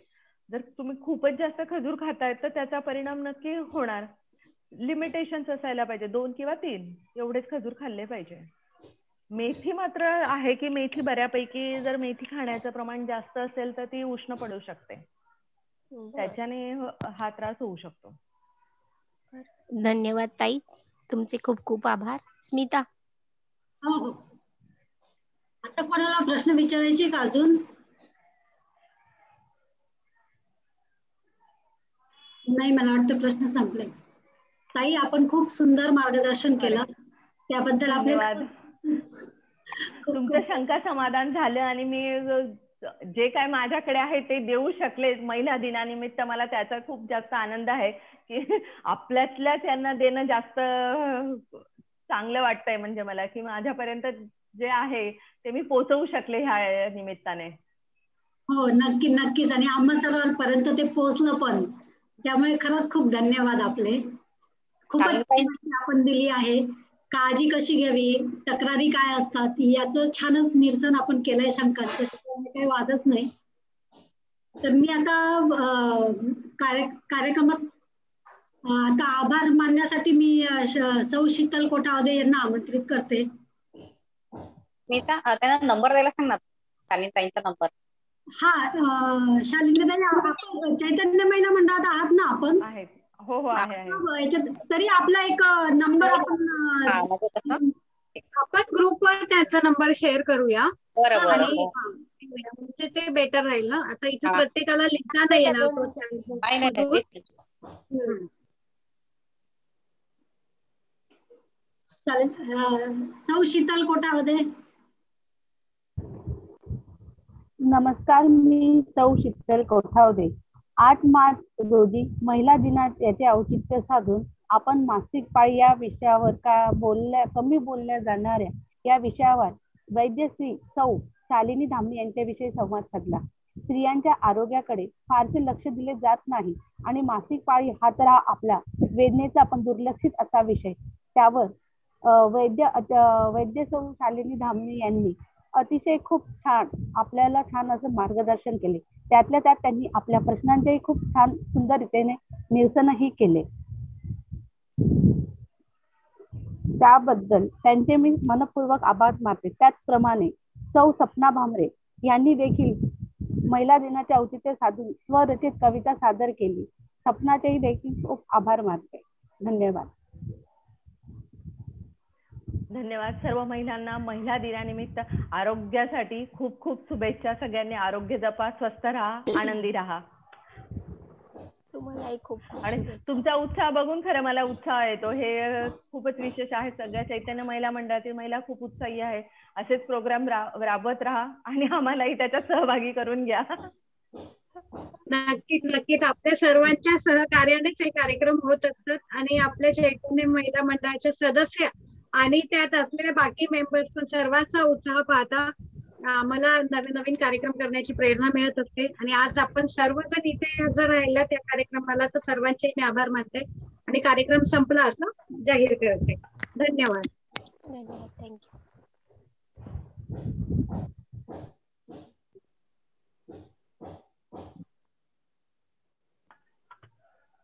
जर तुम्ही खूपच जास्त खजूर खाताय तर त्याचा परिणाम नक्की होणार. लिमिटेशन्स असायला पाहिजे, 2 किंवा 3 एवढेच खजूर खाल्ले पाहिजे. मेथी मात्र आहे की, मेथी बऱ्यापैकी जर मेथी खाण्याचं प्रमाण जास्त असेल तर ती उष्ण पडू शकते, त्याच्याने हा त्रास होऊ शकतो. धन्यवाद ताई, तुमचे खूप खूप आभार. स्मिता. हो आता कोणाला प्रश्न विचारायचे का अजून? नाही, मला वाटतं प्रश्न संपले. ताई, आपण खूप सुंदर मार्गदर्शन केलं, त्याबद्दल आपले तुमचं शंका समाधान झालं आणि मी जे काय माझ्याकडे आहे ते देऊ शकले महिला दिनानिमित्त. मला त्याचा खूप जास्त आनंद आहे की आपल्यातल्या त्यांना देणं जास्त चांगलं वाटतंय. म्हणजे मला की माझ्यापर्यंत जे आहे ते मी पोहोचवू शकले ह्या निमित्ताने. हो, नक्कीच. आणि आम्हा सर्वांपर्यंत ते पोहोचलं पण. त्यामुळे खरंच खूप धन्यवाद आपले. खूपच माहिती आपण दिली आहे. काळजी कशी घ्यावी, तक्रारी काय असतात याचं छानच निरसन आपण केलंय शंकांचं, काही वादच नाही. तर मी आता कार्यक्रमात आता आभार मानण्यासाठी मी सौ शीतल कोठावदे यांना आमंत्रित करते. त्यांना नंबर द्यायला सांग ना, शालिनीताईंचा नंबर. हा, शालिनीताई, आपण चैतन्य महिला मंडळात आहात ना आपण? हो आहे. याच्यात तरी आपला एक नंबर आपण ग्रुपवर त्याचा नंबर शेअर करूया. बरोबर, म्हणजे ते बेटर राहील ना. आता इथे प्रत्येकाला लिहिता नाही येणार. चालेल. सौ शीतल कोठावदे. नमस्कार, मी सौ शीतल कोठावदे. 8 मार्च रोजी महिला दिनाचे औचित्य साधून आपण मासिक पाळी या विषयावर कमी बोलल्या जाणाऱ्या या विषयावर वैद्यश्री सौ शालिनी धामणे यांच्याविषयी संवाद साधला. स्त्रियांच्या आरोग्याकडे फारसे लक्ष दिले जात नाही आणि मासिक पाळी हा तर आपला वेदनेचा पण दुर्लक्षित असा विषय. त्यावर वैद्य सौ शालिनी धामणे यांनी अतिशय खूप आपल्याला छान असं मार्गदर्शन केले. त्यातल्या त्यात त्यांनी आपल्या प्रश्नांचेही खूप छान सुंदर रीतीने निरसनही केले. त्याबद्दल त्यांचे मी मनपूर्वक आभार मानते. त्याचप्रमाणे सौ सपना भामरे यांनी देखील महिला दिनाचे औचित्य साधून स्वरचित कविता सादर केली. सपनाचेही देखील खूप आभार मानते. धन्यवाद. धन्यवाद. सर्व महिलांना महिला दिनानिमित्त आरोग्यासाठी खूप खूप शुभेच्छा. सगळ्यांनी आरोग्य जपा, स्वस्थ राहा, आनंदी राहा. तुम्हालाही खूप आणि तुमचा उत्साह बघून खरं मला उत्साह येतो. हे खूपच विशेष आहे. सगळ्या चैतन्य महिला मंडळातील महिला खूप उत्साही आहे. असेच प्रोग्राम राबवत राहा आणि आम्हालाही त्याच्यात सहभागी करून घ्या. नक्कीच आपल्या सर्वांच्या सहकार्यानेच हे कार्यक्रम होत असतात आणि आपल्या चैतन्य महिला मंडळाचे सदस्य आणि त्यात असलेले बाकी मेंबर्स सर्वांचा उत्साह पाहता आम्हाला नवीन नवीन कार्यक्रम करण्याची प्रेरणा मिळत असते. आणि आज आपण सर्वजण इथे हजर राहिला त्या कार्यक्रमाला, तर सर्वांचे मी आभार मानते आणि कार्यक्रम संपला असं जाहीर करते. धन्यवाद. थँक्यू.